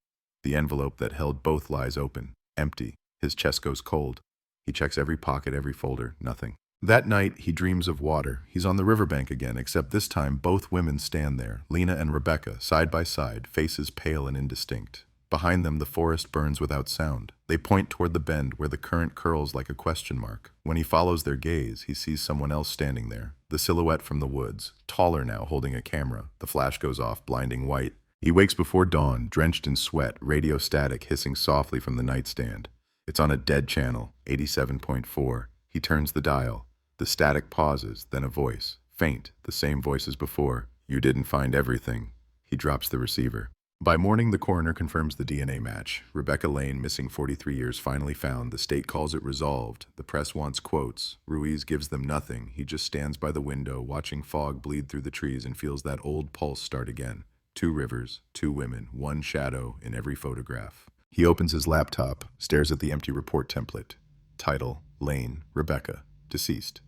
The envelope that held both lies open, empty. His chest goes cold. He checks every pocket, every folder, nothing. That night, he dreams of water. He's on the riverbank again, except this time both women stand there, Lena and Rebecca, side by side, faces pale and indistinct. Behind them, the forest burns without sound. They point toward the bend where the current curls like a question mark. When he follows their gaze, he sees someone else standing there, the silhouette from the woods, taller now, holding a camera. The flash goes off, blinding white. He wakes before dawn, drenched in sweat, radio static hissing softly from the nightstand. It's on a dead channel, 87.4. He turns the dial. The static pauses, then a voice, faint, the same voice as before. You didn't find everything. He drops the receiver. By morning, the coroner confirms the DNA match. Rebecca Lane, missing 43 years, finally found. The state calls it resolved. The press wants quotes. Ruiz gives them nothing. He just stands by the window, watching fog bleed through the trees, and feels that old pulse start again. 2 rivers, 2 women, 1 shadow in every photograph. He opens his laptop, stares at the empty report template. Title, Lane, Rebecca, deceased.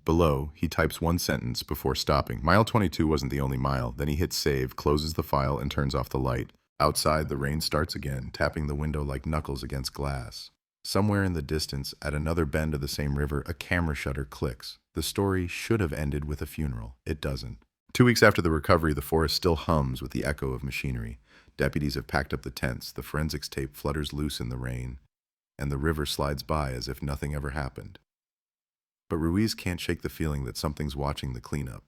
Below, he types 1 sentence before stopping. Mile 22 wasn't the only mile. Then he hits save, closes the file, and turns off the light. Outside, the rain starts again, tapping the window like knuckles against glass. Somewhere in the distance, at another bend of the same river, a camera shutter clicks. The story should have ended with a funeral. It doesn't. 2 weeks after the recovery, the forest still hums with the echo of machinery. Deputies have packed up the tents, the forensics tape flutters loose in the rain, and the river slides by as if nothing ever happened. But Ruiz can't shake the feeling that something's watching the cleanup.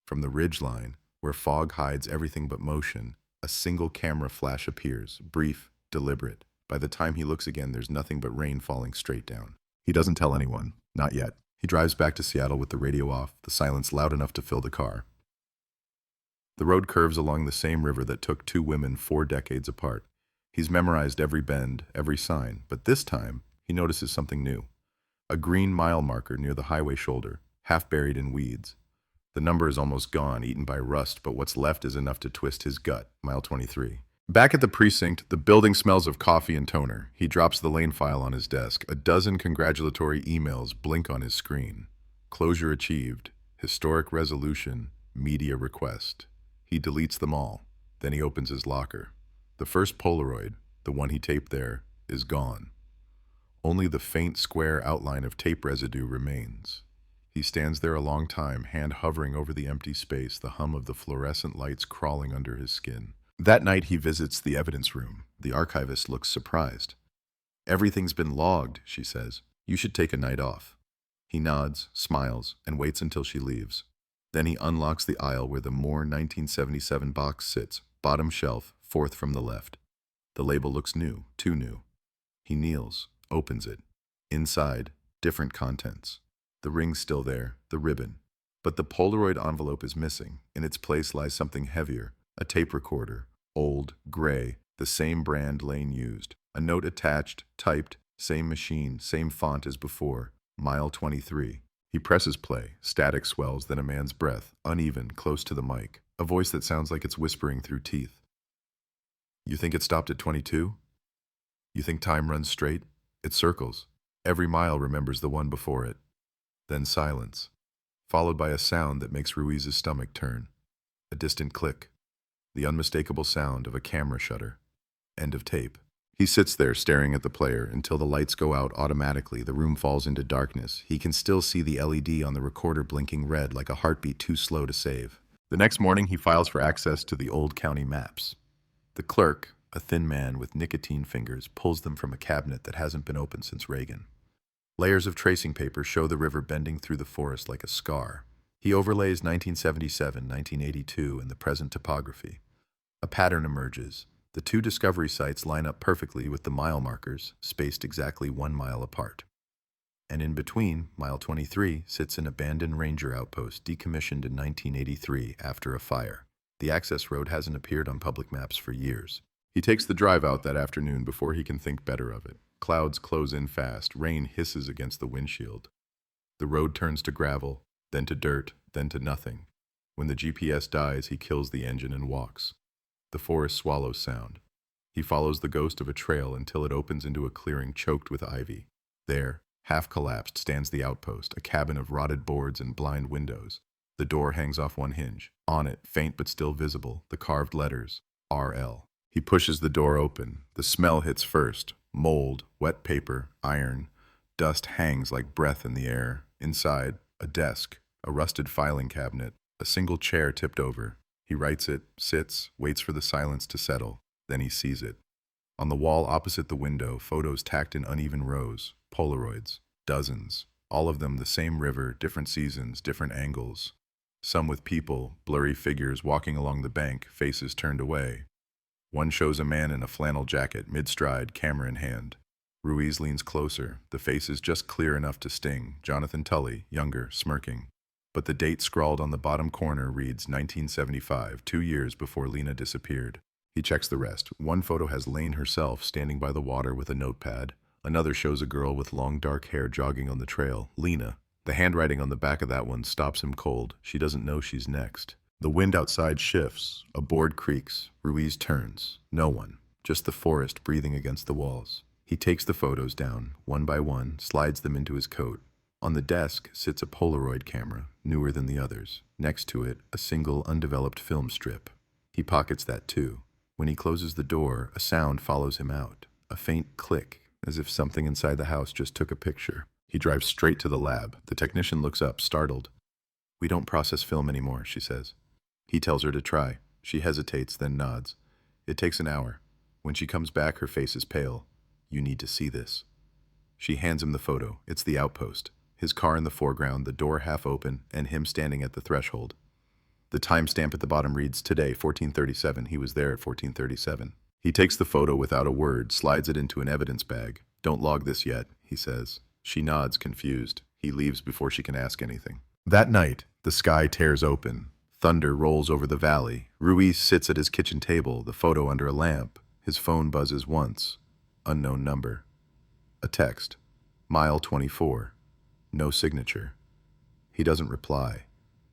From the ridge line, where fog hides everything but motion, a single camera flash appears, brief, deliberate. By the time he looks again, there's nothing but rain falling straight down. He doesn't tell anyone, not yet. He drives back to Seattle with the radio off, the silence loud enough to fill the car. The road curves along the same river that took 2 women 4 decades apart. He's memorized every bend, every sign, but this time, he notices something new. A green mile marker near the highway shoulder, half buried in weeds. The number is almost gone, eaten by rust, but what's left is enough to twist his gut. Mile 23. Back at the precinct, the building smells of coffee and toner. He drops the Lane file on his desk. A dozen congratulatory emails blink on his screen. Closure achieved. Historic resolution. Media request. He deletes them all. Then he opens his locker. The first Polaroid, the one he taped there, is gone. Only the faint square outline of tape residue remains. He stands there a long time, hand hovering over the empty space, the hum of the fluorescent lights crawling under his skin. That night he visits the evidence room. The archivist looks surprised. "Everything's been logged," she says. "You should take a night off." He nods, smiles, and waits until she leaves. Then he unlocks the aisle where the Moore 1977 box sits, bottom shelf, 4th from the left. The label looks new, too new. He kneels, opens it. Inside, different contents. The ring's still there, the ribbon. But the Polaroid envelope is missing. In its place lies something heavier, a tape recorder, old, gray, the same brand Lane used. A note attached, typed, same machine, same font as before, mile 23. He presses play. Static swells, then a man's breath, uneven, close to the mic. A voice that sounds like it's whispering through teeth. "You think it stopped at 22? You think time runs straight? It circles. Every mile remembers the one before it." Then silence, followed by a sound that makes Ruiz's stomach turn. A distant click. The unmistakable sound of a camera shutter. End of tape. He sits there staring at the player until the lights go out automatically. The room falls into darkness. He can still see the LED on the recorder blinking red like a heartbeat too slow to save. The next morning, he files for access to the old county maps. The clerk, a thin man with nicotine fingers, pulls them from a cabinet that hasn't been opened since Reagan. Layers of tracing paper show the river bending through the forest like a scar. He overlays 1977, 1982, and the present topography. A pattern emerges. The 2 discovery sites line up perfectly with the mile markers, spaced exactly 1 mile apart. And in between, mile 23 sits an abandoned ranger outpost decommissioned in 1983 after a fire. The access road hasn't appeared on public maps for years. He takes the drive out that afternoon before he can think better of it. Clouds close in fast, rain hisses against the windshield. The road turns to gravel, then to dirt, then to nothing. When the GPS dies, he kills the engine and walks. The forest swallows sound. He follows the ghost of a trail until it opens into a clearing choked with ivy. There, half collapsed, stands the outpost, a cabin of rotted boards and blind windows. The door hangs off one hinge. On it, faint but still visible, the carved letters, RL. He pushes the door open. The smell hits first. Mold, wet paper, iron. Dust hangs like breath in the air. Inside, a desk, a rusted filing cabinet, a single chair tipped over. He writes it, sits, waits for the silence to settle. Then he sees it. On the wall opposite the window, photos tacked in uneven rows. Polaroids. Dozens. All of them the same river, different seasons, different angles. Some with people, blurry figures walking along the bank, faces turned away. One shows a man in a flannel jacket, mid-stride, camera in hand. Ruiz leans closer. The face is just clear enough to sting. Jonathan Tully, younger, smirking. But the date scrawled on the bottom corner reads 1975, 2 years before Lena disappeared. He checks the rest. One photo has Lane herself standing by the water with a notepad. Another shows a girl with long dark hair jogging on the trail, Lena. The handwriting on the back of that one stops him cold. She doesn't know she's next. The wind outside shifts. A board creaks. Ruiz turns. No one. Just the forest breathing against the walls. He takes the photos down, one by one, slides them into his coat. On the desk sits a Polaroid camera, newer than the others. Next to it, a single undeveloped film strip. He pockets that too. When he closes the door, a sound follows him out. A faint click, as if something inside the house just took a picture. He drives straight to the lab. The technician looks up, startled. "We don't process film anymore," she says. He tells her to try. She hesitates, then nods. It takes an hour. When she comes back, her face is pale. "You need to see this." She hands him the photo. It's the outpost. His car in the foreground, the door half open, and him standing at the threshold. The timestamp at the bottom reads, "Today, 1437. He was there at 1437. He takes the photo without a word, slides it into an evidence bag. "Don't log this yet," he says. She nods, confused. He leaves before she can ask anything. That night, the sky tears open. Thunder rolls over the valley. Ruiz sits at his kitchen table, the photo under a lamp. His phone buzzes once. Unknown number. A text. Mile 24. No signature. He doesn't reply.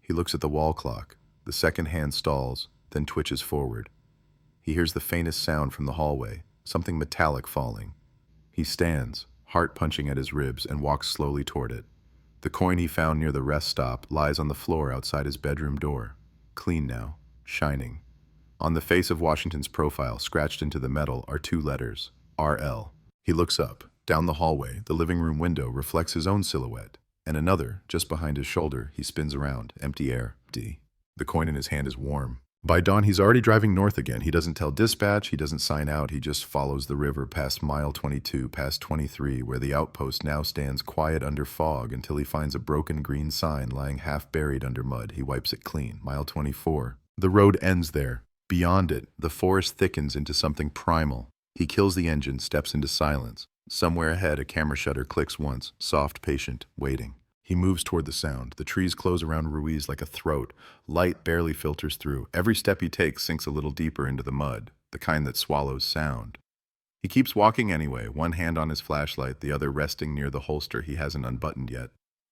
He looks at the wall clock. The second hand stalls, then twitches forward. He hears the faintest sound from the hallway, something metallic falling. He stands, heart punching at his ribs, and walks slowly toward it. The coin he found near the rest stop lies on the floor outside his bedroom door. Clean now, shining. On the face of Washington's profile, scratched into the metal, are two letters, RL. He looks up. Down the hallway, the living room window reflects his own silhouette, and another, just behind his shoulder. He spins around, empty air, D. The coin in his hand is warm. By dawn, he's already driving north again. He doesn't tell dispatch, he doesn't sign out, he just follows the river past mile 22, past 23, where the outpost now stands quiet under fog until he finds a broken green sign lying half buried under mud. He wipes it clean. Mile 24. The road ends there. Beyond it, the forest thickens into something primal. He kills the engine, steps into silence. Somewhere ahead, a camera shutter clicks once, soft, patient, waiting. He moves toward the sound. The trees close around Ruiz like a throat. Light barely filters through. Every step he takes sinks a little deeper into the mud, the kind that swallows sound. He keeps walking anyway, one hand on his flashlight, the other resting near the holster he hasn't unbuttoned yet.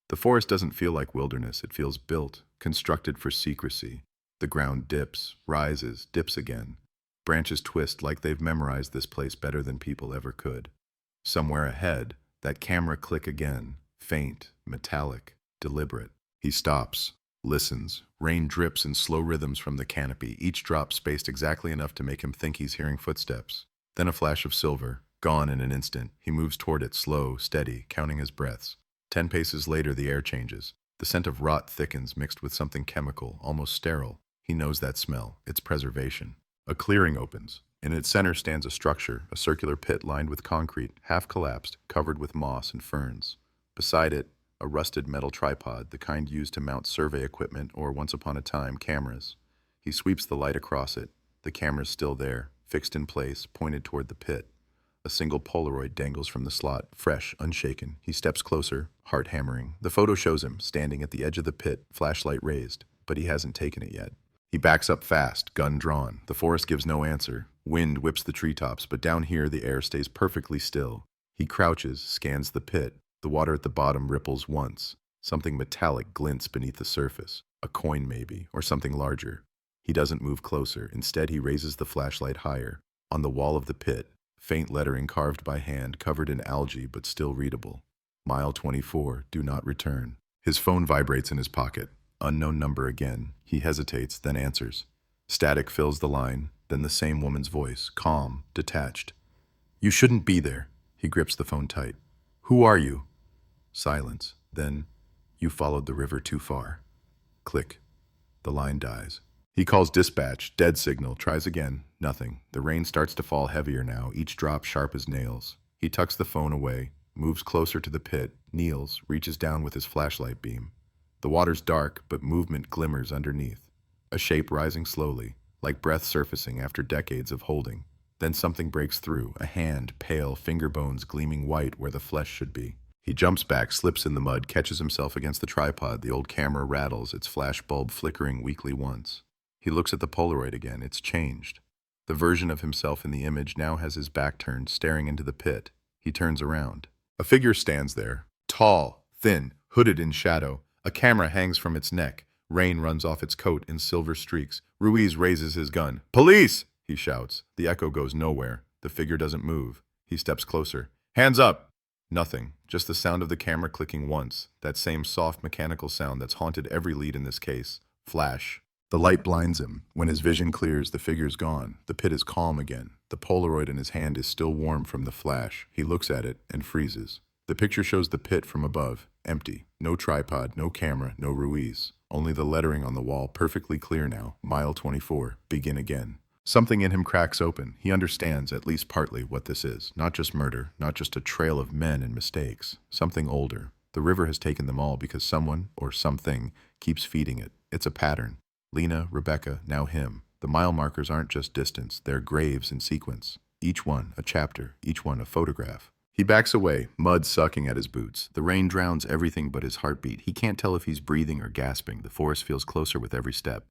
The forest doesn't feel like wilderness. It feels built, constructed for secrecy. The ground dips, rises, dips again. Branches twist like they've memorized this place better than people ever could. Somewhere ahead, that camera click again. Faint, metallic, deliberate. He stops, listens. Rain drips in slow rhythms from the canopy, each drop spaced exactly enough to make him think he's hearing footsteps. Then a flash of silver, gone in an instant. He moves toward it, slow, steady, counting his breaths. 10 paces later, the air changes. The scent of rot thickens, mixed with something chemical, almost sterile. He knows that smell. It's preservation. A clearing opens. In its center stands a structure, a circular pit lined with concrete, half collapsed, covered with moss and ferns. Beside it, a rusted metal tripod, the kind used to mount survey equipment or, once upon a time, cameras. He sweeps the light across it. The camera's still there, fixed in place, pointed toward the pit. A single Polaroid dangles from the slot, fresh, unshaken. He steps closer, heart hammering. The photo shows him, standing at the edge of the pit, flashlight raised, but he hasn't taken it yet. He backs up fast, gun drawn. The forest gives no answer. Wind whips the treetops, but down here the air stays perfectly still. He crouches, scans the pit. The water at the bottom ripples once. Something metallic glints beneath the surface. A coin maybe, or something larger. He doesn't move closer. Instead, he raises the flashlight higher. On the wall of the pit, faint lettering carved by hand, covered in algae but still readable. Mile 24, do not return. His phone vibrates in his pocket. Unknown number again. He hesitates, then answers. Static fills the line, then the same woman's voice, calm, detached. "You shouldn't be there." He grips the phone tight. "Who are you?" Silence. Then, "You followed the river too far." Click. The line dies. He calls dispatch, dead signal, tries again, nothing. The rain starts to fall heavier now, each drop sharp as nails. He tucks the phone away, moves closer to the pit, kneels, reaches down with his flashlight beam. The water's dark, but movement glimmers underneath. A shape rising slowly, like breath surfacing after decades of holding. Then something breaks through, a hand, pale, finger bones gleaming white where the flesh should be. He jumps back, slips in the mud, catches himself against the tripod. The old camera rattles, its flash bulb flickering weakly once. He looks at the Polaroid again. It's changed. The version of himself in the image now has his back turned, staring into the pit. He turns around. A figure stands there, tall, thin, hooded in shadow. A camera hangs from its neck. Rain runs off its coat in silver streaks. Ruiz raises his gun. "Police!" he shouts. The echo goes nowhere. The figure doesn't move. He steps closer. "Hands up!" Nothing. Just the sound of the camera clicking once. That same soft mechanical sound that's haunted every lead in this case. Flash. The light blinds him. When his vision clears, the figure's gone. The pit is calm again. The Polaroid in his hand is still warm from the flash. He looks at it and freezes. The picture shows the pit from above. Empty. No tripod, no camera, no Ruiz. Only the lettering on the wall, perfectly clear now. Mile 24. Begin again. Something in him cracks open. He understands, at least partly, what this is. Not just murder, not just a trail of men and mistakes. Something older. The river has taken them all because someone, or something, keeps feeding it. It's a pattern. Lena, Rebecca, now him. The mile markers aren't just distance, they're graves in sequence. Each one a chapter, each one a photograph. He backs away, mud sucking at his boots. The rain drowns everything but his heartbeat. He can't tell if he's breathing or gasping. The forest feels closer with every step.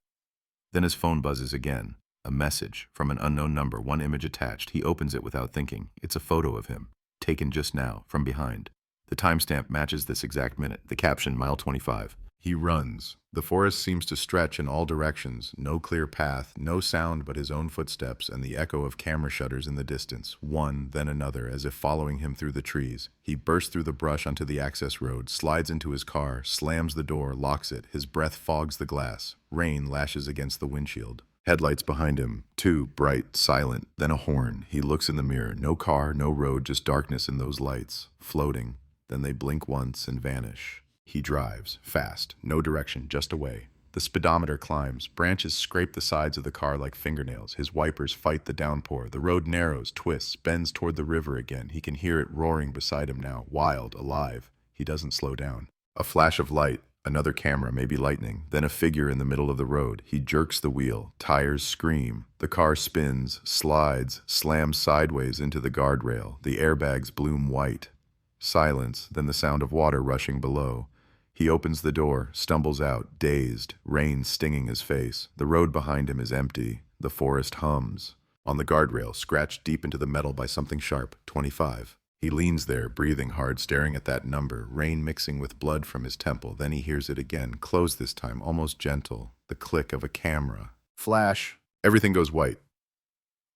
Then his phone buzzes again. A message from an unknown number, one image attached. He opens it without thinking. It's a photo of him, taken just now, from behind. The timestamp matches this exact minute. The caption, mile 25. He runs. The forest seems to stretch in all directions. No clear path, no sound but his own footsteps and the echo of camera shutters in the distance. One, then another, as if following him through the trees. He bursts through the brush onto the access road, slides into his car, slams the door, locks it. His breath fogs the glass. Rain lashes against the windshield. Headlights behind him, two, bright, silent, then a horn. He looks in the mirror. No car, no road, just darkness in those lights, floating. Then they blink once and vanish. He drives, fast, no direction, just away. The speedometer climbs. Branches scrape the sides of the car like fingernails. His wipers fight the downpour. The road narrows, twists, bends toward the river again. He can hear it roaring beside him now, wild, alive. He doesn't slow down. A flash of light, another camera, maybe lightning, then a figure in the middle of the road. He jerks the wheel. Tires scream. The car spins, slides, slams sideways into the guardrail. The airbags bloom white. Silence, then the sound of water rushing below. He opens the door, stumbles out, dazed, rain stinging his face. The road behind him is empty. The forest hums. On the guardrail, scratched deep into the metal by something sharp, 25. He leans there, breathing hard, staring at that number, rain mixing with blood from his temple. Then he hears it again, close this time, almost gentle. The click of a camera. Flash. Everything goes white.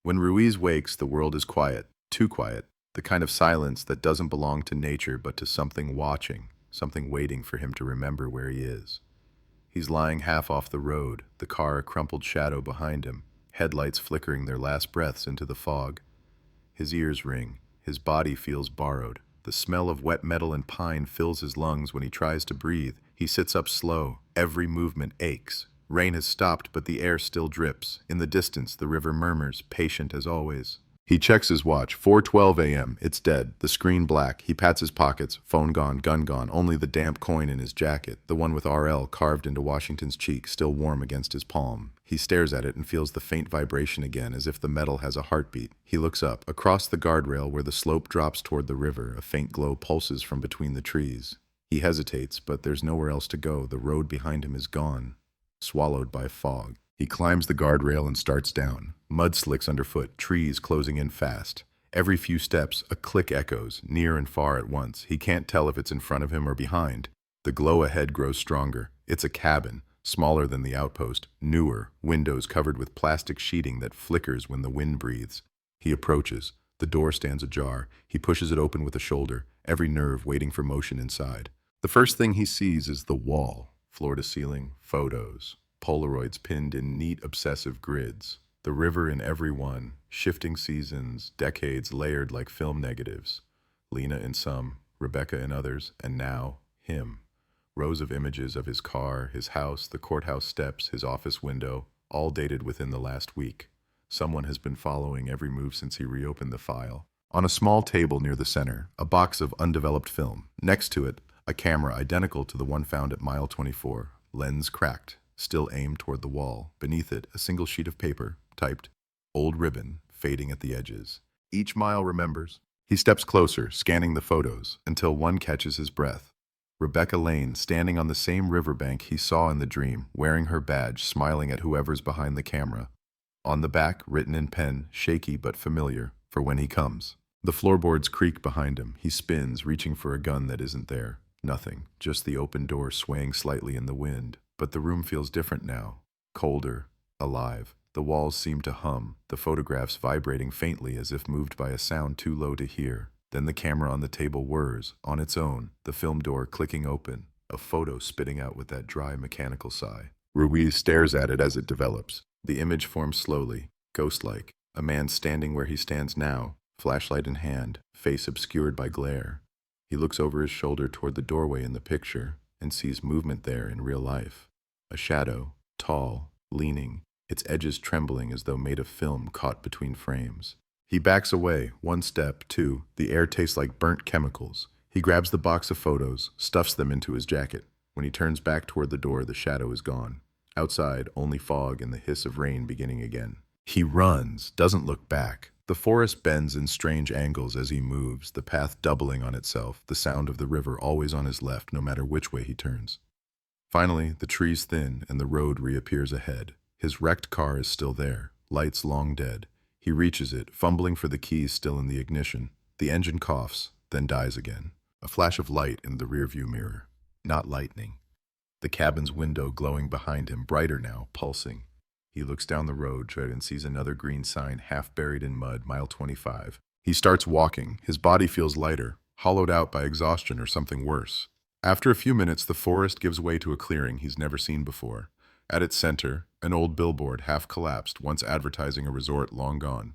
When Ruiz wakes, the world is quiet. Too quiet. The kind of silence that doesn't belong to nature but to something watching. Something waiting for him to remember where he is. He's lying half off the road, the car a crumpled shadow behind him, headlights flickering their last breaths into the fog. His ears ring. His body feels borrowed. The smell of wet metal and pine fills his lungs when he tries to breathe. He sits up slow. Every movement aches. Rain has stopped, but the air still drips. In the distance, the river murmurs, patient as always. He checks his watch. 4:12 a.m. It's dead. The screen black. He pats his pockets. Phone gone, gun gone. Only the damp coin in his jacket. The one with RL carved into Washington's cheek, still warm against his palm. He stares at it and feels the faint vibration again, as if the metal has a heartbeat. He looks up. Across the guardrail where the slope drops toward the river, a faint glow pulses from between the trees. He hesitates, but there's nowhere else to go. The road behind him is gone, swallowed by fog. He climbs the guardrail and starts down. Mud slicks underfoot, trees closing in fast. Every few steps, a click echoes, near and far at once. He can't tell if it's in front of him or behind. The glow ahead grows stronger. It's a cabin, smaller than the outpost, newer, windows covered with plastic sheeting that flickers when the wind breathes. He approaches. The door stands ajar. He pushes it open with a shoulder, every nerve waiting for motion inside. The first thing he sees is the wall, floor to ceiling, photos. Polaroids pinned in neat, obsessive grids. The river in every one, shifting seasons, decades layered like film negatives. Lena in some, Rebecca in others, and now, him. Rows of images of his car, his house, the courthouse steps, his office window, all dated within the last week. Someone has been following every move since he reopened the file. On a small table near the center, a box of undeveloped film. Next to it, a camera identical to the one found at mile 24, lens cracked. Still aimed toward the wall. Beneath it, a single sheet of paper, typed, old ribbon, fading at the edges. Each mile remembers. He steps closer, scanning the photos, until one catches his breath. Rebecca Lane, standing on the same riverbank he saw in the dream, wearing her badge, smiling at whoever's behind the camera. On the back, written in pen, shaky but familiar, for when he comes. The floorboards creak behind him. He spins, reaching for a gun that isn't there. Nothing, just the open door swaying slightly in the wind. But the room feels different now. Colder, alive. The walls seem to hum, the photographs vibrating faintly as if moved by a sound too low to hear. Then the camera on the table whirs, on its own, the film door clicking open, a photo spitting out with that dry mechanical sigh. Ruiz stares at it as it develops. The image forms slowly, ghost-like. A man standing where he stands now, flashlight in hand, face obscured by glare. He looks over his shoulder toward the doorway in the picture and sees movement there in real life. A shadow, tall, leaning, its edges trembling as though made of film caught between frames. He backs away, one step, two. The air tastes like burnt chemicals. He grabs the box of photos, stuffs them into his jacket. When he turns back toward the door, the shadow is gone. Outside, only fog and the hiss of rain beginning again. He runs, doesn't look back. The forest bends in strange angles as he moves, the path doubling on itself, the sound of the river always on his left, no matter which way he turns. Finally, the trees thin and the road reappears ahead. His wrecked car is still there, lights long dead. He reaches it, fumbling for the keys still in the ignition. The engine coughs, then dies again. A flash of light in the rearview mirror. Not lightning. The cabin's window glowing behind him, brighter now, pulsing. He looks down the road and sees another green sign half buried in mud, mile 25. He starts walking. His body feels lighter, hollowed out by exhaustion or something worse. After a few minutes, the forest gives way to a clearing he's never seen before. At its center, an old billboard, half collapsed, once advertising a resort long gone.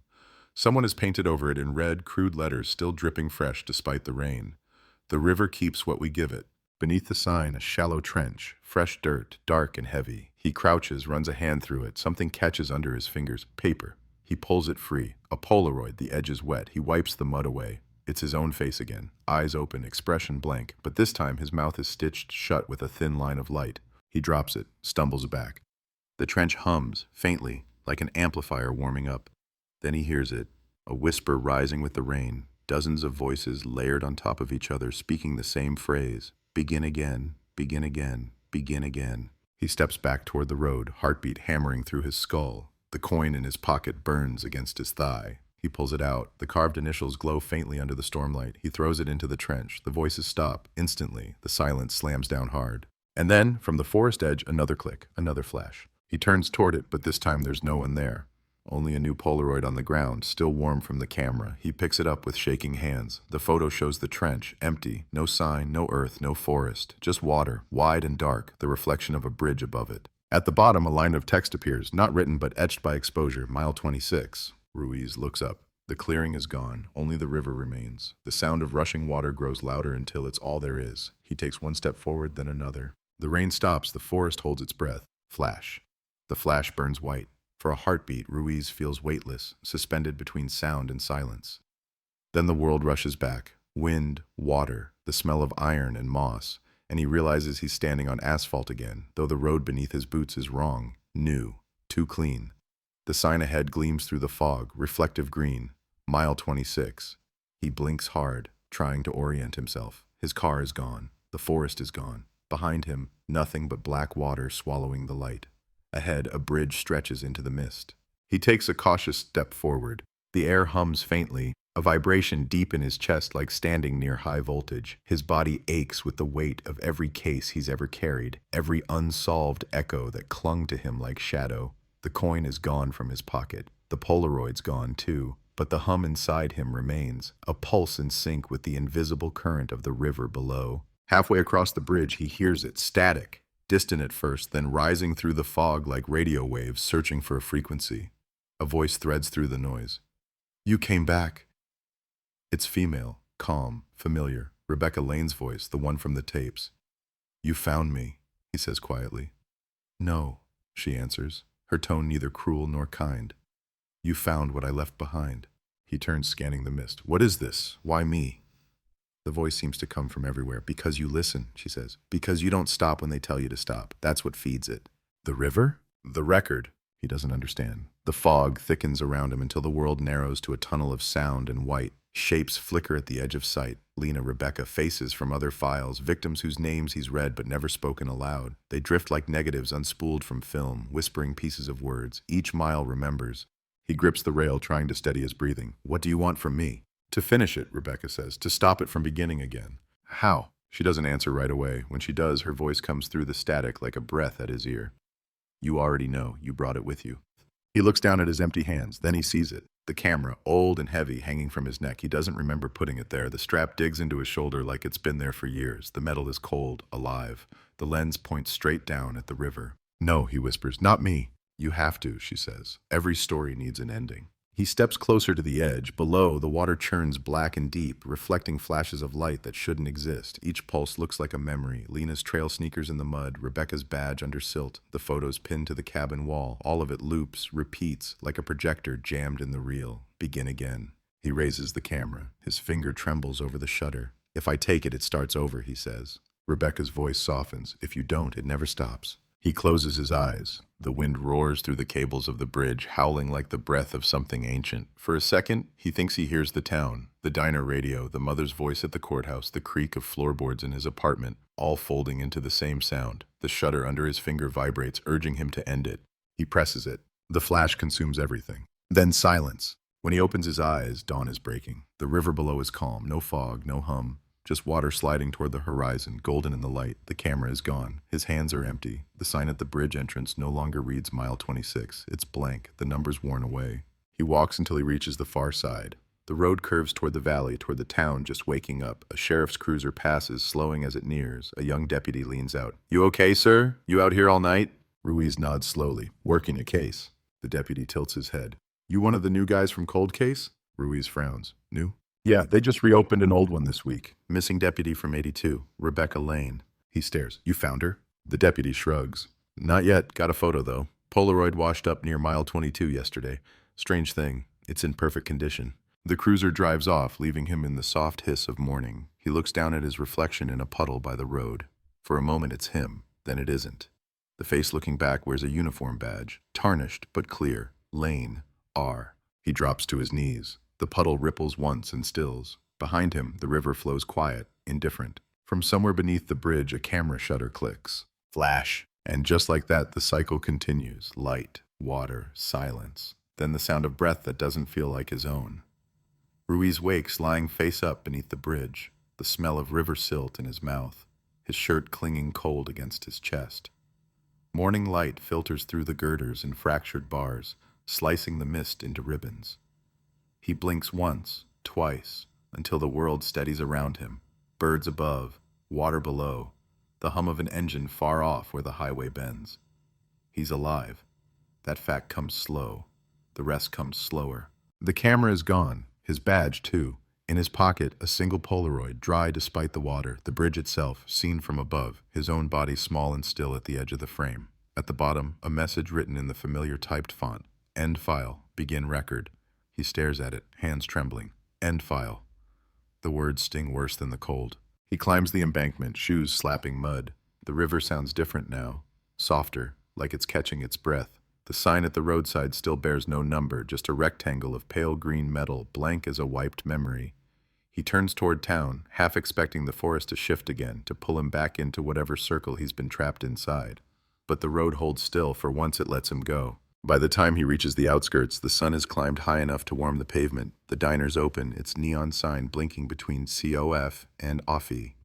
Someone has painted over it in red, crude letters still dripping fresh despite the rain. The river keeps what we give it. Beneath the sign, a shallow trench, fresh dirt, dark and heavy. He crouches, runs a hand through it. Something catches under his fingers. Paper. He pulls it free. A Polaroid, the edge is wet. He wipes the mud away. It's his own face again. Eyes open, expression blank. But this time his mouth is stitched shut with a thin line of light. He drops it, stumbles back. The trench hums, faintly, like an amplifier warming up. Then he hears it, a whisper rising with the rain. Dozens of voices layered on top of each other, speaking the same phrase. Begin again, begin again, begin again. He steps back toward the road, heartbeat hammering through his skull. The coin in his pocket burns against his thigh. He pulls it out. The carved initials glow faintly under the stormlight. He throws it into the trench. The voices stop. Instantly, the silence slams down hard. And then, from the forest edge, another click, another flash. He turns toward it, but this time there's no one there. Only a new Polaroid on the ground, still warm from the camera. He picks it up with shaking hands. The photo shows the trench, empty. No sign, no earth, no forest. Just water, wide and dark, the reflection of a bridge above it. At the bottom, a line of text appears, not written but etched by exposure, mile 26. Ruiz looks up. The clearing is gone. Only the river remains. The sound of rushing water grows louder until it's all there is. He takes one step forward, then another. The rain stops. The forest holds its breath. Flash. The flash burns white. For a heartbeat, Ruiz feels weightless, suspended between sound and silence. Then the world rushes back. Wind, water, the smell of iron and moss, and he realizes he's standing on asphalt again, though the road beneath his boots is wrong, new, too clean. The sign ahead gleams through the fog, reflective green, mile 26. He blinks hard, trying to orient himself. His car is gone. The forest is gone. Behind him, nothing but black water swallowing the light. Ahead, a bridge stretches into the mist. He takes a cautious step forward. The air hums faintly, a vibration deep in his chest like standing near high voltage. His body aches with the weight of every case he's ever carried, every unsolved echo that clung to him like shadow. The coin is gone from his pocket. The Polaroid's gone too, but the hum inside him remains, a pulse in sync with the invisible current of the river below. Halfway across the bridge, he hears it, static. Distant at first, then rising through the fog like radio waves searching for a frequency. A voice threads through the noise. You came back. It's female, calm, familiar. Rebecca Lane's voice, the one from the tapes. You found me, he says quietly. No, she answers, her tone neither cruel nor kind. You found what I left behind. He turns, scanning the mist. What is this? Why me? The voice seems to come from everywhere. Because you listen, she says. Because you don't stop when they tell you to stop. That's what feeds it. The river? The record. He doesn't understand. The fog thickens around him until the world narrows to a tunnel of sound and white. Shapes flicker at the edge of sight. Lena, Rebecca, faces from other files, victims whose names he's read but never spoken aloud. They drift like negatives unspooled from film, whispering pieces of words. Each mile remembers. He grips the rail, trying to steady his breathing. What do you want from me? To finish it, Rebecca says. To stop it from beginning again. How? She doesn't answer right away. When she does, her voice comes through the static like a breath at his ear. You already know. You brought it with you. He looks down at his empty hands. Then he sees it. The camera, old and heavy, hanging from his neck. He doesn't remember putting it there. The strap digs into his shoulder like it's been there for years. The metal is cold, alive. The lens points straight down at the river. No, he whispers. Not me. You have to, she says. Every story needs an ending. He steps closer to the edge. Below, the water churns black and deep, reflecting flashes of light that shouldn't exist. Each pulse looks like a memory. Lena's trail sneakers in the mud, Rebecca's badge under silt, the photos pinned to the cabin wall. All of it loops, repeats, like a projector jammed in the reel. Begin again. He raises the camera. His finger trembles over the shutter. If I take it, it starts over, he says. Rebecca's voice softens. If you don't, it never stops. He closes his eyes. The wind roars through the cables of the bridge, howling like the breath of something ancient. For a second, he thinks he hears the town, the diner radio, the mother's voice at the courthouse, the creak of floorboards in his apartment, all folding into the same sound. The shutter under his finger vibrates, urging him to end it. He presses it. The flash consumes everything. Then silence. When he opens his eyes, dawn is breaking. The river below is calm, no fog, no hum. Just water sliding toward the horizon, golden in the light. The camera is gone. His hands are empty. The sign at the bridge entrance no longer reads mile 26. It's blank, the numbers worn away. He walks until he reaches the far side. The road curves toward the valley, toward the town just waking up. A sheriff's cruiser passes, slowing as it nears. A young deputy leans out. You okay, sir? You out here all night? Ruiz nods slowly. Working a case. The deputy tilts his head. You one of the new guys from Cold Case? Ruiz frowns. New? Yeah, they just reopened an old one this week. Missing deputy from 82, Rebecca Lane. He stares. You found her? The deputy shrugs. Not yet. Got a photo, though. Polaroid washed up near mile 22 yesterday. Strange thing. It's in perfect condition. The cruiser drives off, leaving him in the soft hiss of morning. He looks down at his reflection in a puddle by the road. For a moment, it's him. Then it isn't. The face looking back wears a uniform badge. Tarnished, but clear. Lane. R. He drops to his knees. The puddle ripples once and stills. Behind him, the river flows quiet, indifferent. From somewhere beneath the bridge, a camera shutter clicks. Flash. And just like that, the cycle continues. Light, water, silence. Then the sound of breath that doesn't feel like his own. Ruiz wakes, lying face up beneath the bridge, the smell of river silt in his mouth, his shirt clinging cold against his chest. Morning light filters through the girders and fractured bars, slicing the mist into ribbons. He blinks once, twice, until the world steadies around him. Birds above, water below, the hum of an engine far off where the highway bends. He's alive. That fact comes slow. The rest comes slower. The camera is gone, his badge too. In his pocket, a single Polaroid, dry despite the water, the bridge itself, seen from above, his own body small and still at the edge of the frame. At the bottom, a message written in the familiar typed font. End file, begin record. He stares at it, hands trembling. End file. The words sting worse than the cold. He climbs the embankment, shoes slapping mud. The river sounds different now. Softer, like it's catching its breath. The sign at the roadside still bears no number, just a rectangle of pale green metal, blank as a wiped memory. He turns toward town, half expecting the forest to shift again, to pull him back into whatever circle he's been trapped inside. But the road holds still, for once it lets him go. By the time he reaches the outskirts, the sun has climbed high enough to warm the pavement. The diner's open, its neon sign blinking between COF and OFFI.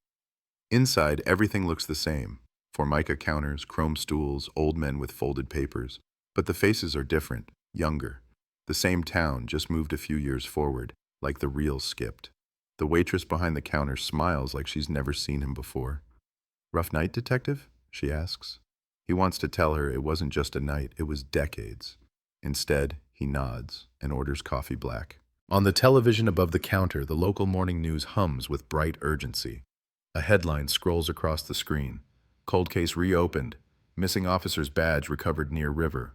Inside, everything looks the same. Formica counters, chrome stools, old men with folded papers. But the faces are different, younger. The same town, just moved a few years forward, like the reel skipped. The waitress behind the counter smiles like she's never seen him before. Rough night, detective? She asks. He wants to tell her it wasn't just a night, it was decades. Instead, he nods and orders coffee black. On the television above the counter, the local morning news hums with bright urgency. A headline scrolls across the screen. Cold case reopened. Missing officer's badge recovered near river.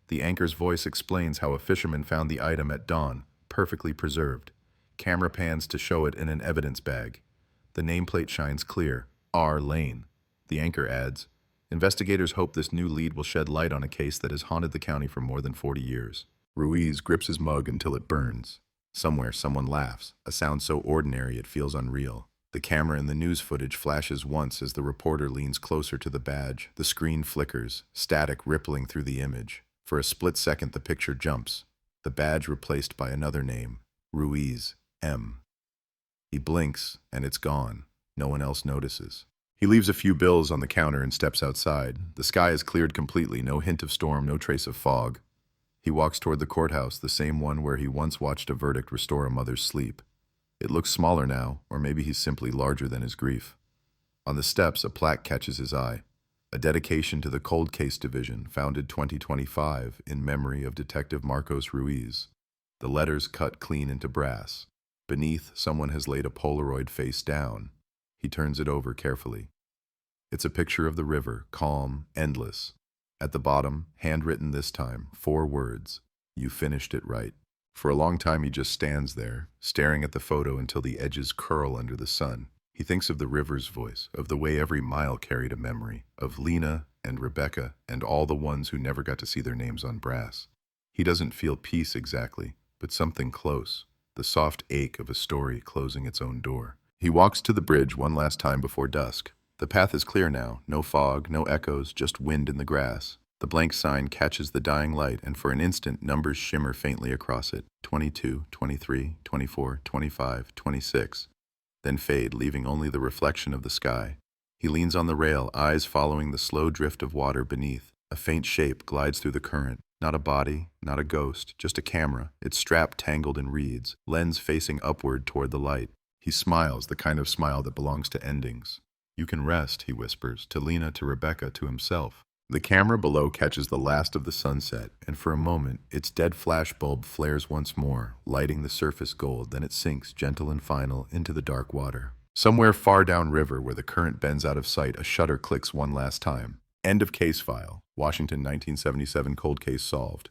The anchor's voice explains how a fisherman found the item at dawn, perfectly preserved. Camera pans to show it in an evidence bag. The nameplate shines clear. R. Lane. The anchor adds, investigators hope this new lead will shed light on a case that has haunted the county for more than 40 years. Ruiz grips his mug until it burns. Somewhere, someone laughs, a sound so ordinary it feels unreal. The camera in the news footage flashes once as the reporter leans closer to the badge. The screen flickers, static rippling through the image. For a split second, the picture jumps. The badge replaced by another name, Ruiz, M. He blinks, and it's gone. No one else notices. He leaves a few bills on the counter and steps outside. The sky is cleared completely, no hint of storm, no trace of fog. He walks toward the courthouse, the same one where he once watched a verdict restore a mother's sleep. It looks smaller now, or maybe he's simply larger than his grief. On the steps, a plaque catches his eye. A dedication to the Cold Case Division, founded 2025, in memory of Detective Marcos Ruiz. The letters cut clean into brass. Beneath, someone has laid a Polaroid face down. He turns it over carefully. It's a picture of the river, calm, endless. At the bottom, handwritten this time, 4 words, "You finished it right." For a long time he just stands there, staring at the photo until the edges curl under the sun. He thinks of the river's voice, of the way every mile carried a memory, of Lena and Rebecca and all the ones who never got to see their names on brass. He doesn't feel peace exactly, but something close, the soft ache of a story closing its own door. He walks to the bridge one last time before dusk. The path is clear now, no fog, no echoes, just wind in the grass. The blank sign catches the dying light, and for an instant, numbers shimmer faintly across it. 22, 23, 24, 25, 26. Then fade, leaving only the reflection of the sky. He leans on the rail, eyes following the slow drift of water beneath. A faint shape glides through the current. Not a body, not a ghost, just a camera, its strap tangled in reeds, lens facing upward toward the light. He smiles, the kind of smile that belongs to endings. "You can rest," he whispers, to Lena, to Rebecca, to himself. The camera below catches the last of the sunset, and for a moment, its dead flashbulb flares once more, lighting the surface gold, then it sinks, gentle and final, into the dark water. Somewhere far downriver, where the current bends out of sight, a shutter clicks one last time. End of case file. Washington, 1977, cold case solved.